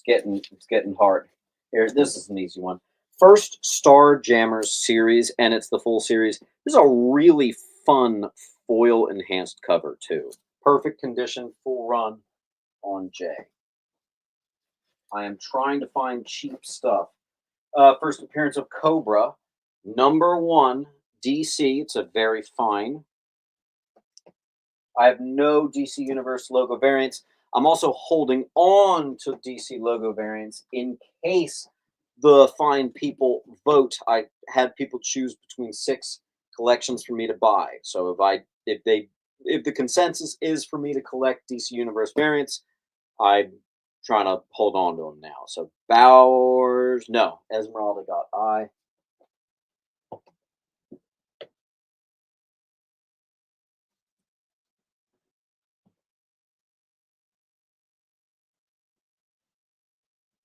It's getting hard. Here, this is an easy one. First Star Jammers series, and it's the full series. This is a really fun foil enhanced cover too. Perfect condition, full run on J. I am trying to find cheap stuff. First appearance of Cobra, #1 DC. It's a very fine. I have no DC Universe logo variants. I'm also holding on to DC logo variants in case the fine people vote. I had people choose between 6 collections for me to buy. So if the consensus is for me to collect DC Universe variants, I'm trying to hold on to them now. So Bowers, no, Esmeralda got I.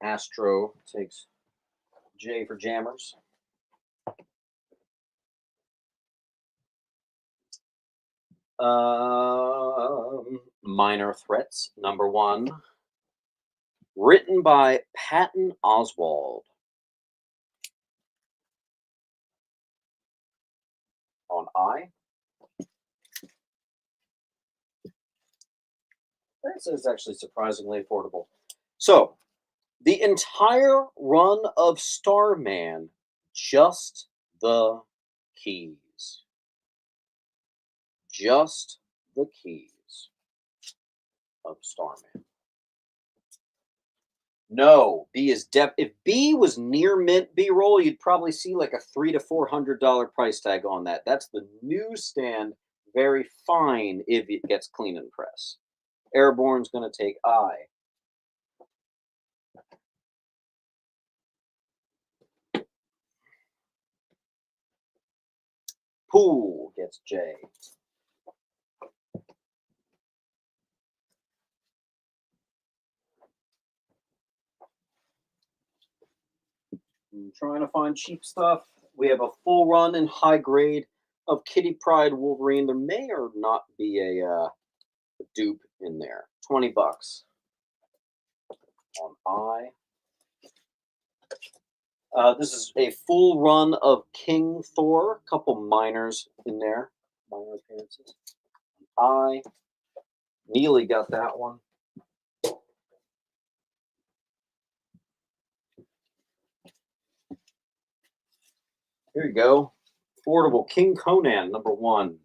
Astro takes J for Jammers. Minor Threats, #1. Written by Patton Oswalt. On I. This is actually surprisingly affordable. So, the entire run of Starman, just the keys. Just the keys of Starman. No, B is if B was near mint B-roll, you'd probably see like a $300 to $400 price tag on that. That's the newsstand, very fine if it gets clean and press. Airborne's going to take I. Pool gets J. I'm trying to find cheap stuff. We have a full run and high grade of Kitty Pryde Wolverine. There may or not be a dupe in there. $20 on I. This is a full run of King Thor. A couple minors in there. Minor appearances. I. Neely got that one. Here you go. Affordable King Conan, #1.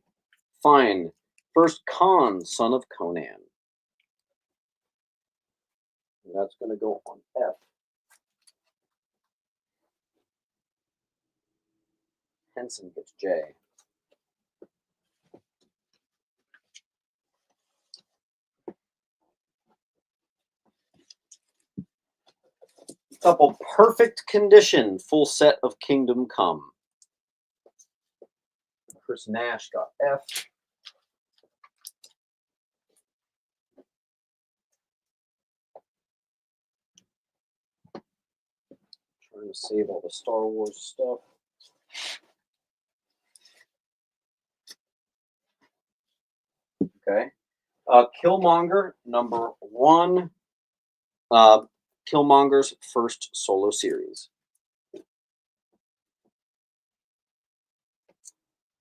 Fine. First Khan, son of Conan. And that's going to go on F. Henson gets J. Couple perfect condition, full set of Kingdom Come. Chris Nash got F. Trying to save all the Star Wars stuff. Okay. Killmonger, #1. Killmonger's first solo series.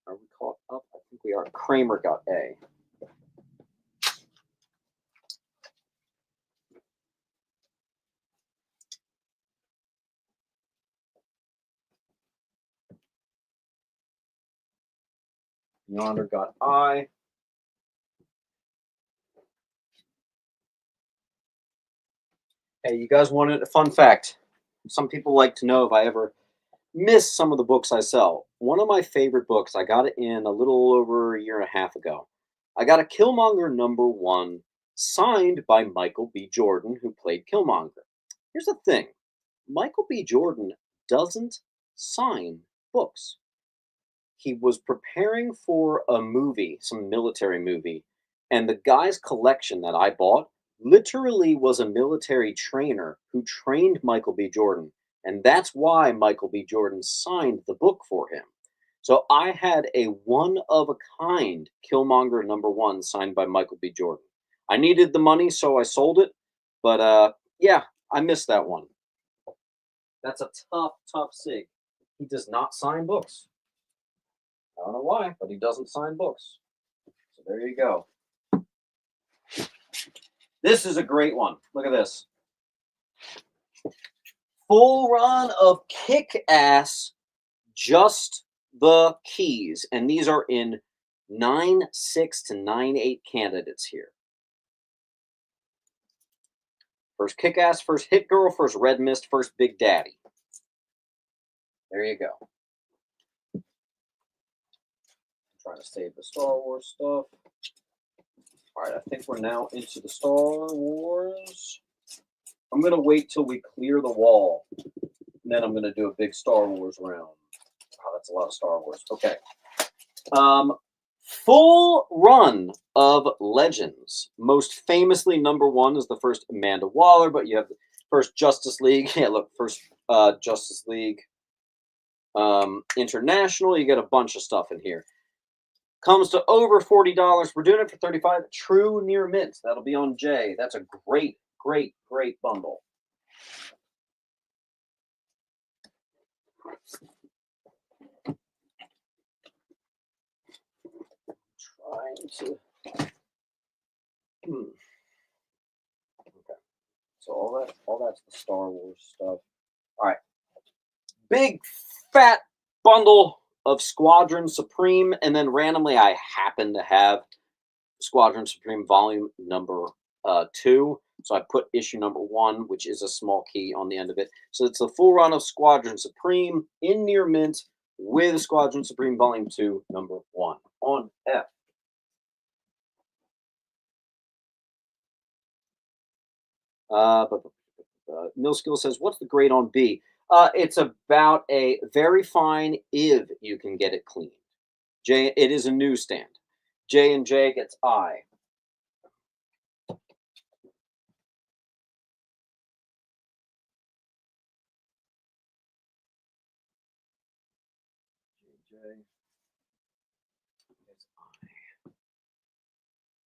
Are we caught up? I think we are. Kramer got A. Yonder got I. Hey, you guys wanted a fun fact? Some people like to know if I ever miss some of the books I sell. One of my favorite books, I got it in a little over a year and a half ago. I got a Killmonger #1 signed by Michael B. Jordan, who played Killmonger. Here's the thing, Michael B. Jordan doesn't sign books. He was preparing for a movie, some military movie, and the guy's collection that I bought literally was a military trainer who trained Michael B. Jordan. And that's why Michael B. Jordan signed the book for him. So I had a one of a kind Killmonger #1 signed by Michael B. Jordan. I needed the money, so I sold it. But yeah, I missed that one. That's a tough sig. He does not sign books. I don't know why, but he doesn't sign books. So there you go. This is a great one. Look at this. Full run of Kick-Ass, Just the Keys. And these are in 9.6 to 9.8 candidates here. First Kick-Ass, first Hit Girl, first Red Mist, first Big Daddy. There you go. Trying to save the Star Wars stuff. All right, I think we're now into the Star Wars. I'm going to wait till we clear the wall, and then I'm going to do a big Star Wars round. Wow, that's a lot of Star Wars. Okay. Full run of Legends. Most famously, #1 is the first Amanda Waller, but you have the first Justice League. Yeah, look, first Justice League International. You get a bunch of stuff in here. Comes to over $40. We're doing it for $35. True near mint. That'll be on Jay. That's a great bundle. Trying to. Okay. So all that's the Star Wars stuff. All right. Big fat bundle of Squadron Supreme, and then randomly I happen to have Squadron Supreme Volume #2. So I put issue #1, which is a small key on the end of it. So it's a full run of Squadron Supreme in near mint with Squadron Supreme Volume 2 #1 on F. Millskill says, what's the grade on B? It's about a very fine if you can get it cleaned. J, it is a newsstand. J and J gets I.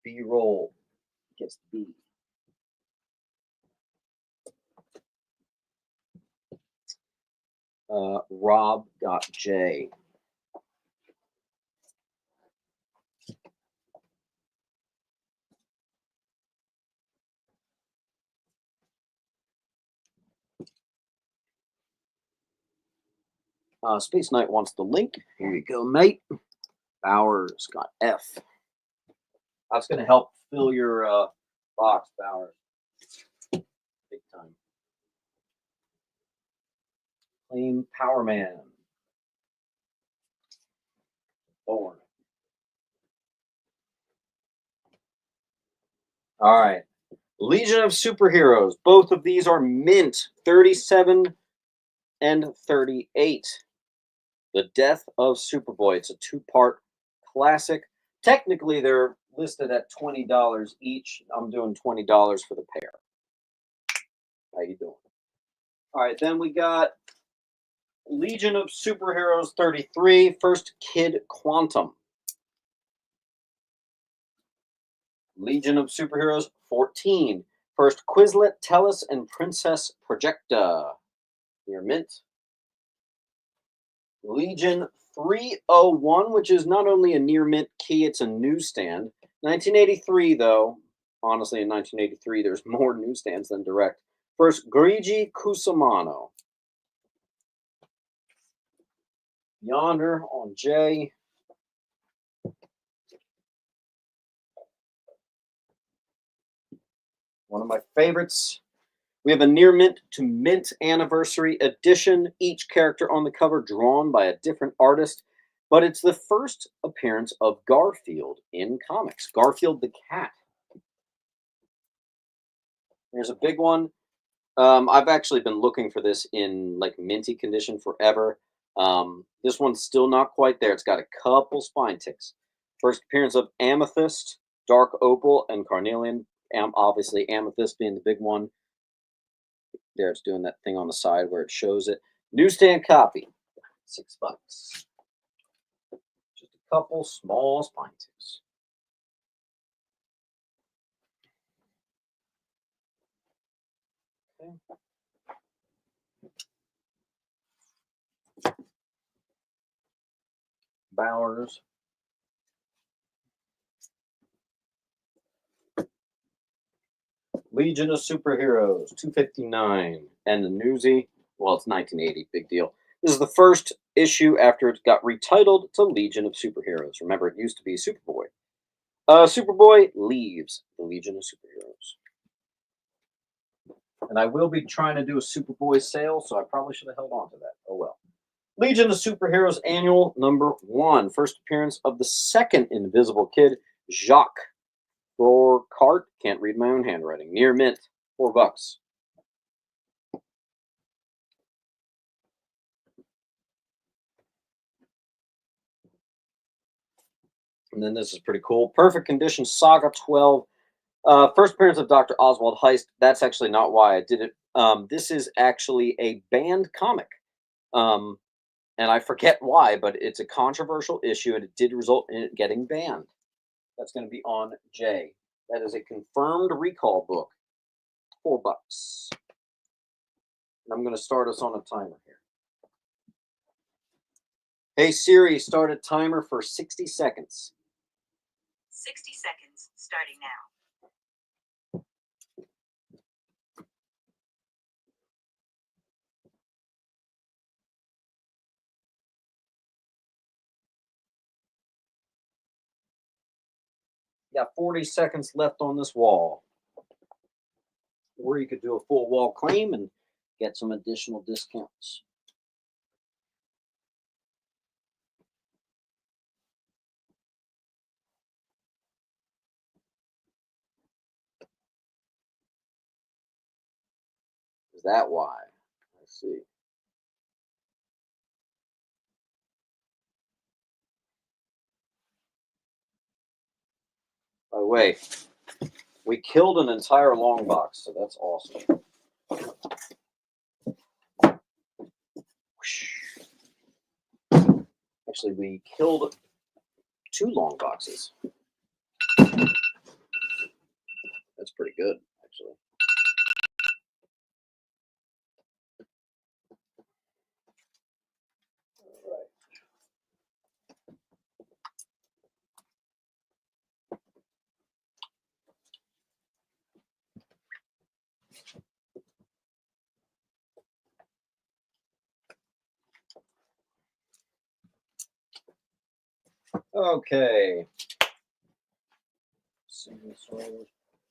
B-roll gets B. Rob got J. Space Knight wants the link. Here you go, mate. Bowers got F. That's going to help fill your box, Bowers. Big time. Claim Power Man. Thorn. All right. Legion of Superheroes. Both of these are mint. 37 and 38. The Death of Superboy. It's a two-part classic. Technically, they're listed at $20 each. I'm doing $20 for the pair. How you doing? All right, then we got Legion of Superheroes 33, first Kid Quantum. Legion of Superheroes 14, first Quizlet, Tellus, and Princess Projecta. Near mint. Legion 301, which is not only a near mint key, it's a newsstand. 1983, though. Honestly, in 1983, there's more newsstands than direct. First, Grigi Cusimano. Yonder on J. one of my favorites. We have a near mint to mint anniversary edition. Each character on the cover drawn by a different artist, but it's the first appearance of Garfield in comics. Garfield the cat. There's a big one. I've actually been looking for this in like minty condition forever. This one's still not quite there. It's got a couple spine ticks. First appearance of Amethyst, Dark Opal, and Carnelian. Obviously, Amethyst being the big one. There, it's doing that thing on the side where it shows it. Newsstand copy, $6. Just a couple small spine ticks. Okay. Bowers. Legion of Superheroes, $2.59. And the Newsy, well, it's 1980, big deal. This is the first issue after it got retitled to Legion of Superheroes. Remember, it used to be Superboy. Superboy leaves the Legion of Superheroes. And I will be trying to do a Superboy sale, so I probably should have held on to that. Oh well. Legion of Superheroes Annual number 1. First appearance of the second Invisible Kid, Jacques. For cart, can't read my own handwriting. Near mint, $4. And then this is pretty cool. Perfect Condition Saga 12. First appearance of Dr. Oswald Heist. That's actually not why I did it. This is actually a banned comic. And I forget why, but it's a controversial issue and it did result in it getting banned. That's going to be on J. That is a confirmed recall book. $4. And I'm going to start us on a timer here. Hey Siri, start a timer for 60 seconds. 60 seconds, starting now. Got 40 seconds left on this wall. Or you could do a full wall claim and get some additional discounts. Is that why? I see. By the way, we killed an entire long box, so that's awesome. Actually, we killed 2 long boxes. That's pretty good, actually. All right. Okay. Single source,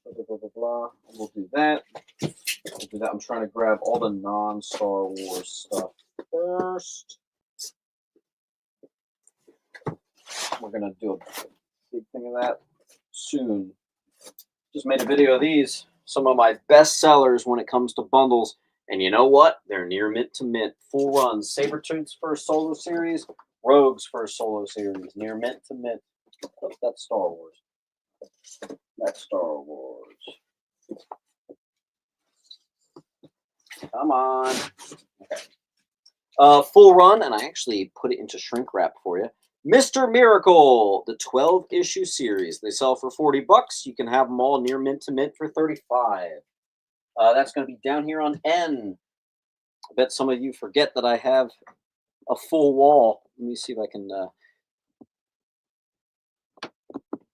blah, blah, blah, blah. We'll do that. We'll do that. I'm trying to grab all the non-Star Wars stuff first. We're going to do a big thing of that soon. Just made a video of these. Some of my best sellers when it comes to bundles. And you know what? They're near mint to mint. Full runs. Sabretooth's first solo series. Rogue's first solo series. Near mint to mint. Oh, that's Star Wars. That's Star Wars. Come on. Okay. Full run, and I actually put it into shrink wrap for you. Mr. Miracle, the 12-issue series. They sell for $40. You can have them all near mint to mint for $35. That's going to be down here on N. I bet some of you forget that I have a full wall. Let me see if I can.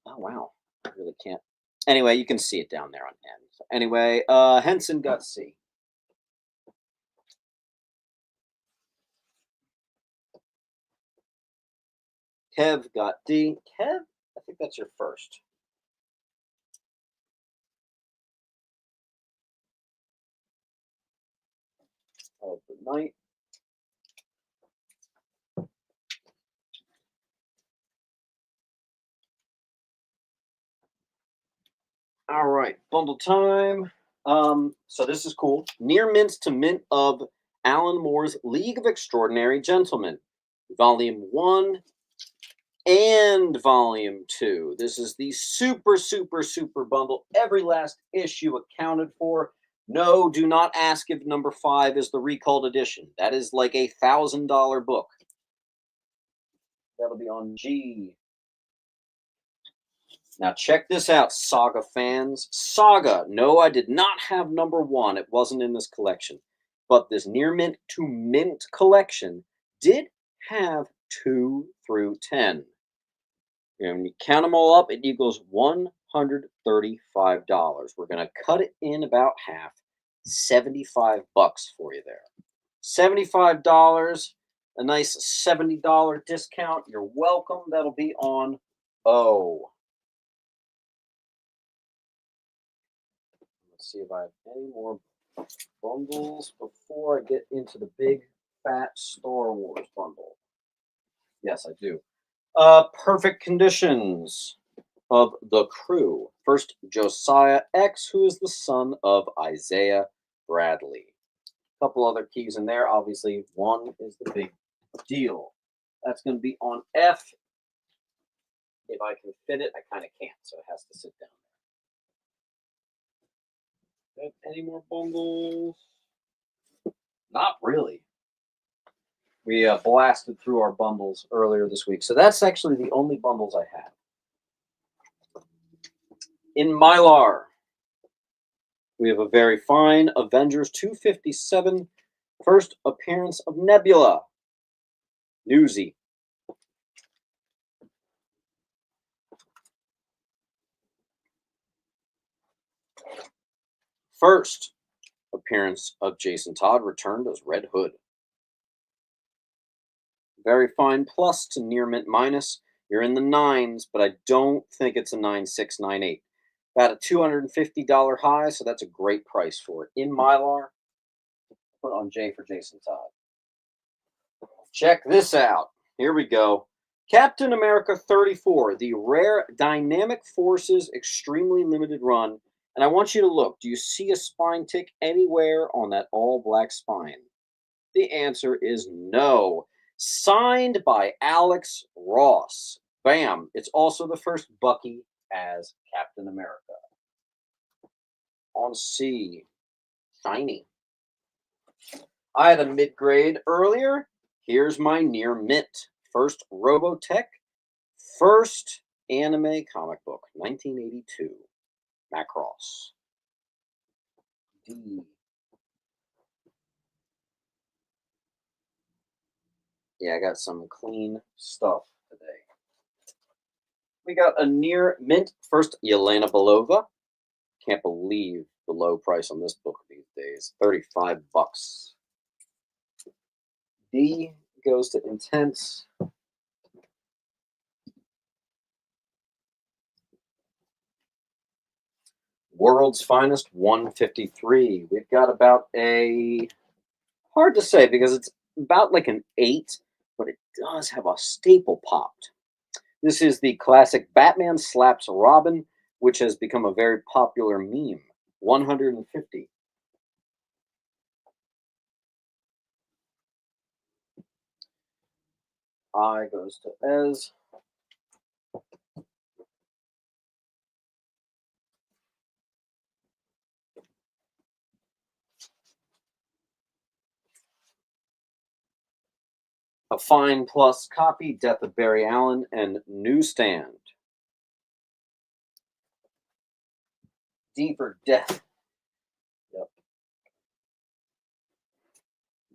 Oh, wow. I really can't. Anyway, you can see it down there on N. So anyway, Henson got C. Kev got D. Kev, I think that's your first. night. All right, bundle time. So this is cool. Near mint to mint of Alan Moore's League of Extraordinary Gentlemen, Volume 1 and Volume 2. This is the super, super, super bundle. Every last issue accounted for. No, do not ask if number 5 is the recalled edition. That is like a $1,000 book. That'll be on G. Now check this out, Saga fans. Saga. No, I did not have number 1. It wasn't in this collection. But this near mint to mint collection did have 2 through 10. And when you count them all up, it equals $135. We're going to cut it in about half. $75 for you there. $75, a nice $70 discount. You're welcome. That'll be on O. Let's see if I have any more bundles before I get into the big fat Star Wars bundle. Yes, I do. Perfect Conditions of the Crew. First, Josiah X, who is the son of Isaiah Bradley. A couple other keys in there. Obviously, 1 is the big deal. That's going to be on F. If I can fit it, I kind of can't, so it has to sit down there. Any more bundles? Not really. We blasted through our bundles earlier this week, so that's actually the only bundles I have. In Mylar, we have a very fine Avengers 257, first appearance of Nebula. Newsy. First appearance of Jason Todd, returned as Red Hood. Very fine plus to near mint minus. You're in the 9s, but I don't think it's a 9.6, 9.8. About a $250 high, so that's a great price for it. In Mylar, put on J for Jason Todd. Check this out. Here we go. Captain America 34, the rare Dynamic Forces extremely limited run. And I want you to look. Do you see a spine tick anywhere on that all-black spine? The answer is no. Signed by Alex Ross. Bam. It's also the first Bucky as Captain America. On C. Shiny. I had a mid-grade earlier. Here's my near mint. First Robotech. First anime comic book. 1982. Macross. D. Yeah, I got some clean stuff today. We got a near mint. First, Yelena Belova. Can't believe the low price on this book these days. $35. D goes to Intense. World's Finest 153. We've got about a, hard to say because it's about like an 8, but it does have a staple popped. This is the classic Batman slaps Robin, which has become a very popular meme. 150. I goes to Ez. A fine plus copy, Death of Barry Allen, and Newsstand. D for Death. Yep.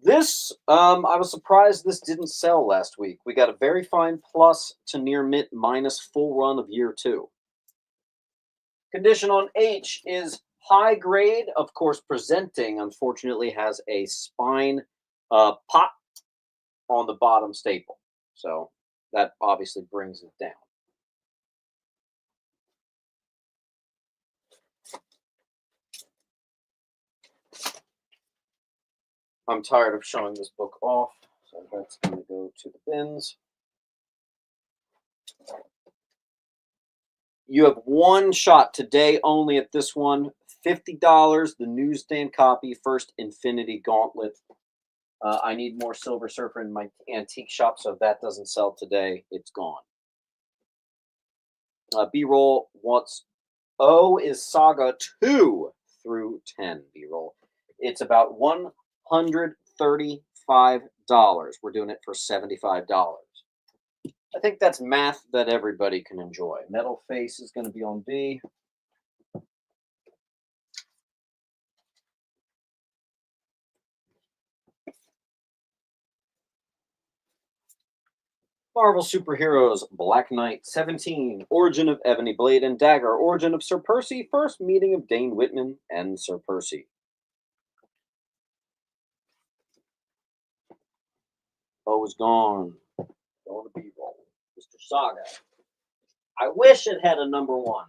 This, I was surprised this didn't sell last week. We got a very fine plus to near mint minus full run of year 2. Condition on H is high grade. Of course, presenting, unfortunately, has a spine pop on the bottom staple. So that obviously brings it down. I'm tired of showing this book off, so that's going to go to the bins. You have one shot today only at this one. $50, the newsstand copy, First Infinity Gauntlet. I need more Silver Surfer in my antique shop, so if that doesn't sell today, it's gone. B-roll, what's O is Saga 2 through 10 B-roll. It's about $135. We're doing it for $75. I think that's math that everybody can enjoy. Metal Face is going to be on B. Marvel Superheroes Black Knight 17, Origin of Ebony Blade and Dagger, Origin of Sir Percy, first meeting of Dane Whitman and Sir Percy. O is gone. Going to B-roll. Mr. Saga. I wish it had a number one.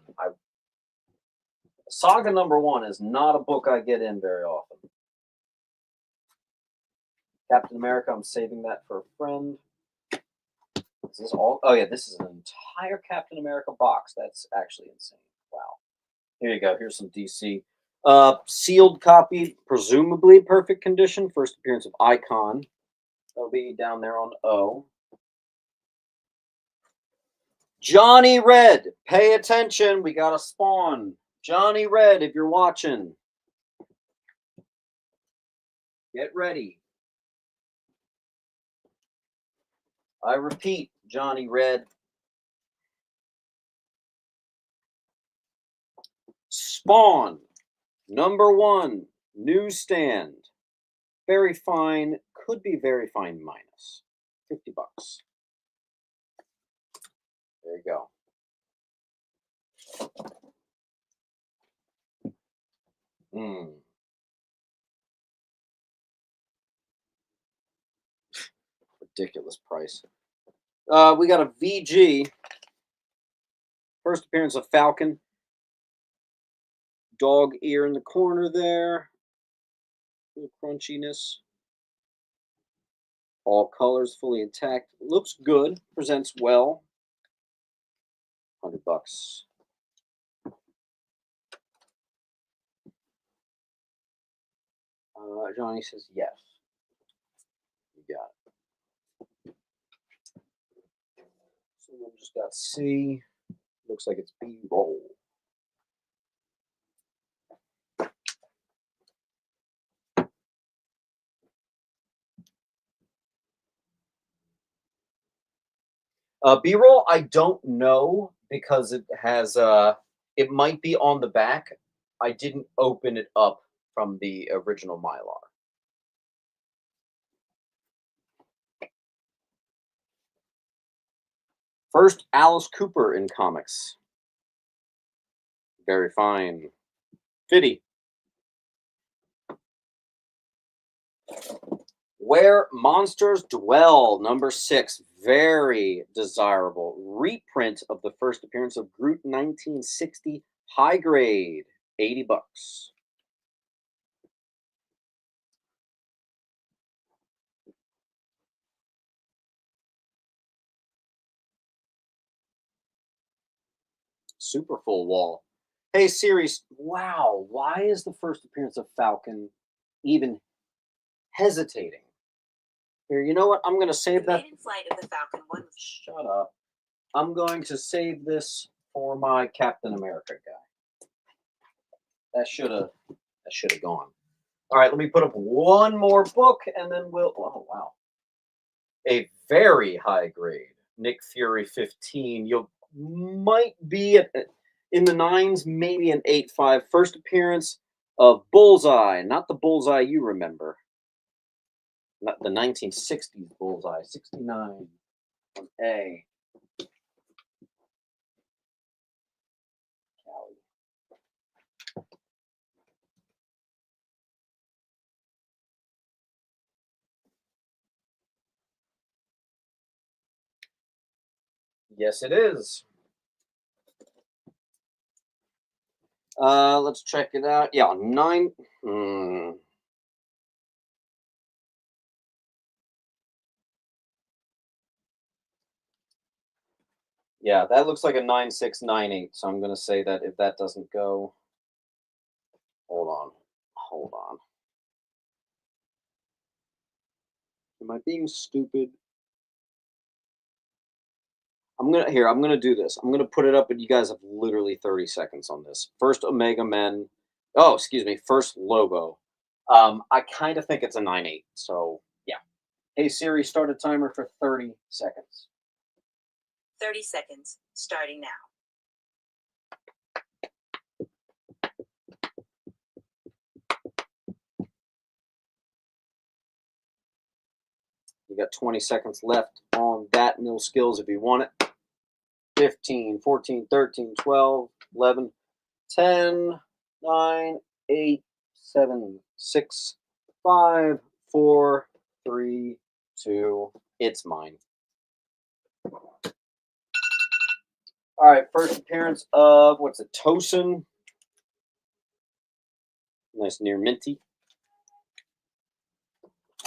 Saga number one is not a book I get in very often. Captain America, I'm saving that for a friend. Is this all? Oh, yeah, this is an entire Captain America box. That's actually insane. Wow. Here you go. Here's some DC. Sealed copy, presumably perfect condition. First appearance of Icon. That'll be down there on O. Johnny Red, pay attention. We got a Spawn. Johnny Red, if you're watching, get ready. I repeat, Johnny Red. Spawn, number one, newsstand. Very fine, could be very fine minus. $50. There you go. Ridiculous price. We got a VG. First appearance of Falcon. Dog ear in the corner there. A little crunchiness. All colors fully intact. Looks good. Presents well. $100. Johnny says yes. You got it. Someone just got C. Looks like it's B-roll. B-roll, I don't know because it has it might be on the back. I didn't open it up from the original Mylar. First Alice Cooper in comics. Very fine. Fitty. Where Monsters Dwell, number 6. Very desirable. Reprint of the first appearance of Groot 1960. High grade. $80. Super full wall. Hey, series. Wow. Why is the first appearance of Falcon even hesitating? Here, you know what? I'm going to save The that. maiden flight of the Falcon 1 was Shut up. I'm going to save this for my Captain America guy. That should have gone. All right, let me put up one more book, and then we'll. Oh wow, a very high grade Nick Fury 15. You might be in the 9s, maybe an 8.5. First appearance of Bullseye, not the Bullseye you remember. Not the 1960s Bullseye, 69 on A. Yes, it is. Let's check it out. Yeah, 9. Yeah, that looks like a 9698. So I'm going to say that if that doesn't go, hold on. Hold on. Am I being stupid? I'm gonna do this. I'm gonna put it up, and you guys have literally 30 seconds on this. First Omega Men. Oh, excuse me. First Lobo. I kind of think it's a 9-8. So yeah. Hey Siri, start a timer for 30 seconds. 30 seconds, starting now. You got 20 seconds left on that mill skills if you want it. 15, 14, 13, 12, 11, 10, 9, 8, 7, 6, 5, 4, 3, 2. It's mine. All right, first appearance of what's it? Tosin. Nice near minty.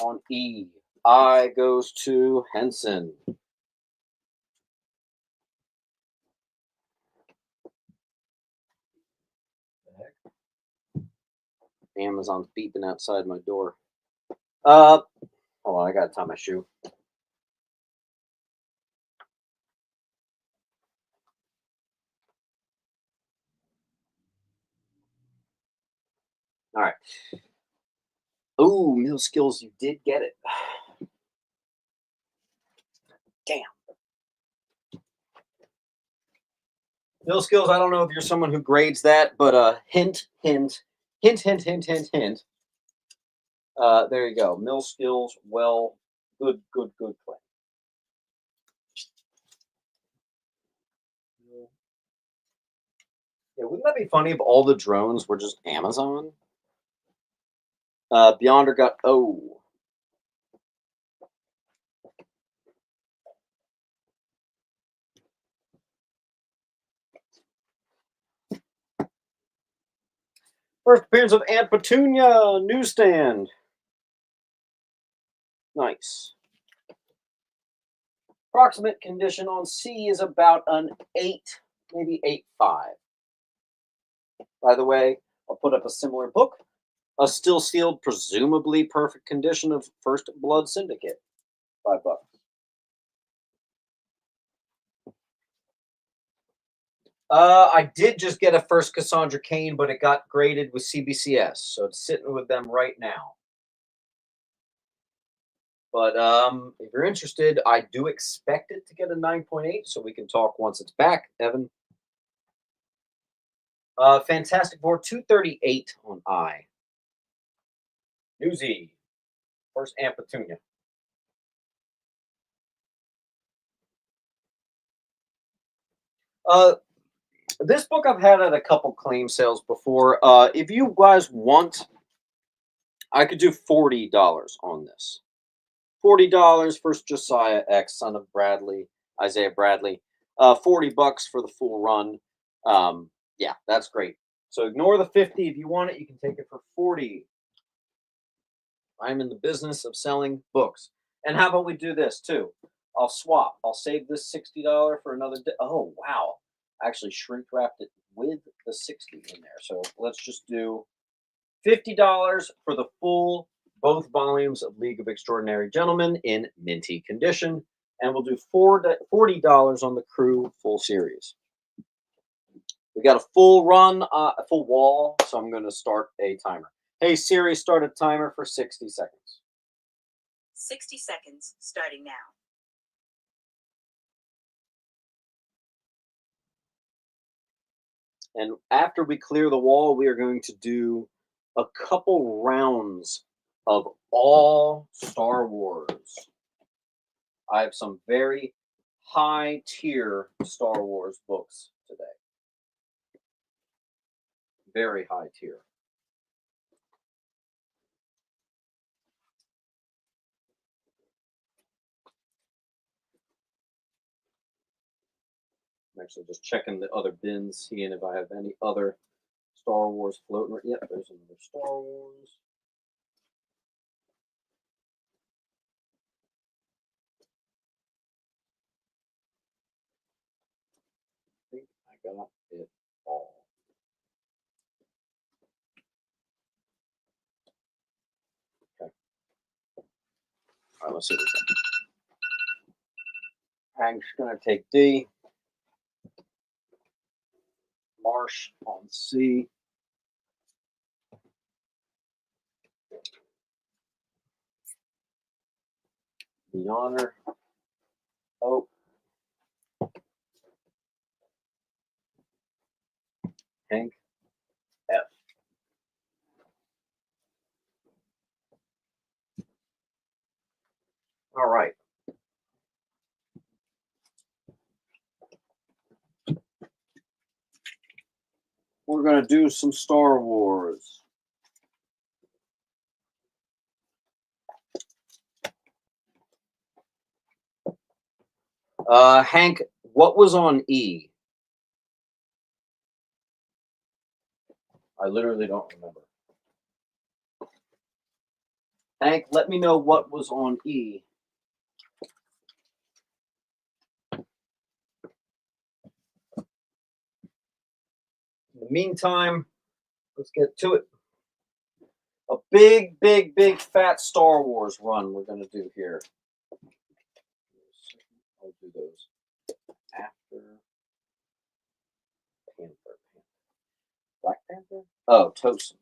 On E. I goes to Henson. Amazon's beeping outside my door. Hold on, I gotta tie my shoe. All right. Ooh, meal skills, you did get it. Damn. Meal skills, I don't know if you're someone who grades that, but hint, hint, hint, hint, hint, hint, hint. There you go. Mill skills, well, good, good, good play. Yeah, wouldn't that be funny if all the drones were just Amazon? Beyonder got O. First appearance of Aunt Petunia, newsstand. Nice. Approximate condition on C is about an 8, maybe 8.5. By the way, I'll put up a similar book. A still sealed, presumably perfect condition of First Blood Syndicate. $5. I did just get a first Cassandra Cain, but it got graded with CBCS, so it's sitting with them right now. But if you're interested, I do expect it to get a 9.8, so we can talk once it's back, Evan. Fantastic Four 238 on I. Newsy. First Aunt Petunia. This book I've had at a couple claim sales before. If you guys want, I could do $40 on this. $40 for Josiah X, son of Bradley, Isaiah Bradley. $40 for the full run. Yeah, that's great. So ignore the 50. If you want it, you can take it for 40. I'm in the business of selling books. And how about we do this too? I'll swap. I'll save this $60 for another day. Oh, wow. I actually shrink wrapped it with the 60 in there. So let's just do $50 for the full, both volumes of League of Extraordinary Gentlemen in minty condition. And we'll do $40 on the Crew full series. We got a full run, a full wall, so I'm going to start a timer. Hey Siri, start a timer for 60 seconds. 60 seconds, starting now. And after we clear the wall, we are going to do a couple rounds of all Star Wars. I have some very high tier Star Wars books today. Very high tier. I'm actually just checking the other bins, seeing if I have any other Star Wars floating. Yep, there's another Star Wars. got it all. Okay. All right, let's see what we got. Hank's going to take D. Marsh on C. The honor. O. Hank. F. All right. We're going to do some Star Wars. Hank, what was on E? I literally don't remember. Hank, let me know what was on E. In the meantime, let's get to it. A big, big, big fat Star Wars run we're going to do here. I'll do those after Panther. Black Panther? Oh, Tosin.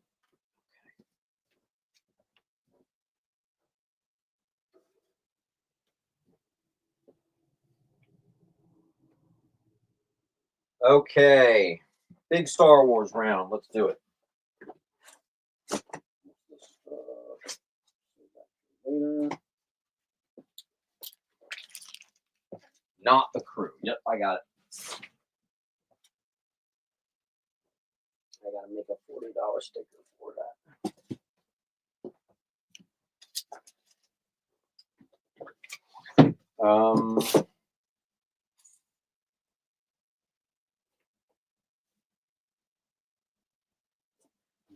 Okay. Big Star Wars round. Let's do it. Not the crew. Yep, I got it. I gotta make a $40 sticker for that. I'm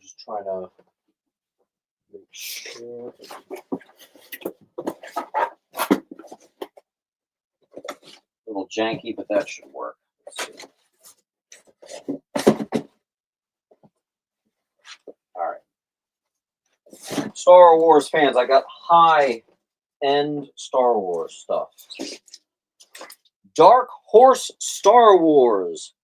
just trying to make sure. A little janky, but that should work. Let's see. All right. Star Wars fans, I got high-end Star Wars stuff. Dark Horse Star Wars.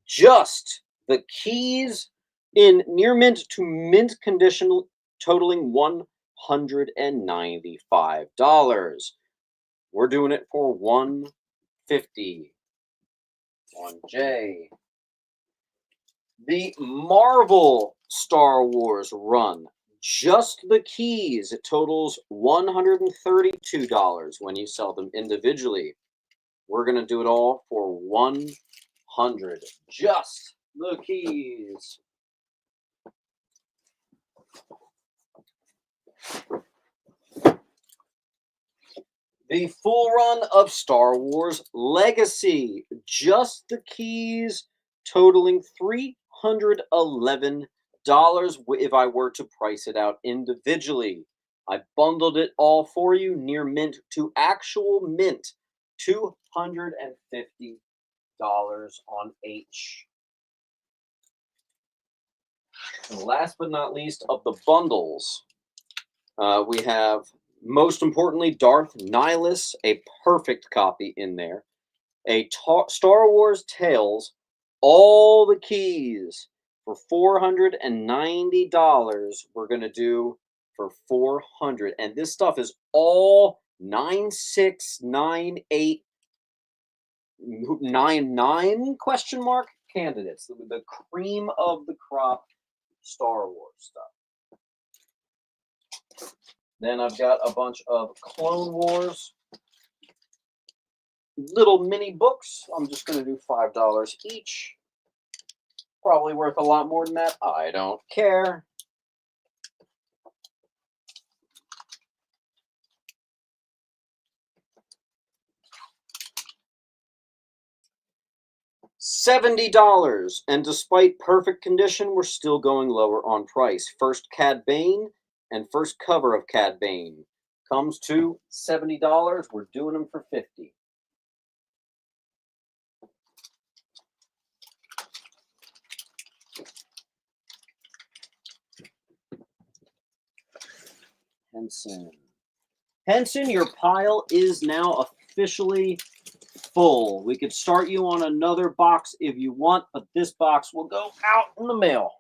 Just the keys in near mint to mint condition, totaling $195. We're doing it for $150. 1J. The Marvel Star Wars run. Just the keys. It totals $132 when you sell them individually. We're going to do it all for $100. Just the keys. The full run of Star Wars Legacy. Just the keys, totaling $311 if I were to price it out individually. I bundled it all for you, near mint to actual mint, $250 on H. And last but not least of the bundles, we have, most importantly, Darth Nihilus, a perfect copy in there. A Star Wars Tales, all the keys for $490. We're going to do for $400. And this stuff is all 969899 question mark candidates. The cream of the crop Star Wars stuff. Then I've got a bunch of Clone Wars little mini books. I'm just going to do $5 each. Probably worth a lot more than that. I don't care. $70. And despite perfect condition, we're still going lower on price. First Cad Bane and first cover of Cad Bane comes to $70. We're doing them for $50. Henson. Henson, your pile is now officially full. We could start you on another box if you want, but this box will go out in the mail.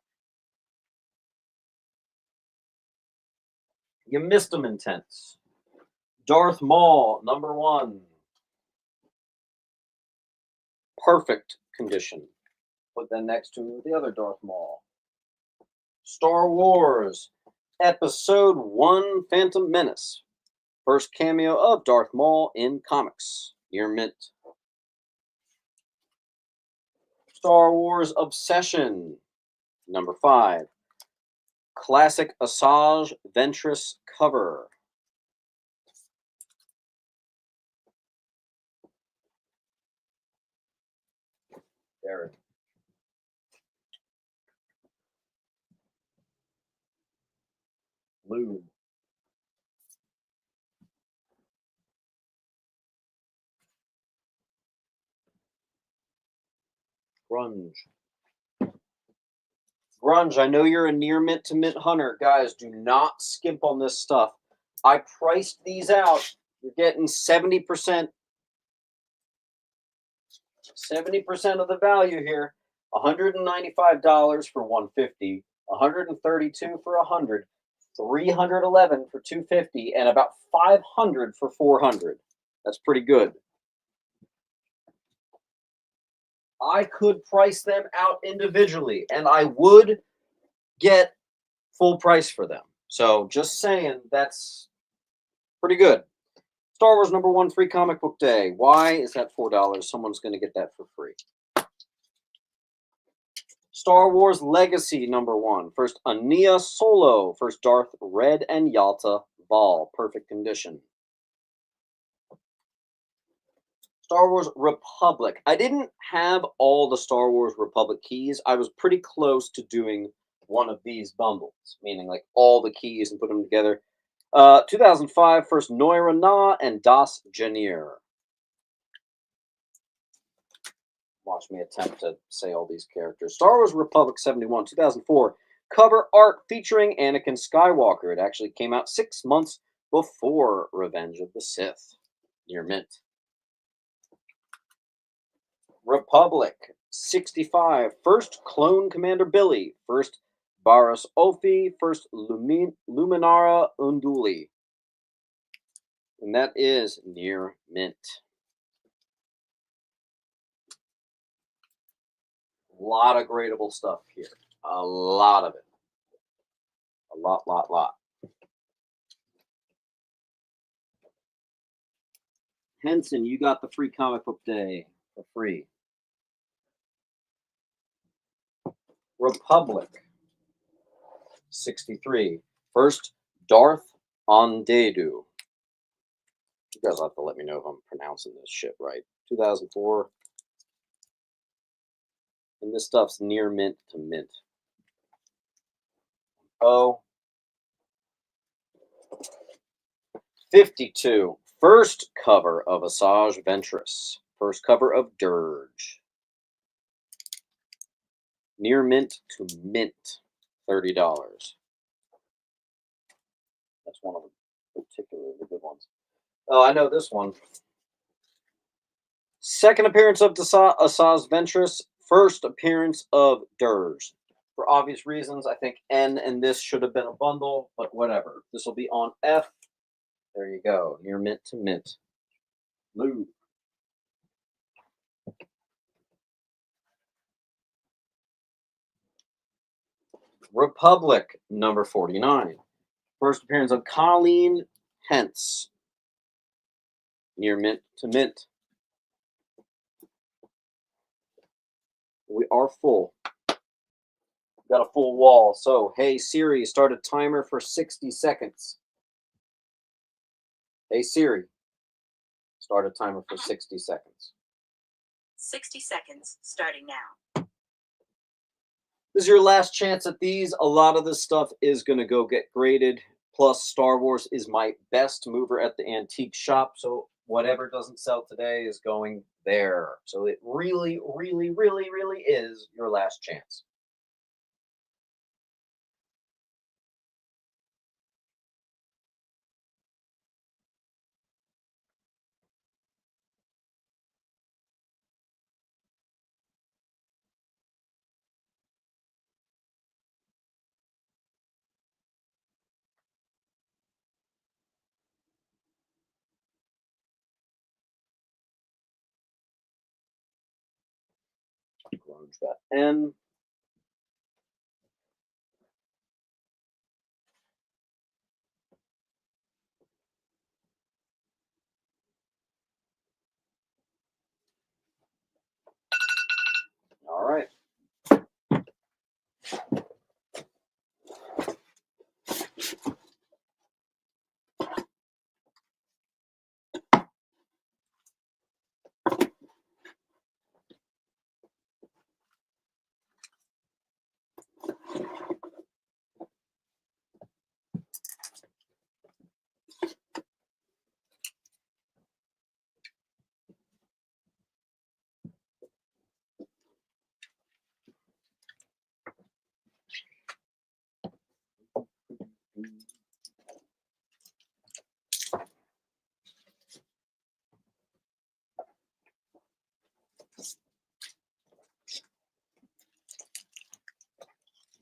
You missed them intense. Darth Maul, number 1. Perfect condition. Put that next to the other Darth Maul. Star Wars, Episode 1, Phantom Menace. First cameo of Darth Maul in comics. Near mint. Star Wars Obsession, number 5. Classic Asajj Ventress cover. There. Blue. Grunge. Grunge, I know you're a near mint to mint hunter. Guys, do not skimp on this stuff. I priced these out. You're getting 70%. 70% of the value here. $195 for 150, 132 for 100, 311 for 250, and about 500 for 400. That's pretty good. I could price them out individually, and I would get full price for them. So just saying, that's pretty good. Star Wars number 1 free comic book day. Why is that $4? Someone's going to get that for free. Star Wars Legacy number 1. First Ania Solo. First Darth Red and Yalta Val. Perfect condition. Star Wars Republic. I didn't have all the Star Wars Republic keys. I was pretty close to doing one of these bundles, meaning like all the keys and put them together. 2005, first Noira Na and Das Janier. Watch me attempt to say all these characters. Star Wars Republic 71, 2004. Cover art featuring Anakin Skywalker. It actually came out 6 months before Revenge of the Sith. Near mint. Republic 65. First Clone Commander Billy. First Barriss Offee. First Luminara Unduli. And that is near mint. A lot of gradable stuff here. A lot of it. A lot. Henson, you got the free comic book day for free. Republic 63. First Darth Ondedu. You guys have to let me know if I'm pronouncing this shit right. 2004. And this stuff's near mint to mint. Oh. 52. First cover of Asajj Ventress. First cover of Dirge. Near mint to mint. $30. That's one of the particularly good ones. Oh, I know this one. Second appearance of Asajj Ventress. First appearance of Dirge. For obvious reasons, I think N and this should have been a bundle, but whatever. This will be on F. There you go. Near mint to mint. Blue. Republic number 49. First appearance of Colleen Hence. Near mint to mint. We are full. We've got a full wall. So, hey Siri, start a timer for 60 seconds. Hey Siri, start a timer for 60 seconds. 60 seconds starting now. This is your last chance at these. A lot of this stuff is going to go get graded. Plus, Star Wars is my best mover at the antique shop. So whatever doesn't sell today is going there. So it really is your last chance. Orange got N. All right.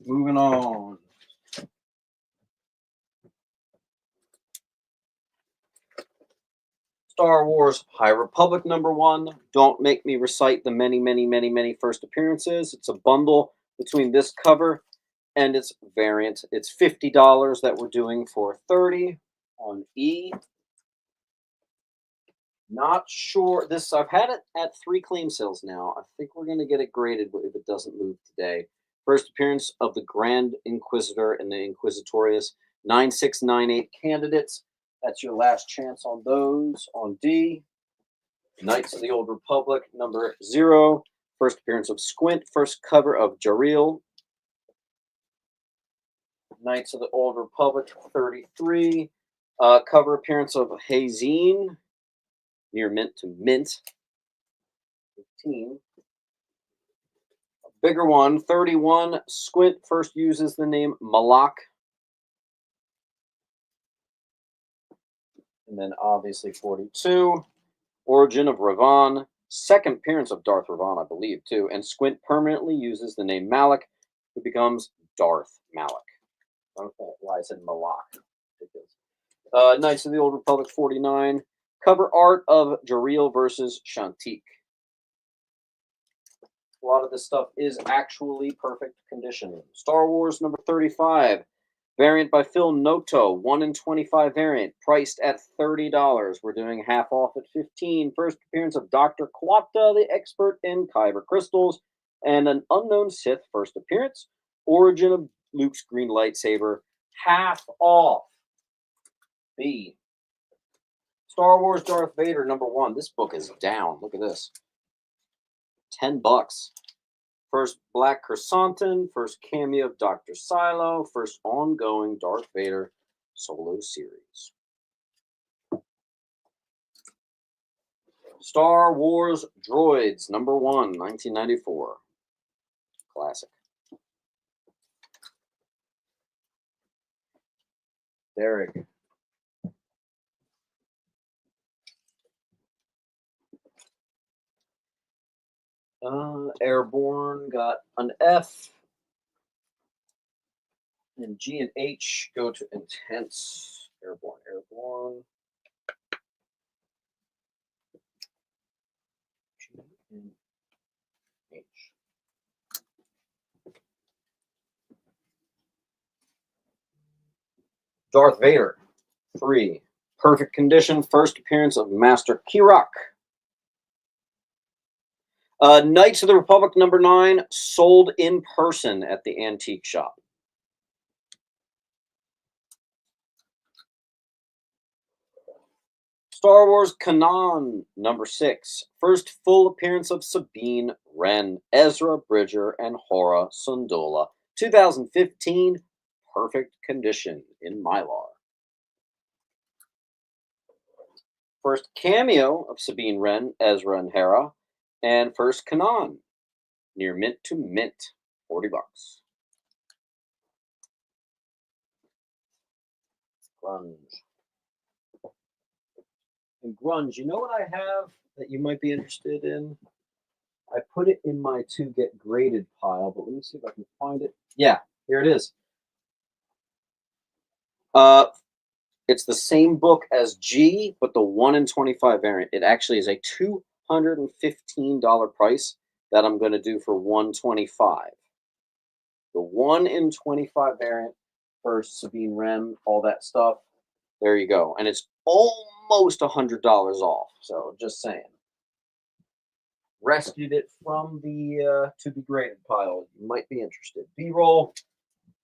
Moving on. Star Wars High Republic #1. Don't make me recite the many first appearances. It's a bundle between this cover and its variant. It's $50 that we're doing for 30 on E. Not sure. This I've had it at 3 claim sales now. I think we're going to get it graded if it doesn't move today. First appearance of the Grand Inquisitor and the Inquisitorius. 9698 candidates. That's your last chance on those. On D, Knights of the Old Republic #0. First appearance of Squint. First cover of Jareel. Knights of the Old Republic 33. Cover appearance of Hazine. Near mint to mint. 15. A bigger one, 31. Squint first uses the name Malak. And then obviously 42. Origin of Ravan. Second appearance of Darth Ravan, I believe, too. And Squint permanently uses the name Malak, who becomes Darth Malak. I don't know why I said Malak. Knights of the Old Republic 49. Cover art of Jareel versus Shantique. A lot of this stuff is actually perfect condition. Star Wars #35. Variant by Phil Noto. 1 in 25 variant. Priced at $30. We're doing half off at 15. First appearance of Dr. Quatta, the expert in Kyber crystals. And an unknown Sith first appearance. Origin of Luke's green lightsaber. Half off. B. Star Wars Darth Vader #1. This book is down. Look at this. $10. First Black Chrysanthemum, first cameo of Dr. Silo, first ongoing Darth Vader solo series. Star Wars Droids #1, 1994. Classic. Derek. Airborne got an F. And G and H go to Intense. Airborne. G and H. Darth Vader 3. Perfect condition. First appearance of Master Kirok. Knights of the Republic #9, sold in person at the antique shop. Star Wars Kanan #6, first full appearance of Sabine Wren, Ezra Bridger, and Hora Syndulla. 2015, perfect condition in Mylar. First cameo of Sabine Wren, Ezra, and Hera. And first Kanan, near mint to mint, $40. Grunge. And Grunge, you know what I have that you might be interested in? I put it in my to get graded pile, but let me see if I can find it. Yeah, here it is. It's the same book as G, but the 1 in 25 variant. It actually is a $215 price that I'm going to do for 125. The 1 in 25 variant for Sabine Wren, all that stuff. There you go. And it's almost $100 off. So just saying. Rescued it from the to be graded pile. You might be interested. B-roll.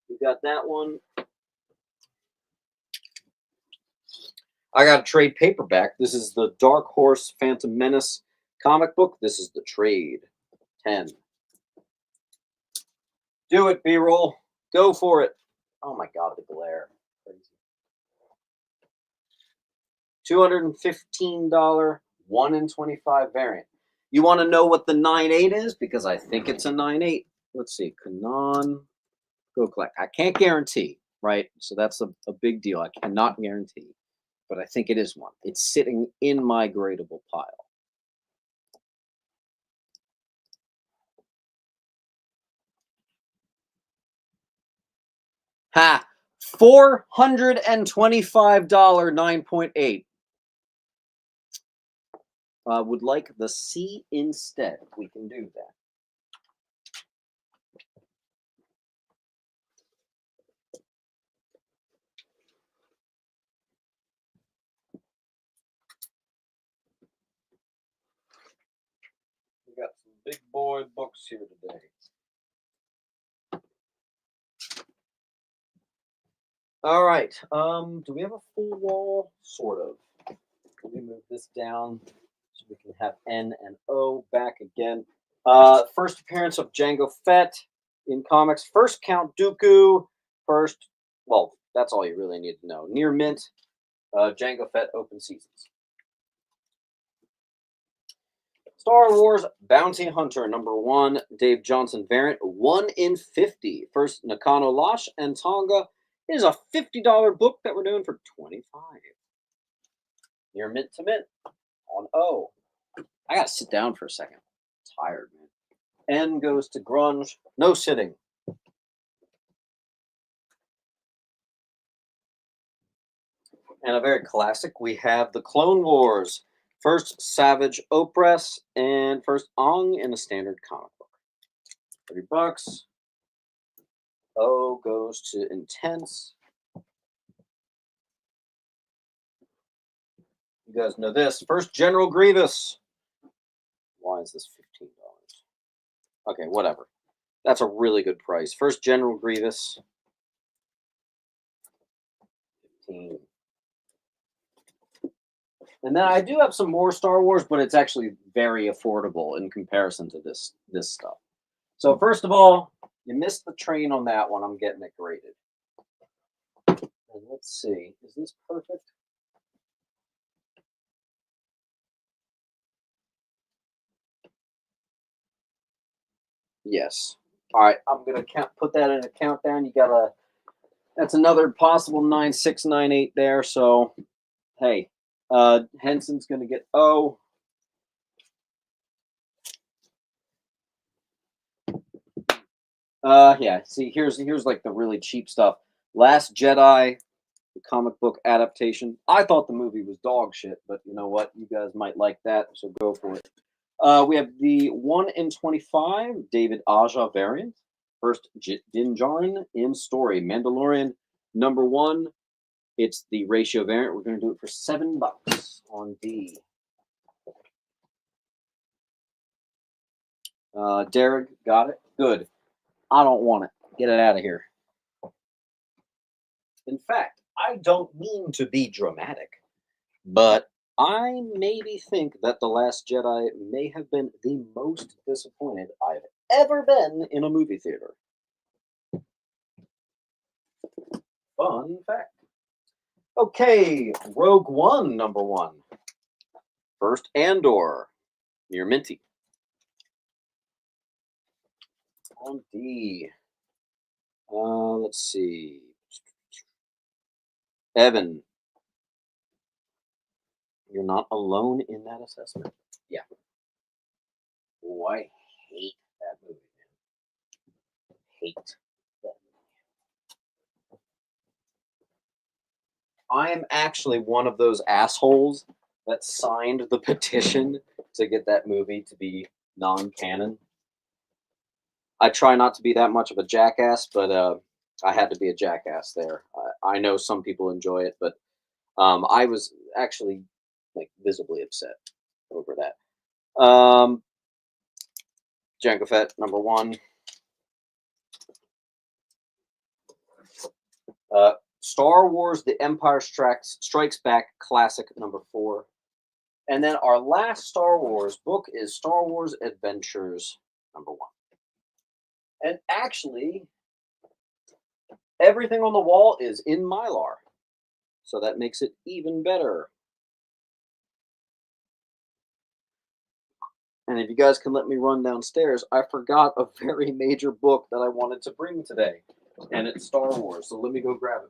We got that one. I got a trade paperback. This is the Dark Horse Phantom Menace comic book. This is the trade. 10. Do it, B-roll. Go for it. Oh my God, the glare. Crazy. $215 1 in 25 variant. You want to know what the 9.8 is? Because I think it's a 9.8. Let's see. Kanan. Go collect. I can't guarantee, right? So that's a big deal. I cannot guarantee. But I think it is one. It's sitting in my gradable pile. Ha! $425 9.8. Would like the C instead. We can do that. We got some big boy books here today. All right. Do we have a full wall? Sort of. Let me move this down so we can have N and O back again. First appearance of Jango Fett in comics. First Count Dooku. First, well, that's all you really need to know. Near mint. Jango Fett open seasons. Star Wars Bounty Hunter #1, Dave Johnson variant, 1 in 50. First Nakano Lash and Tonga. It is a $50 book that we're doing for 25. Near mint to mint on O. I gotta sit down for a second. I'm tired, man. N goes to grunge. No sitting. And a very classic, we have the Clone Wars. First Savage Opress and first Ong in a standard comic book. $30. O goes to Intense. You guys know this. First General Grievous. Why is this $15? Okay, whatever. That's a really good price. First General Grievous. 15. And then I do have some more Star Wars, but it's actually very affordable in comparison to this stuff. So first of all, you missed the train on that one. I'm getting it graded. And let's see. Is this perfect? Yes. All right. I'm gonna put that in a countdown. You got that's another possible 9.6, 9.8 there. So hey, Henson's gonna get O. Yeah. See, here's like the really cheap stuff. Last Jedi, the comic book adaptation. I thought the movie was dog shit, but you know what? You guys might like that, so go for it. We have the 1 in 25 David Aja variant. First Din Djarin in story. Mandalorian #1. It's the ratio variant. We're going to do it for $7 on D. Derek got it. Good. I don't want it. Get it out of here. In fact, I don't mean to be dramatic, but I maybe think that The Last Jedi may have been the most disappointed I've ever been in a movie theater. Fun fact. Okay, Rogue One #1. First Andor, near Minty. On D. Let's see. Evan, you're not alone in that assessment. Yeah. Oh, I hate that movie, man. Hate that movie. I am actually one of those assholes that signed the petition to get that movie to be non-canon. I try not to be that much of a jackass, but I had to be a jackass there. I know some people enjoy it, but I was actually like visibly upset over that. Jango Fett number one. Star Wars: The Empire Strikes Back Classic number 4. And then our last Star Wars book is Star Wars Adventures number 1. And actually, everything on the wall is in Mylar. So that makes it even better. And if you guys can let me run downstairs, I forgot a very major book that I wanted to bring today. And it's Star Wars. So let me go grab it.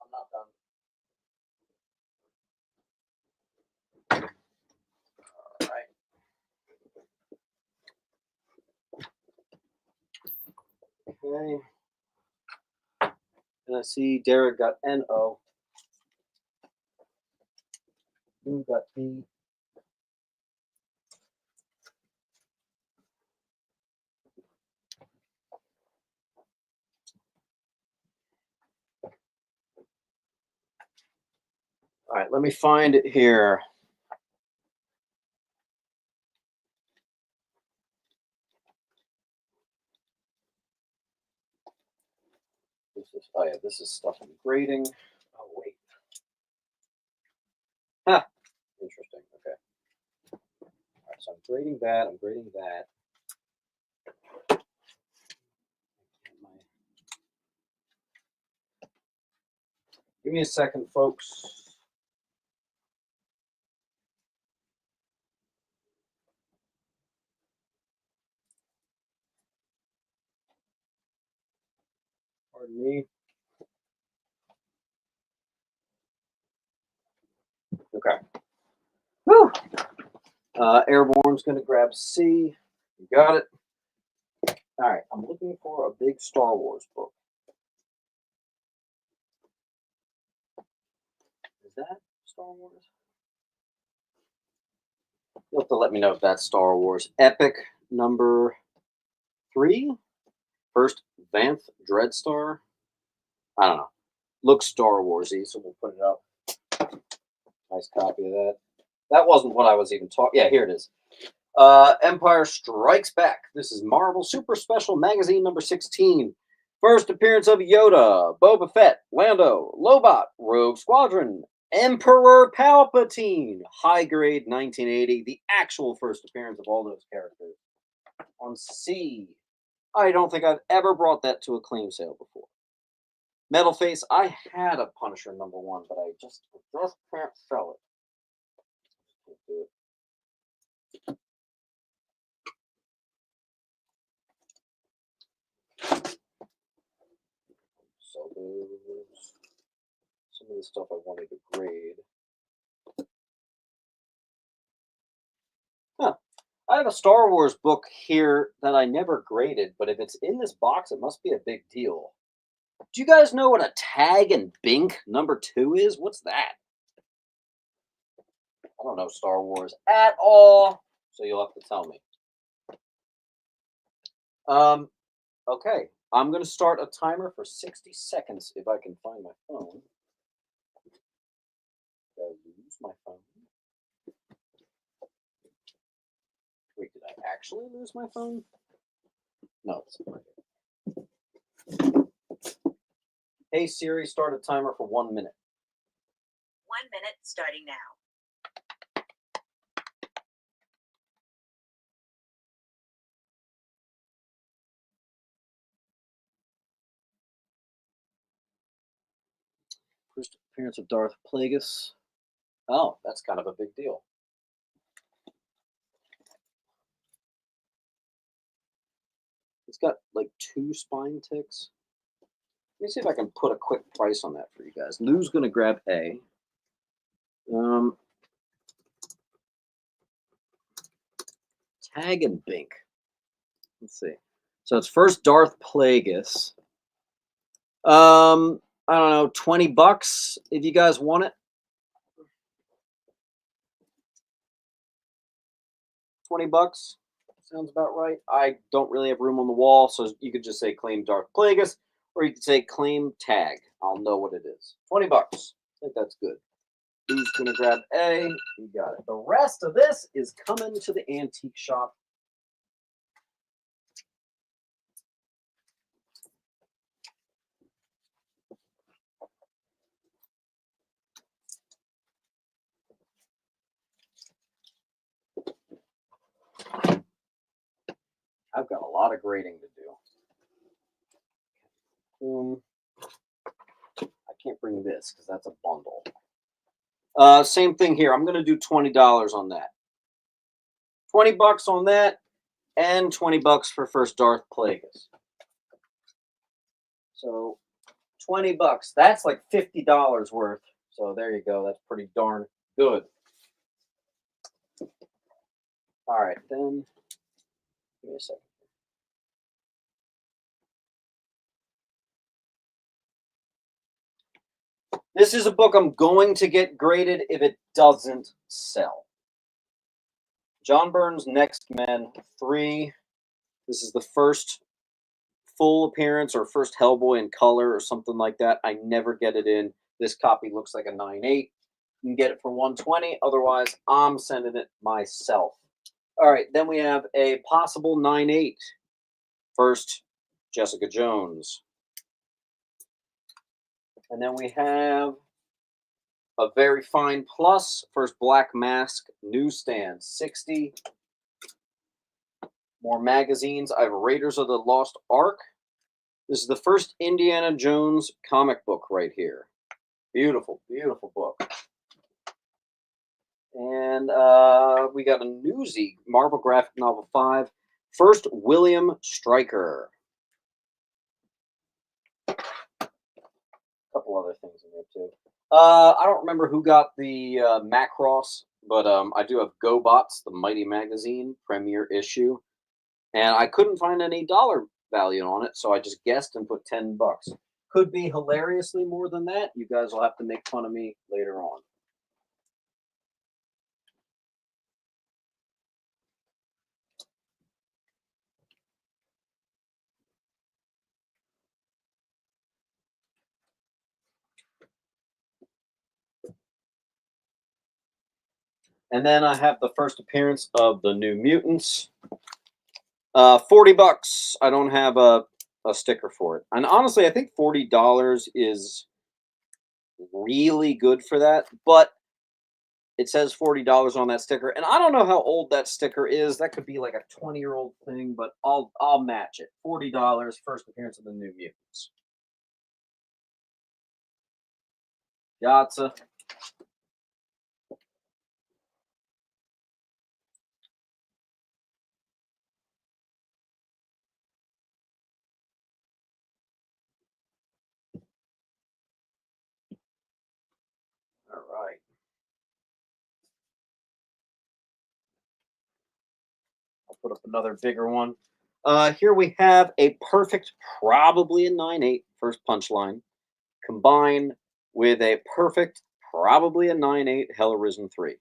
I'm not done. All right. Okay. And I see Derek got N-O. You got B. All right, let me find it here. Oh yeah, this is stuff I'm grading. Oh wait. Huh. Interesting. Okay. All right, so I'm grading that. I'm grading that. Give me a second, folks. Pardon me. Okay. Whew. Airborne's going to grab C. You got it. All right. I'm looking for a big Star Wars book. Is that Star Wars? You'll have to let me know if that's Star Wars. Epic number 3. First Vanth Dreadstar. I don't know. Looks Star Warsy, so we'll put it up. Nice copy of that. That wasn't what I was even talking. Yeah, here it is. Empire Strikes Back. This is Marvel Super Special Magazine number 16. First appearance of Yoda, Boba Fett, Lando, Lobot, Rogue Squadron, Emperor Palpatine, high grade 1980. The actual first appearance of all those characters. On C, I don't think I've ever brought that to a claim sale before. Metal Face, I had a Punisher number 1, but I just can't sell it. Can't do it. So there's some of the stuff I wanted to grade. Huh. I have a Star Wars book here that I never graded, but if it's in this box, it must be a big deal. Do you guys know what a Tag and Bink number 2 is? What's that? I don't know Star Wars at all, so you'll have to tell me. Okay. I'm going to start a timer for 60 seconds if I can find my phone. Did I lose my phone? Wait, did I actually lose my phone? No, it's not right. Hey Siri, start a timer for 1 minute. 1 minute starting now. First appearance of Darth Plagueis. Oh, that's kind of a big deal. got like 2 spine ticks. Let me see if I can put a quick price on that for you guys. Lou's gonna grab A. Tag and Bink. Let's see. So it's first Darth Plagueis. I don't know, $20 if you guys want it. 20 bucks sounds about right. I don't really have room on the wall, so you could just say claim Darth Plagueis, or you could say claim tag. I'll know what it is. 20 bucks. I think that's good. Who's gonna grab A? You got it. The rest of this is coming to the antique shop. I've got a lot of grading to do. I can't bring this because that's a bundle. Same thing here. I'm going to do $20 on that. 20 bucks on that, and 20 bucks for first Darth Plagueis. So 20 bucks. That's like $50 worth. So there you go. That's pretty darn good. All right, then give me a second. This is a book I'm going to get graded if it doesn't sell. John Byrne's Next Men 3. This is the first full appearance or first Hellboy in color or something like that. I never get it in. This copy looks like a 9.8. You can get it for $120. Otherwise, I'm sending it myself. All right, then we have a possible 9.8. First, Jessica Jones. And then we have a very fine plus. First, Black Mask newsstand, 60. More magazines. I have Raiders of the Lost Ark. This is the first Indiana Jones comic book right here. Beautiful, beautiful book. And we got a newsie, Marvel Graphic Novel 5. First, William Stryker. A couple other things in there, too. I don't remember who got the Macross, but I do have GoBots, the Mighty Magazine premiere issue. And I couldn't find any dollar value on it, so I just guessed and put 10 bucks. Could be hilariously more than that. You guys will have to make fun of me later on. And then I have the first appearance of the New Mutants. 40 bucks. I don't have a sticker for it. And honestly, I think $40 is really good for that. But it says $40 on that sticker. And I don't know how old that sticker is. That could be like a 20-year-old thing, but I'll match it. $40, first appearance of the New Mutants. Yatsa. All right. I'll put up another bigger one. Here we have a perfect, probably a 9.8 first punchline, combined with a perfect, probably a 9.8 Hell Arisen 3.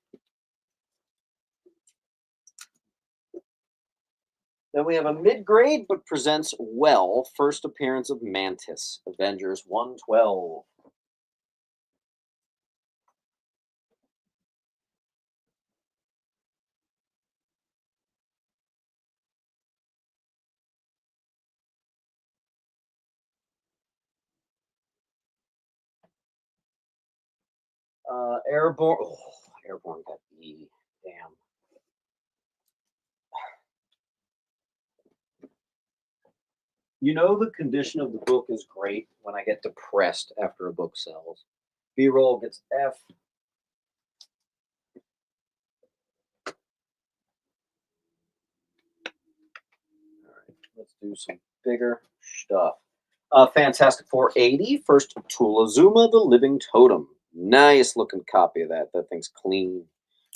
Then we have a mid-grade, but presents well, first appearance of Mantis, Avengers 112. Airborne. Oh, Airborne got E. Damn. You know the condition of the book is great when I get depressed after a book sells. B-roll gets F. All right, let's do some bigger stuff. Fantastic Four 80, first Tulazuma, the Living Totem. Nice looking copy of that. That thing's clean.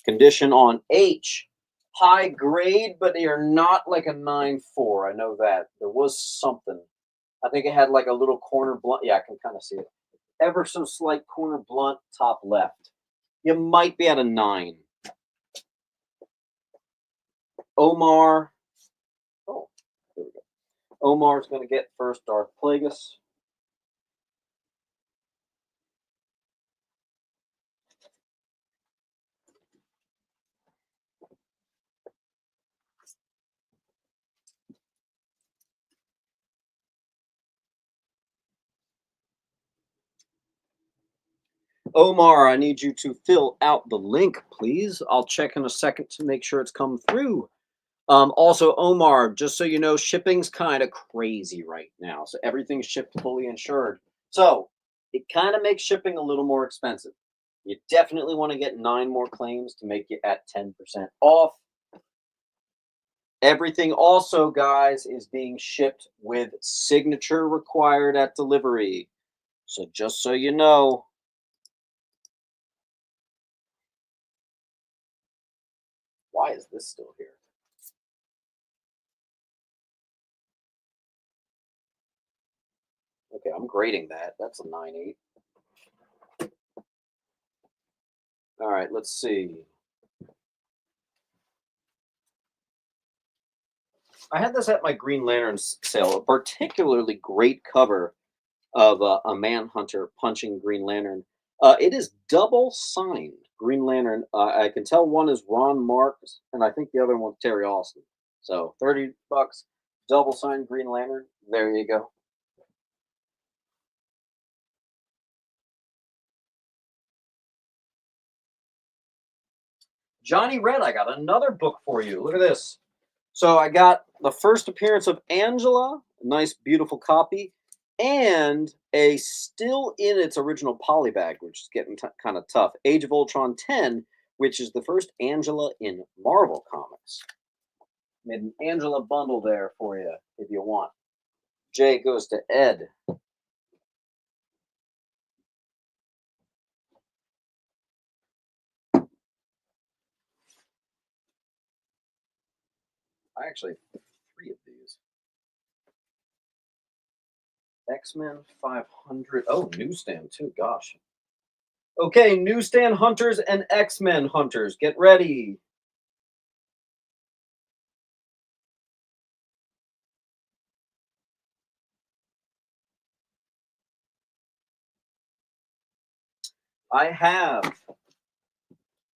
Condition on H. High grade, but they are not like a 9.4. I know that. There was something. I think it had like a little corner blunt. Yeah, I can kind of see it. Ever so slight corner blunt, top left. You might be at a 9. Omar. Oh, there we go. Omar's going to get first Darth Plagueis. Omar, I need you to fill out the link, please. I'll check in a second to make sure it's come through. Also, Omar, just so you know, shipping's kind of crazy right now. So everything's shipped fully insured. So it kind of makes shipping a little more expensive. You definitely want to get 9 more claims to make you at 10% off. Everything also, guys, is being shipped with signature required at delivery. So just so you know. Why is this still here? Okay, I'm grading that. That's a 9.8. All right, let's see. I had this at my Green Lantern sale. A particularly great cover of a Manhunter punching Green Lantern. It is double signed Green Lantern. I can tell one is Ron Marks, and I think the other one's Terry Austin. So $30, double signed Green Lantern. There you go. Johnny Red, I got another book for you. Look at this. So I got the first appearance of Angela, a nice, beautiful copy, and a still in its original polybag, which is getting kind of tough. Age of Ultron 10, which is the first Angela in Marvel Comics. Made an Angela bundle there for you if you want. J goes to Ed. I actually have 3 of these. X-Men 500. Oh, newsstand too. Gosh. Okay, newsstand hunters and X-Men hunters, get ready. I have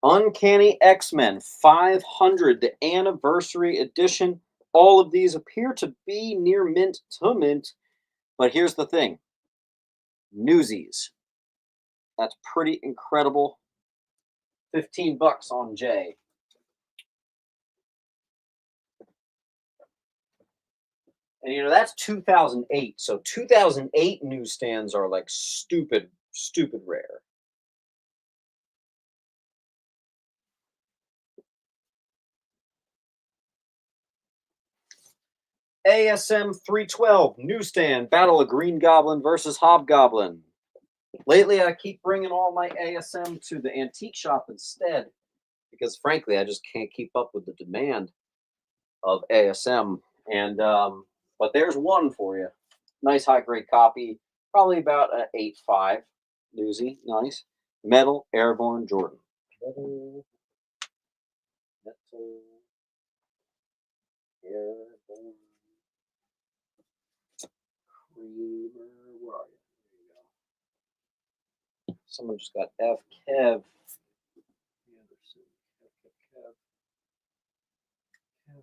Uncanny X-Men 500, the anniversary edition. All of these appear to be near mint to mint, but here's the thing. Newsies. That's pretty incredible. $15 on J. And you know, that's 2008. So 2008 newsstands are like stupid rare. ASM 312 newsstand Battle of Green Goblin versus Hobgoblin. Lately, I keep bringing all my ASM to the antique shop instead because, frankly, I just can't keep up with the demand of ASM. And but there's one for you. Nice high grade copy, probably about an 8.5. Newsy, nice. Metal Airborne Jordan. Metal Airborne Creamer. Where are you? There you go. Someone just got F Kev. Kev, where's your pile? Oh,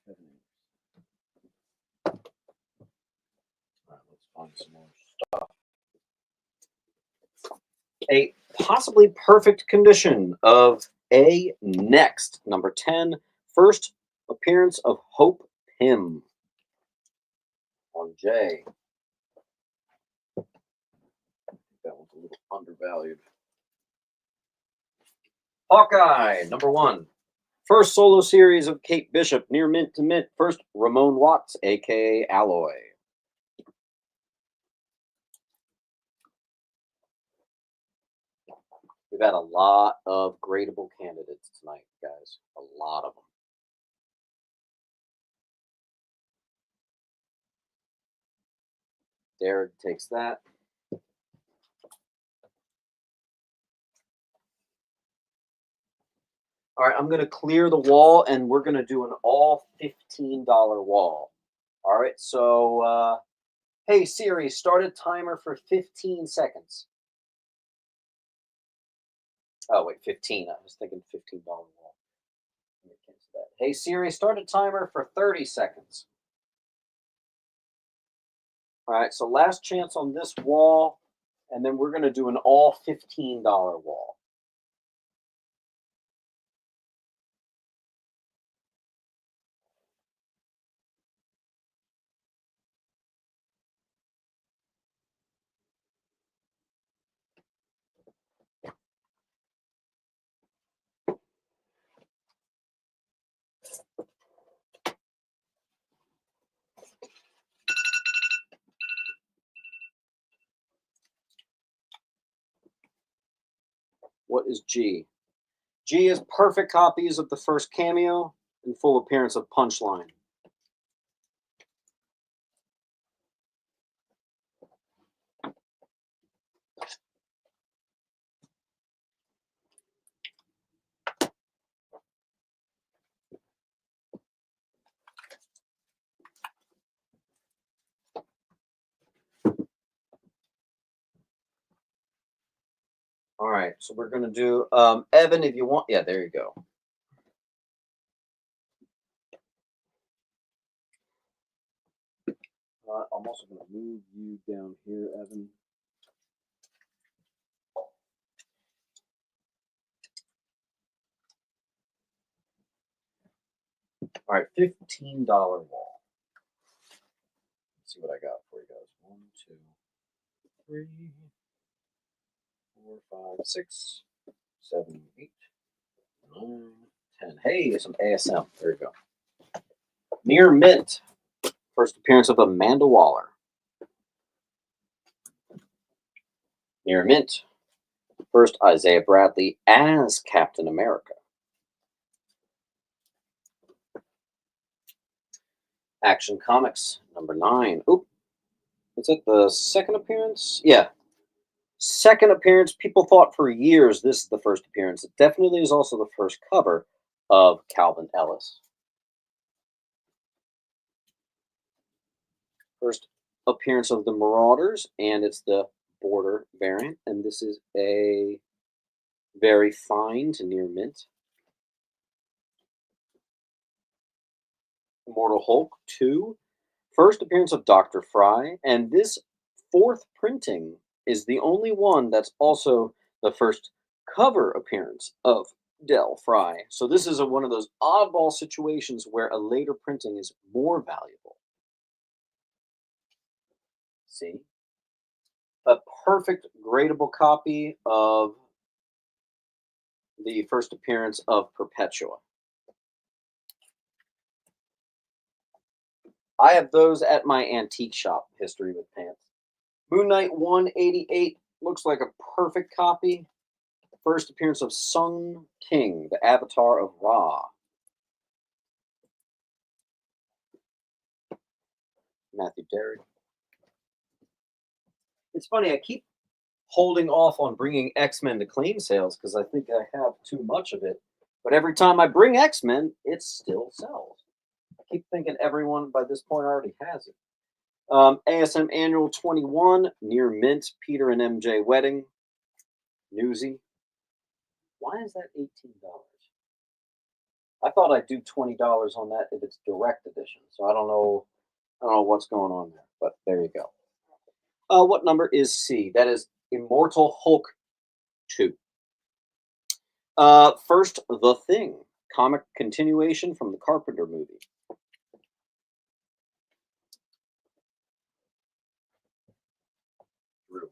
there you go. All right, let's find some more stuff. A possibly perfect condition of A Next, number 10, first appearance of Hope Pym on J. That one's a little undervalued. Hawkeye, number 1. First solo series of Kate Bishop, near mint to mint. First, Ramon Watts, aka Alloy. We've had a lot of gradable candidates tonight, guys. A lot of them. Derek takes that. All right, I'm going to clear the wall, and we're going to do an all $15 wall. All right, so, hey, Siri, start a timer for 15 seconds. Oh, wait, 15. I was thinking $15 wall. Hey, Siri, start a timer for 30 seconds. All right, so last chance on this wall, and then we're going to do an all $15 wall. What is G? G is perfect copies of the first cameo and full appearance of Punchline. All right, so we're going to do Evan, if you want. Yeah, there you go. I'm also going to move you down here, Evan. All right, $15 wall. Let's see what I got for you guys. 1, 2, 3, 4, 5, 6, 7, 8, 9, 10. Hey, some ASM. There you go. Near mint. First appearance of Amanda Waller. Near mint. First, Isaiah Bradley as Captain America. Action Comics, number 9. Oop. Is it the second appearance? Yeah. Second appearance. People thought for years this is the first appearance. It definitely is also the first cover of Calvin Ellis. First appearance of the Marauders, and it's the border variant. And this is a very fine to near mint. Immortal Hulk 2. First appearance of Dr. Fry, and this fourth printing is the only one that's also the first cover appearance of Del Fry. So this is one of those oddball situations where a later printing is more valuable. See? A perfect gradable copy of the first appearance of Perpetua. I have those at my antique shop, History with Pants. Moon Knight 188 looks like a perfect copy. First appearance of Sung King, the avatar of Ra. Matthew Derrick. It's funny, I keep holding off on bringing X-Men to claim sales because I think I have too much of it. But every time I bring X-Men, it still sells. I keep thinking everyone by this point already has it. ASM Annual 21, near mint, Peter and MJ wedding. Newsy. Why is that $18? I thought I'd do $20 on that if it's direct edition. So I don't know what's going on there, but there you go. What number is C? That is Immortal Hulk 2. First, The Thing, comic continuation from the Carpenter movie. Drew.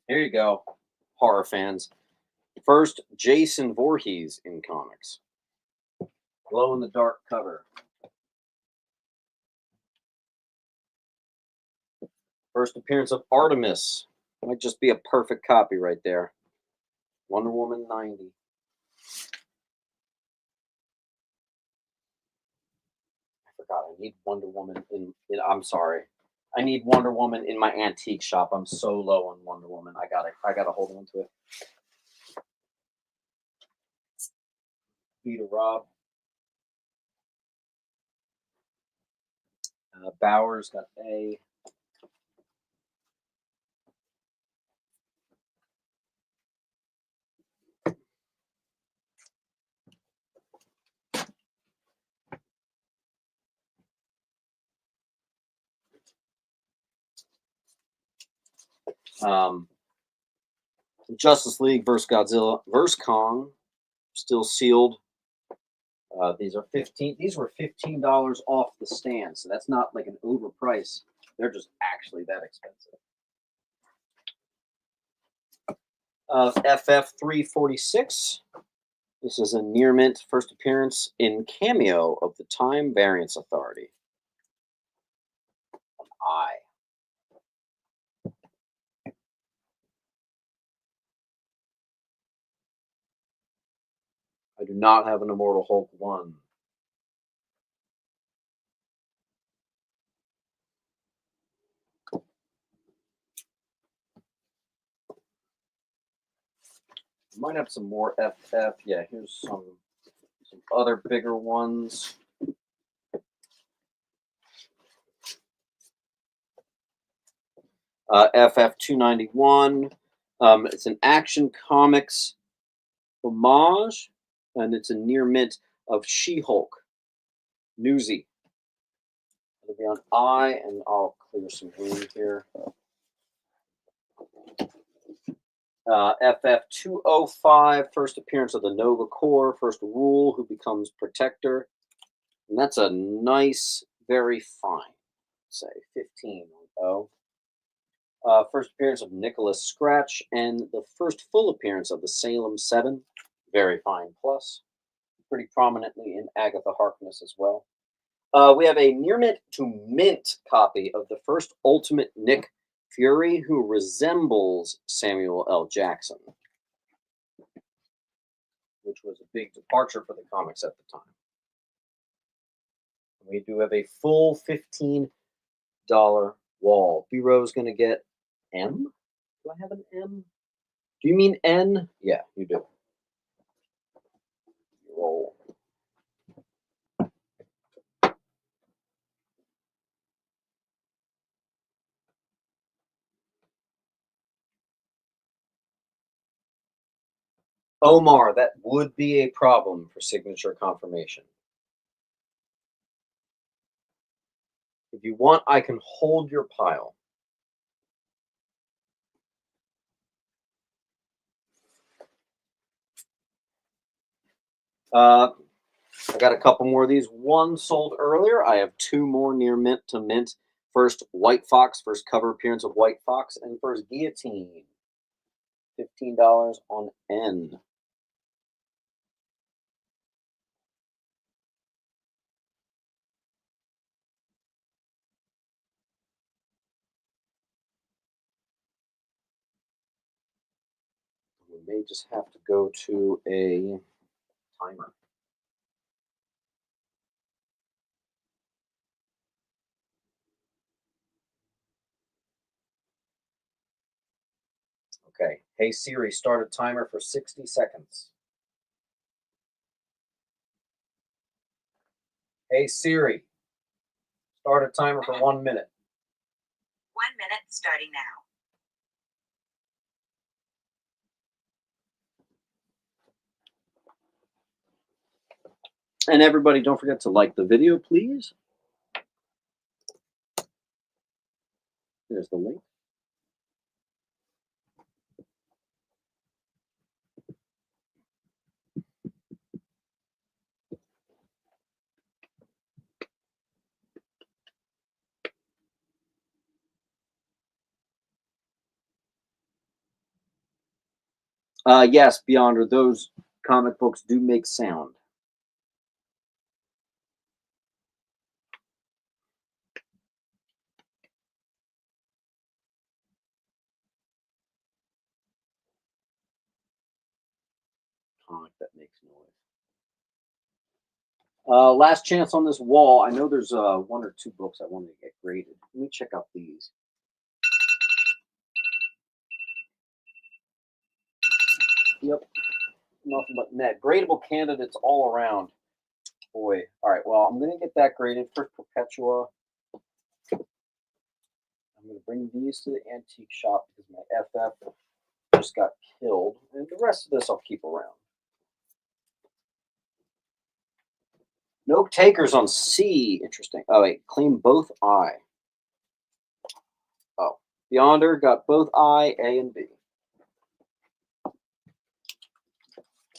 Here you go, horror fans. First, Jason Voorhees in comics. Glow in the dark cover. First appearance of Artemis. Might just be a perfect copy right there. Wonder Woman 90. I forgot. I need Wonder Woman I'm sorry. I need Wonder Woman in my antique shop. I'm so low on Wonder Woman. I gotta hold on to it. Peter Rob. Bowers got A. Justice League versus Godzilla versus Kong, still sealed. These are 15. These were $15 off the stand, so that's not like an overprice. They're just actually that expensive. FF 346. This is a near mint first appearance in cameo of the Time Variance Authority. An eye. I do not have an Immortal Hulk 1. Might have some more FF. Yeah, here's some other bigger ones. FF 291. It's an Action Comics homage, and it's a near mint of She-Hulk. Newsy. It'll be on I, and I'll clear some room here. FF 205, first appearance of the Nova Corps, first rule, who becomes Protector. And that's a nice, very fine, say, 15 though. First appearance of Nicholas Scratch, and the first full appearance of the Salem 7, very fine plus. Pretty prominently in Agatha Harkness as well. We have a near mint to mint copy of the first Ultimate Nick Fury, who resembles Samuel L. Jackson, which was a big departure for the comics at the time. We do have a full $15 wall. B-Row's going to get M? Do I have an M? Do you mean N? Yeah, you do. Roll. Omar, that would be a problem for signature confirmation. If you want, I can hold your pile. I got a couple more of these. One sold earlier. I have two more near mint to mint. First, White Fox, first cover appearance of White Fox, and first Guillotine. $15 on N. We may just have to go to a timer. Okay. Hey Siri, start a timer for 60 seconds. Hey Siri, start a timer for 1 minute. 1 minute starting now. And everybody, don't forget to like the video, please. There's the link. Yes, Beyonder, those comic books do make sound. Comic that makes noise. Last chance on this wall. I know there's one or two books I wanted to get graded. Let me check out these. Yep, nothing but net. Gradable candidates all around. Boy. All right, well, I'm going to get that graded. First Perpetua. I'm going to bring these to the antique shop because my FF just got killed. And the rest of this I'll keep around. No takers on C. Interesting. Oh, wait. Claim both I. Oh. Beyonder got both I, A, and B.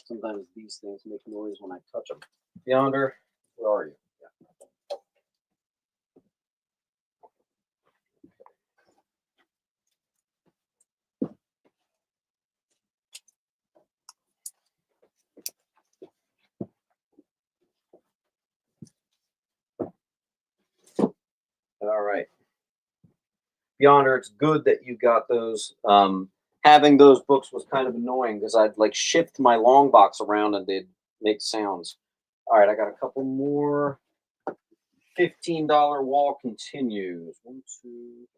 Sometimes these things make noise when I touch them. Beyonder, where are you? Yeah. All right. Beyonder, it's good that you got those. Having those books was kind of annoying because I'd like shift my long box around and they'd make sounds. All right, I got a couple more. $15 wall continues. 1, 2,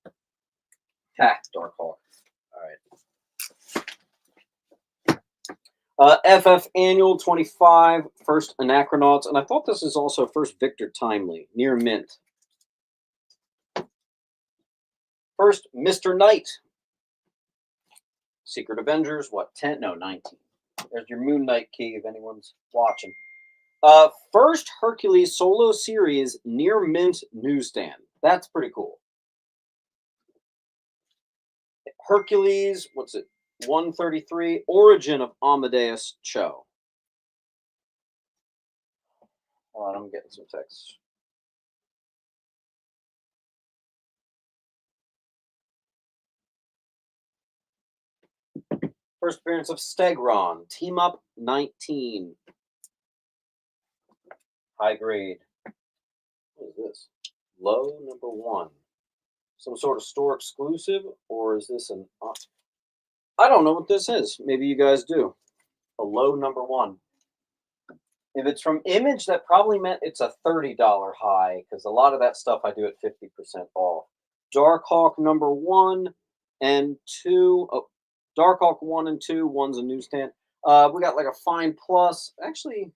6. Tack, Darkhawk. All right. FF Annual 25, first Anachronauts, and I thought this is also first Victor Timely, near mint. First, Mr. Knight. Secret Avengers, what, 10? No, 19. There's your Moon Knight key if anyone's watching. First Hercules solo series, near mint newsstand. That's pretty cool. Hercules, what's it? 133, Origin of Amadeus Cho. Hold on, I'm getting some text. First appearance of Stegron, Team Up 19. High grade. What is this? Low number 1. Some sort of store exclusive, or is this an... I don't know what this is. Maybe you guys do. A low number 1. If it's from Image, that probably meant it's a $30 high, because a lot of that stuff I do at 50% off. Darkhawk number 1 and 2. Oh, Darkhawk 1 and 2. One's a newsstand. We got like a fine plus. Actually,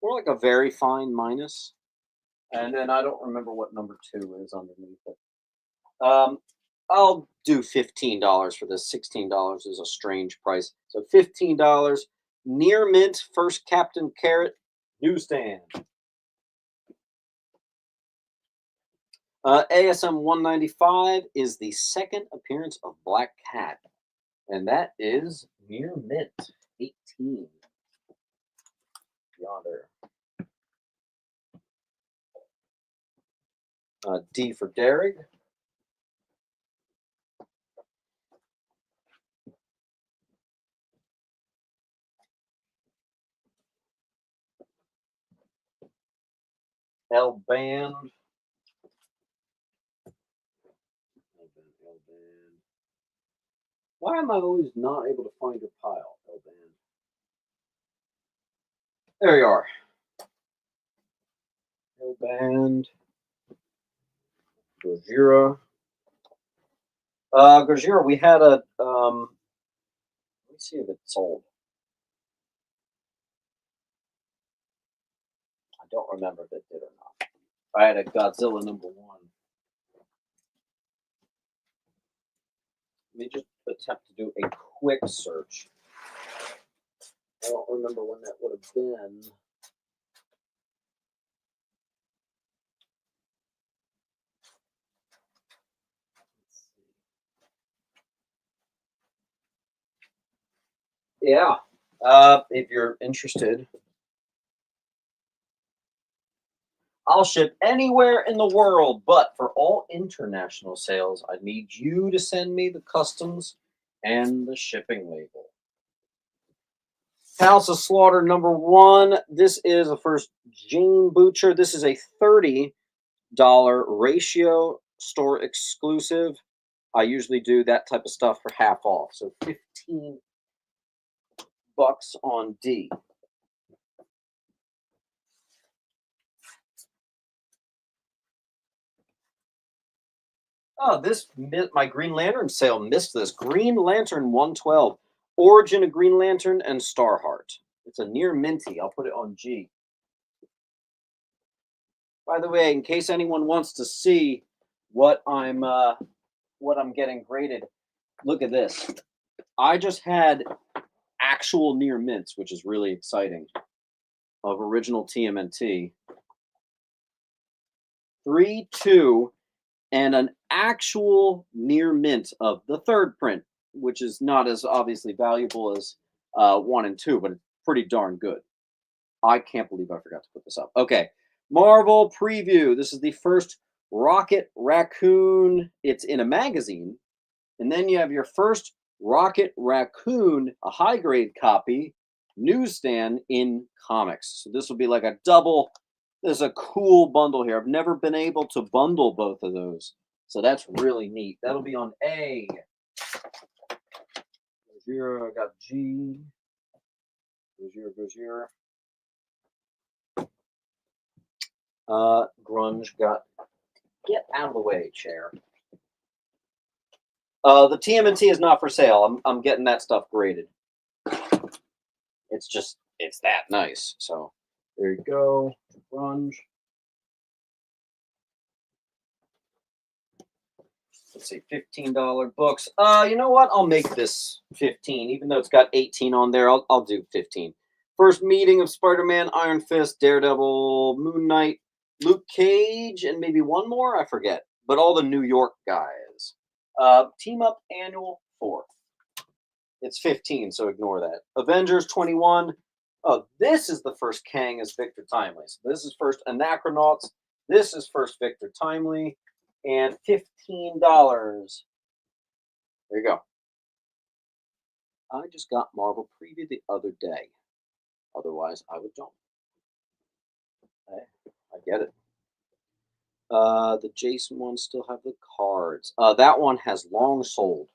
more like a very fine minus. And then I don't remember what number 2 is underneath it. I'll do $15 for this. $16 is a strange price. So $15. Near mint, first Captain Carrot newsstand. ASM 195 is the second appearance of Black Cat, and that is near mint 18. Yonder. D for Derrig. L band. Why am I always not able to find your pile, L band? There you are. L band. Gojira. Gojira, we had a let me see if it's sold. I don't remember if it did or not. I had a Godzilla number 1. Let me just attempt to do a quick search. I don't remember when that would have been. Yeah, if you're interested. I'll ship anywhere in the world, but for all international sales, I need you to send me the customs and the shipping label. House of Slaughter number 1. This is a first Jane Butcher. This is a $30 ratio store exclusive. I usually do that type of stuff for half off. So 15 bucks on D. Oh, my Green Lantern sale missed this. Green Lantern 112. Origin of Green Lantern and Starheart. It's a near minty. I'll put it on G. By the way, in case anyone wants to see what I'm getting graded, look at this. I just had actual near mints, which is really exciting, of original TMNT. 3, 2, and an actual near mint of the third print, which is not as obviously valuable as 1 and 2, but it's pretty darn good. I can't believe I forgot to put this up. Okay, Marvel preview. This is the first Rocket Raccoon. It's in a magazine. And then you have your first Rocket Raccoon, a high-grade copy, newsstand in comics. So this will be like a double. There's a cool bundle here. I've never been able to bundle both of those. So that's really neat. That'll be on A. Here I got G. Goes Grunge got, get out of the way, chair. The TMNT is not for sale. I'm getting that stuff graded. It's that nice. So there you go, Grunge. Let's see, $15 books. You know what? I'll make this 15, even though it's got 18 on there. I'll do 15. First meeting of Spider-Man, Iron Fist, Daredevil, Moon Knight, Luke Cage, and maybe one more. I forget. But all the New York guys. Team Up Annual 4. It's 15, so ignore that. Avengers 21. Oh, this is the first Kang as Victor Timely. So this is first Anachronauts. This is first Victor Timely. And $15. There you go. I just got Marvel Preview the other day. Otherwise, I would don't. I get it. The Jason ones still have the cards. That one has long sold.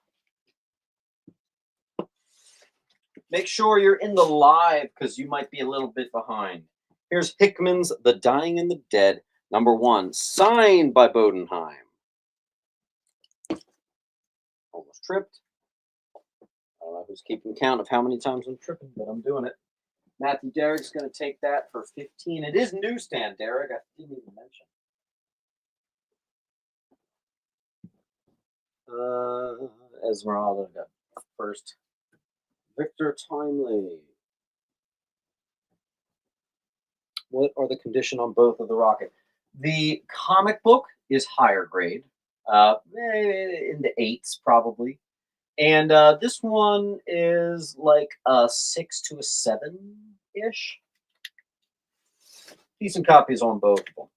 Make sure you're in the live because you might be a little bit behind. Here's Hickman's The Dying and the Dead, #1, signed by Bodenheim. Almost tripped. I don't know who's keeping count of how many times I'm tripping, but I'm doing it. Matthew Derrick's going to take that for 15. It is newsstand, Derrick. I didn't even mention. Esmeralda got first. Victor Timely. What are the condition on both of the Rocket? The comic book is higher grade, in the 8s probably, and this one is like a 6 to a 7-ish. Decent copies on both of them.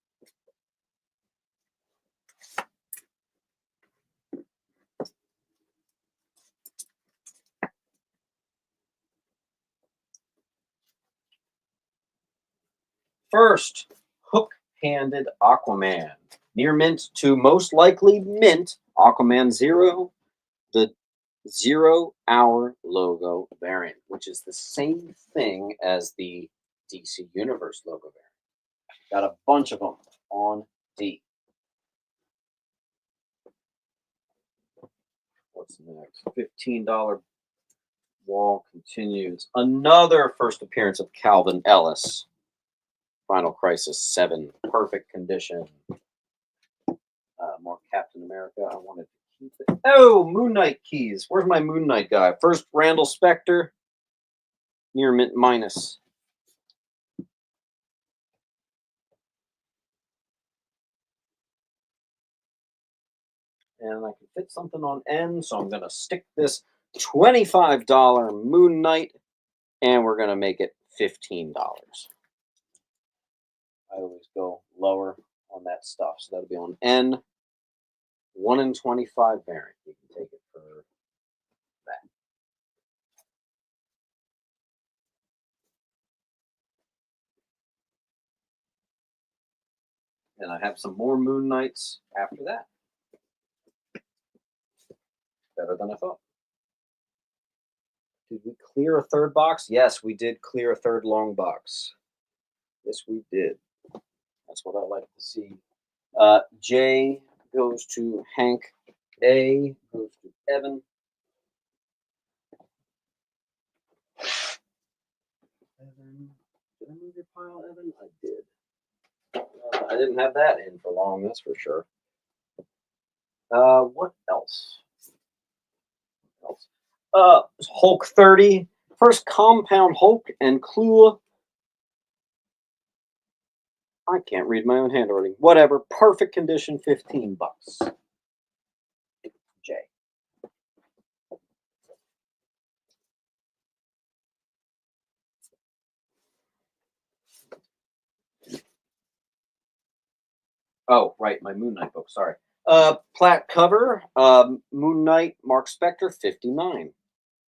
First, Hook-Handed Aquaman. Near mint to most likely mint, Aquaman 0, the 0-hour logo variant, which is the same thing as the DC Universe logo variant. Got a bunch of them on D. What's next? $15 wall continues. Another first appearance of Calvin Ellis. Final Crisis 7, perfect condition. More Captain America. I wanted to keep it. Oh, Moon Knight keys. Where's my Moon Knight guy? First, Randall Spector. Near mint minus. And I can fit something on N, so I'm going to stick this $25 Moon Knight, and we're going to make it $15. always go lower on that stuff. So that'll be on N 1 in 25 variant. You can take it for that. And I have some more Moon Knights after that. Better than I thought. Did we clear a third box? Yes, we did clear a third long box. Yes, we did. That's what I like to see. J goes to Hank. A goes to Evan. Evan. Did I move your pile, Evan? I did. I didn't have that in for long, that's for sure. What else? Hulk 30. First compound Hulk and Clue. I can't read my own handwriting. Whatever. Perfect condition, $15. J. Oh, right, my Moon Knight book. Sorry. Plat cover. Moon Knight, Mark Spector, 59.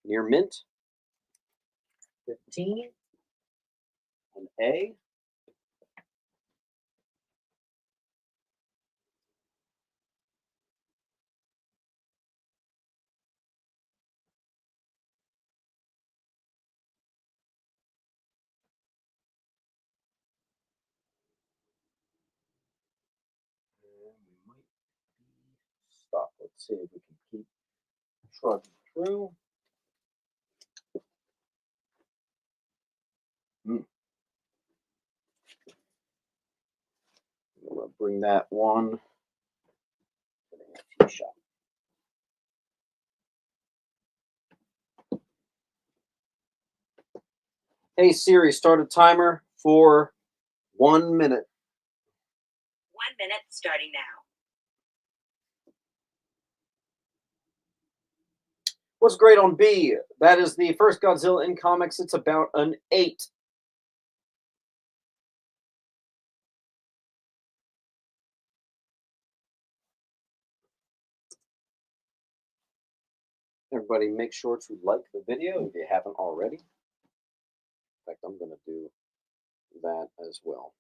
Near mint, 15. An A. And we might be stuck. Let's see if we can keep trudging through. I'm gonna bring that one to the tea shop. Hey Siri, start a timer for 1 minute. 1 minute starting now. What's great on B? That is the first Godzilla in comics. It's about an 8. Everybody make sure to like the video if you haven't already. In fact, I'm going to do that as well.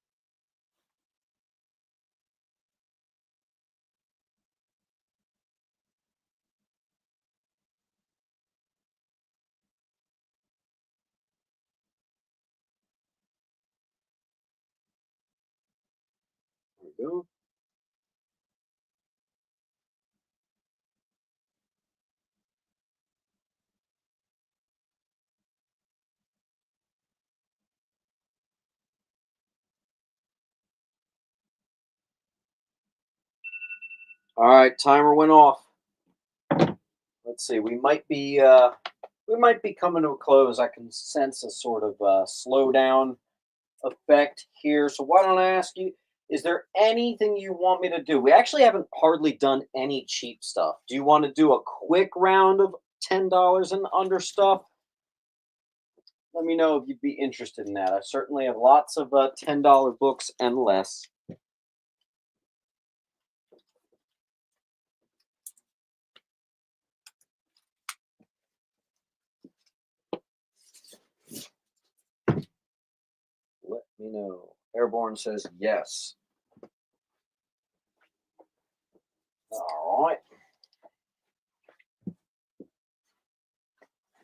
There we go. All right, timer went off. Let's see. We might be coming to a close. I can sense a sort of slowdown effect here. So why don't I ask you? Is there anything you want me to do? We actually haven't hardly done any cheap stuff. Do you want to do a quick round of $10 and under stuff? Let me know if you'd be interested in that. I certainly have lots of $10 books and less. Let me know. Airborne says yes. All right.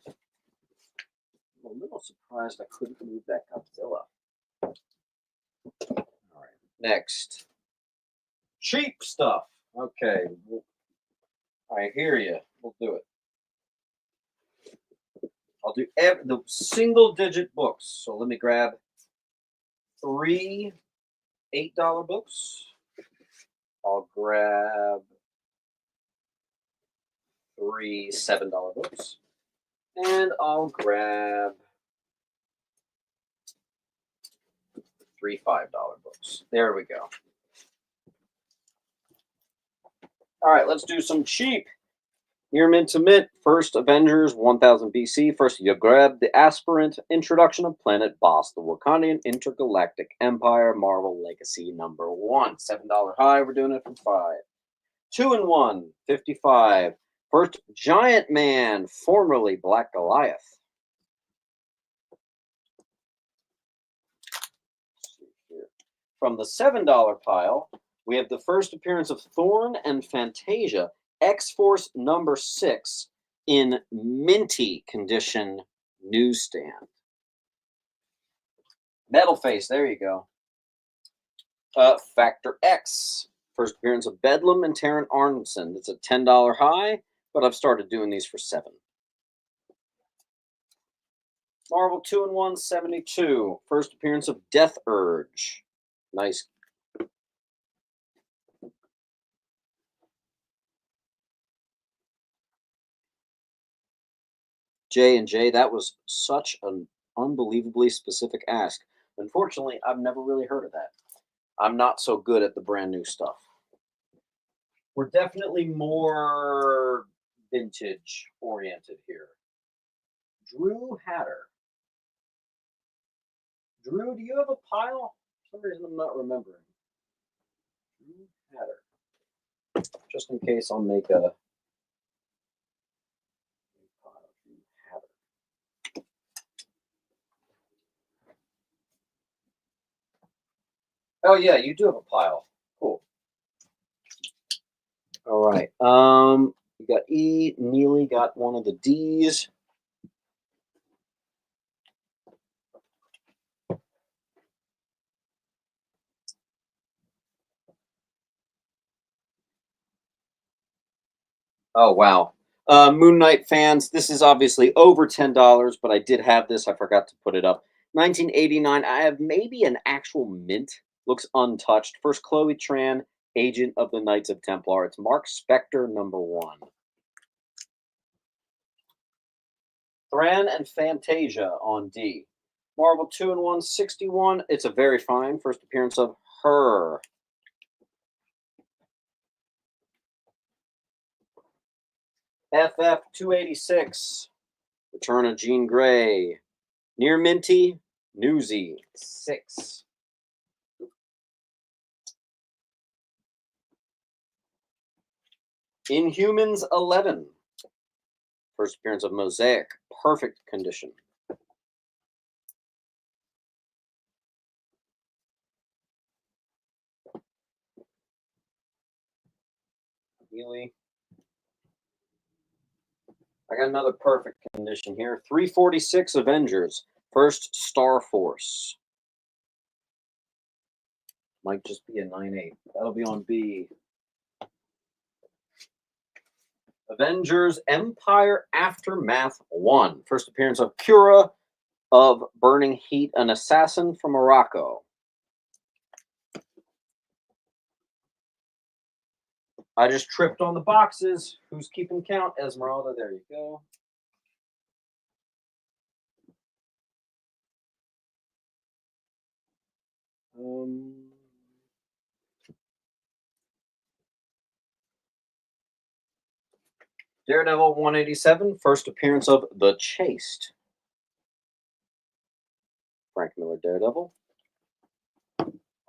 I'm a little surprised I couldn't move that Godzilla. All right. Next. Cheap stuff. Okay. I hear you. We'll do it. I'll do the single-digit books. So let me grab 3 $8 books. I'll grab 3 $7 books. And I'll grab 3 $5 books. There we go. All right, let's do some cheap. Near mint to mint, first Avengers 1000 BC. First, you grab the aspirant. Introduction of Planet Boss, the Wakandian Intergalactic Empire Marvel Legacy #1. $7 high. We're doing it for 5. 2 and 1, 55. First, Giant Man, formerly Black Goliath. Let's see here. From the $7 pile, we have the first appearance of Thorn and Fantasia, X-Force #6 in minty condition newsstand. Metal Face, there you go. Factor X, first appearance of Bedlam and Taron Arnson. It's a $10 high, but I've started doing these for 7. Marvel 2 and 1, 72. First appearance of Death Urge. Nice. J&J, that was such an unbelievably specific ask. Unfortunately, I've never really heard of that. I'm not so good at the brand new stuff. We're definitely more vintage oriented here. Drew Hatter. Drew, do you have a pile? For some reason I'm not remembering. Drew Hatter. Just in case I'll make a pile. Drew Hatter. Oh yeah, you do have a pile. Cool. All right. You got E. Neely got one of the D's. Oh wow. Moon Knight fans, this is obviously over $10, but I did have this. I forgot to put it up. 1989. I have maybe an actual mint. Looks untouched. First, Chloe Tran, Agent of the Knights of Templar. It's Mark Spector #1. Thran and Fantasia on D. Marvel 2 and 1, 61. It's a very fine first appearance of Her. FF 286. Return of Jean Grey. Near Minty, Newsy 6. Inhumans 11. First appearance of Mosaic, perfect condition. Healy. I got another perfect condition here. 346 Avengers. First Star Force. Might just be a 9.8. That'll be on B. Avengers Empire Aftermath 1. First appearance of Cura of Burning Heat, an assassin from Morocco. I just tripped on the boxes. Who's keeping count? Esmeralda, there you go. Daredevil 187, first appearance of The Chaste. Frank Miller Daredevil.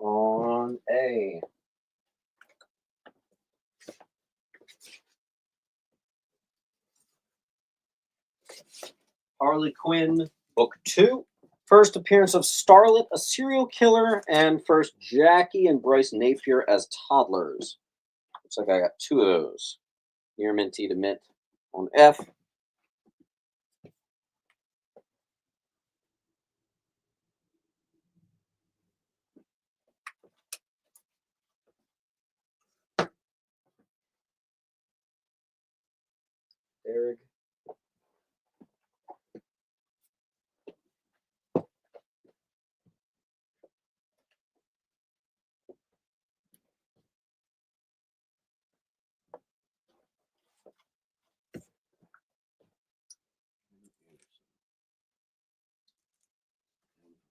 On A. Harley Quinn, Book 2. First appearance of Starlet, a serial killer, and first Jackie and Bryce Napier as toddlers. Looks like I got 2 of those. Near minty to mint on F. Derek.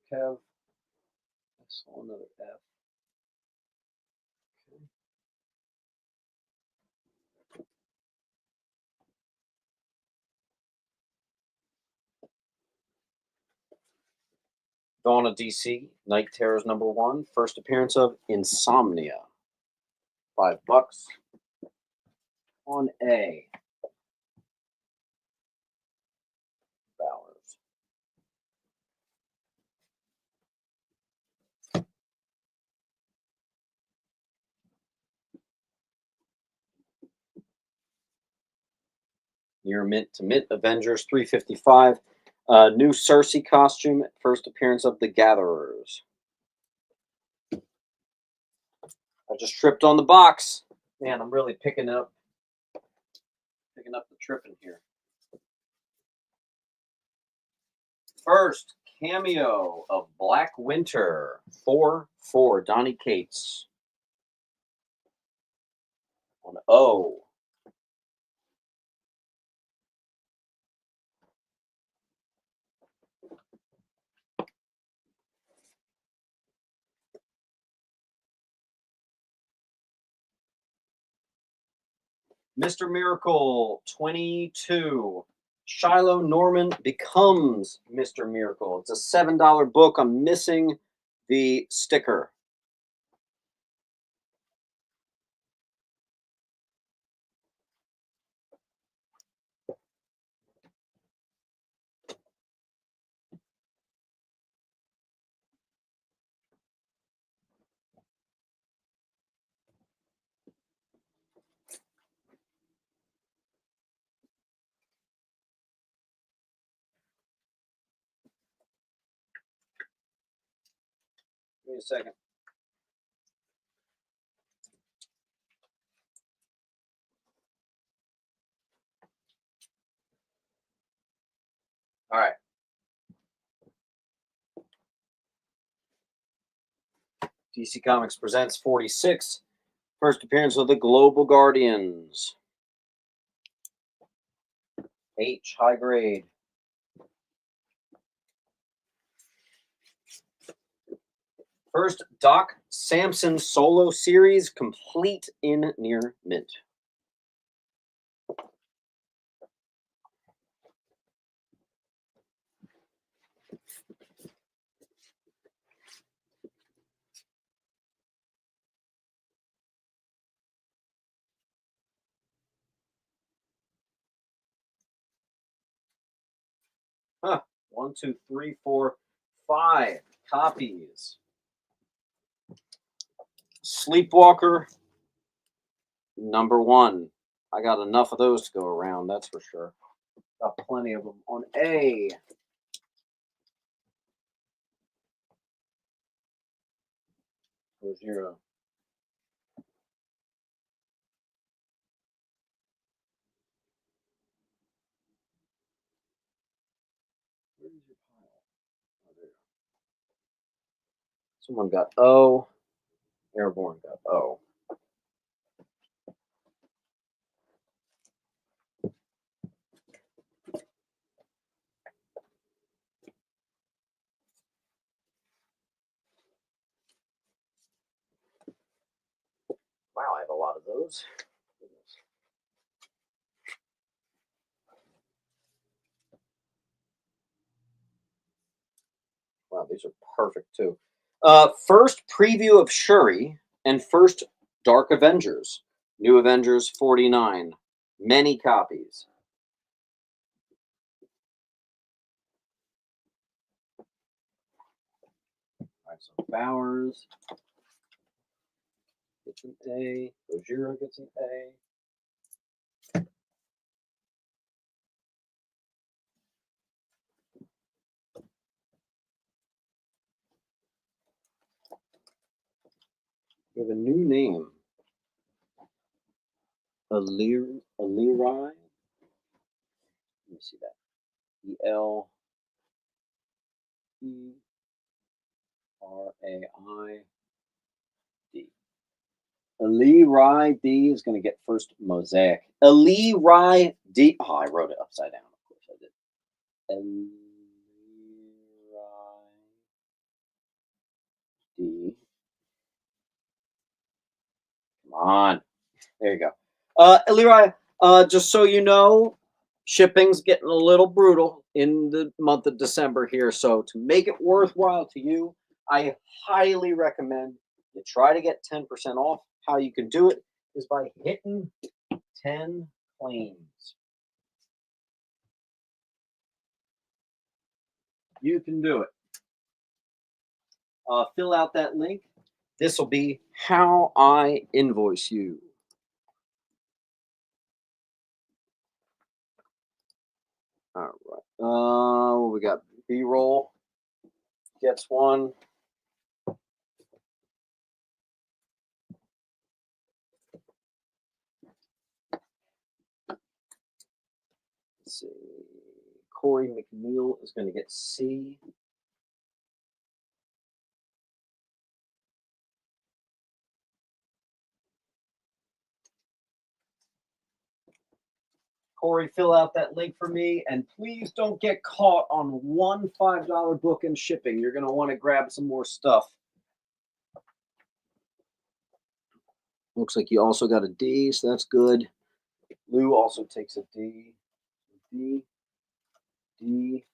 Kev. I saw another F. Okay. Dawn of DC, Night Terrors #1, first appearance of Insomnia. $5 on A. Bowers. Near mint to mint, Avengers 355. New Cersei costume, first appearance of the Gatherers. I just tripped on the box. Man, I'm really picking up the tripping here. First cameo of Black Winter, 4/4, Donny Cates. On O. Mr. Miracle 22. Shiloh Norman becomes Mr. Miracle. It's a $7 book. I'm missing the sticker. Give me a second. All right. DC Comics presents 46. First appearance of the Global Guardians. H, high grade. First Doc Samson solo series, complete in near mint. Huh. 1, 2, 3, 4, 5 copies. Sleepwalker #1. I got enough of those to go around, that's for sure. Got plenty of them on A. Gojira. Where's your pile? Oh, there. Someone got O. Airborne got O. Wow, I have a lot of those. Goodness. Wow, these are perfect too. First preview of Shuri and first Dark Avengers. New Avengers 49. Many copies. All right, so Bowers gets an A. Gojira gets an A. We have a new name. Alirai. Let me see that. ELERAI D. Alirai D is going to get first Mosaic. Alirai D. Oh, I wrote it upside down. Of course I did. Alirai D. Come on. There you go. Alirai, just so you know, Shipping's getting a little brutal in the month of December here. So to make it worthwhile to you, I highly recommend you try to get 10% off. How you can do it is by hitting 10 claims. You can do it. Fill out that link. This will be how I invoice you. All right. What we got? B-roll gets one. Let's see. Corey McNeil is going to get C. Corey, fill out that link for me, and please don't get caught on one $5 book and shipping. You're going to want to grab some more stuff. Looks like you also got a D, so that's good. Lou also takes a D. D. D.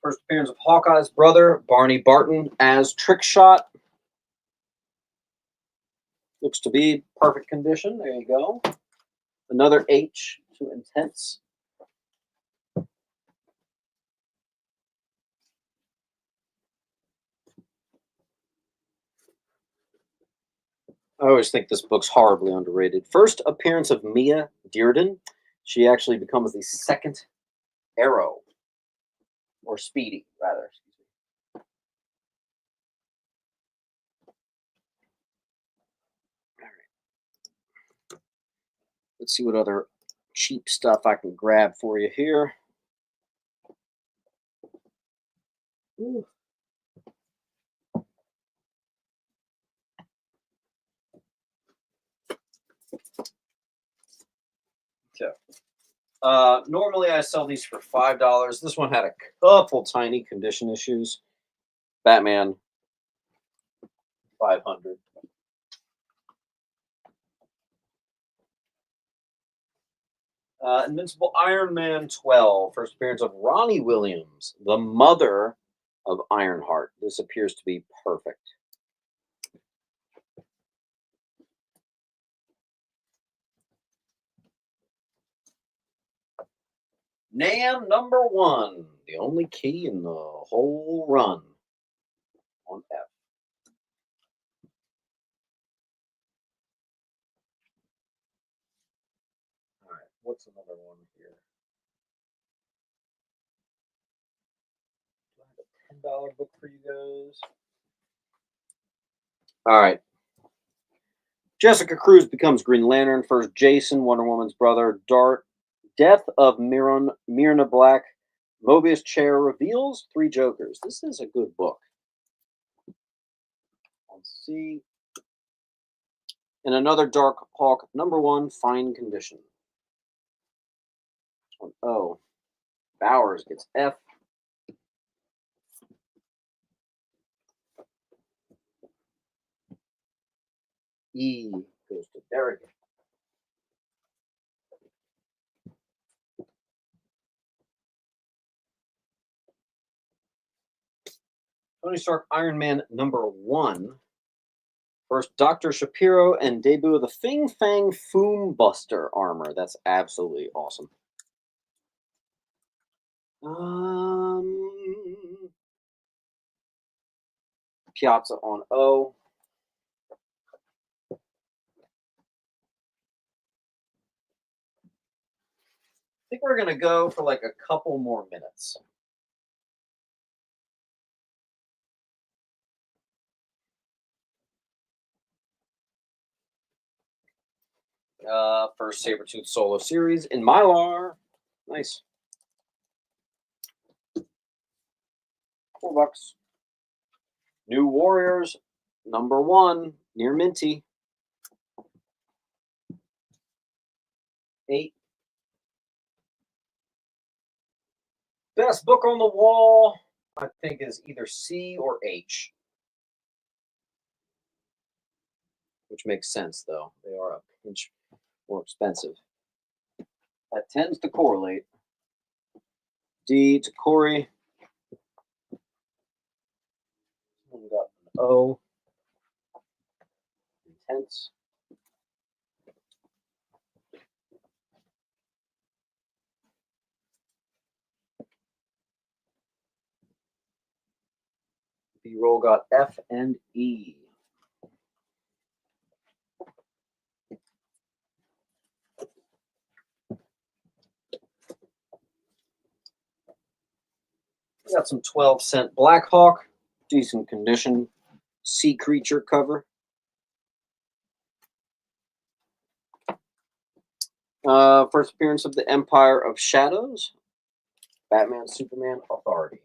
First appearance of Hawkeye's brother, Barney Barton, as Trickshot. Looks to be perfect condition. There you go. Another H to Intense. I always think this book's horribly underrated. First appearance of Mia Dearden. She actually becomes the second Arrow, or Speedy, rather. Excuse me. All right. Let's see what other cheap stuff I can grab for you here. Ooh. Okay. Normally I sell these for $5. This one had a couple tiny condition issues. Batman, 500. Invincible Iron Man 12. First appearance of Ronnie Williams, the mother of Ironheart. This appears to be perfect. Nam number 1. The only key in the whole run on F. All right, what's another one here? Do I have a $10 book for you guys? All right. Jessica Cruz becomes Green Lantern. First Jason, Wonder Woman's brother. Death of Myrna Black. Mobius Chair reveals 3 Jokers. This is a good book. Let's see. And another Dark Hawk, number 1, fine condition. On O. Bowers gets F. E goes to Derek. Tony Stark Iron Man number 1. First, Dr. Shapiro and debut of the Fing Fang Foom Buster armor. That's absolutely awesome. Piazza on O. I think we're going to go for like a couple more minutes. First Sabretooth solo series in Mylar. Nice. $4. New Warriors, number 1, near Minty. 8. Best book on the wall, I think, is either C or H. Which makes sense, though. They are a pinch more expensive. That tends to correlate. D to Corey. We got an O. Intense. B-roll got F and E. We got some 12-cent Blackhawk, decent condition, sea creature cover. First appearance of the Empire of Shadows, Batman, Superman, Authority.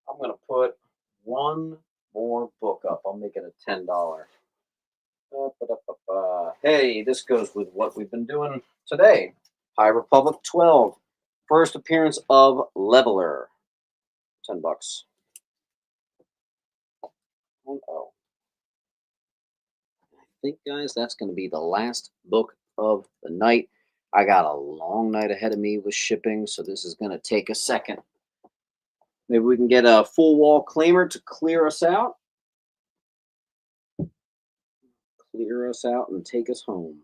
I'm going to put one more book up. I'll make it a $10. Hey, this goes with what we've been doing today. High Republic 12. First appearance of Leveler. $10. Oh. I think, guys, that's going to be the last book of the night. I got a long night ahead of me with shipping, so this is going to take a second. Maybe we can get a full wall claimer to clear us out. Clear us out and take us home.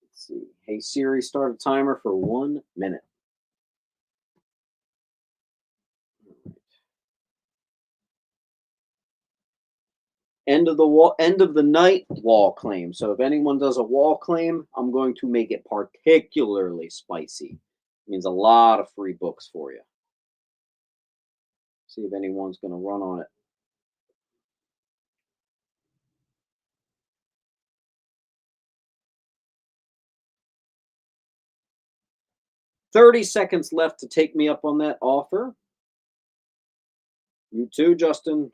Let's see. Hey Siri, start a timer for 1 minute. End of the night wall claim. So if anyone does a wall claim, I'm going to make it particularly spicy. It means a lot of free books for you. See if anyone's going to run on it. $30 seconds left to take me up on that offer. You too, Justin.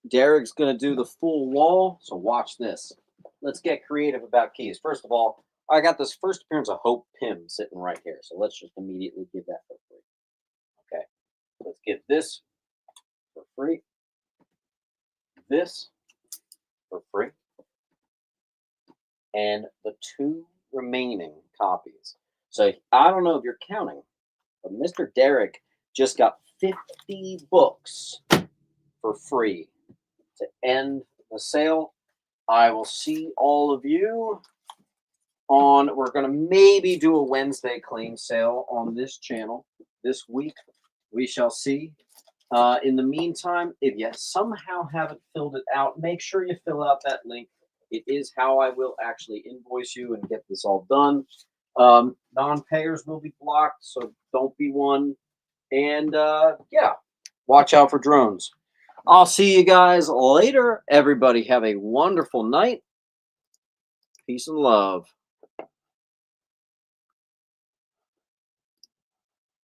Derek's going to do the full wall, so watch this. Let's get creative about keys. First of all, I got this first appearance of Hope Pym sitting right here, so let's just immediately give that for free. Okay, let's give this for free. This for free. And the 2 remaining copies. So I don't know if you're counting, but Mr. Derek just got 50 books for free to end the sale. I will see all of you on, we're going to maybe do a Wednesday claim sale on this channel this week. We shall see. In the meantime, if you somehow haven't filled it out, make sure you fill out that link. It is how I will actually invoice you and get this all done. Non-payers will be blocked, so don't be one. And yeah, watch out for drones. I'll see you guys later. Everybody have a wonderful night. Peace and love.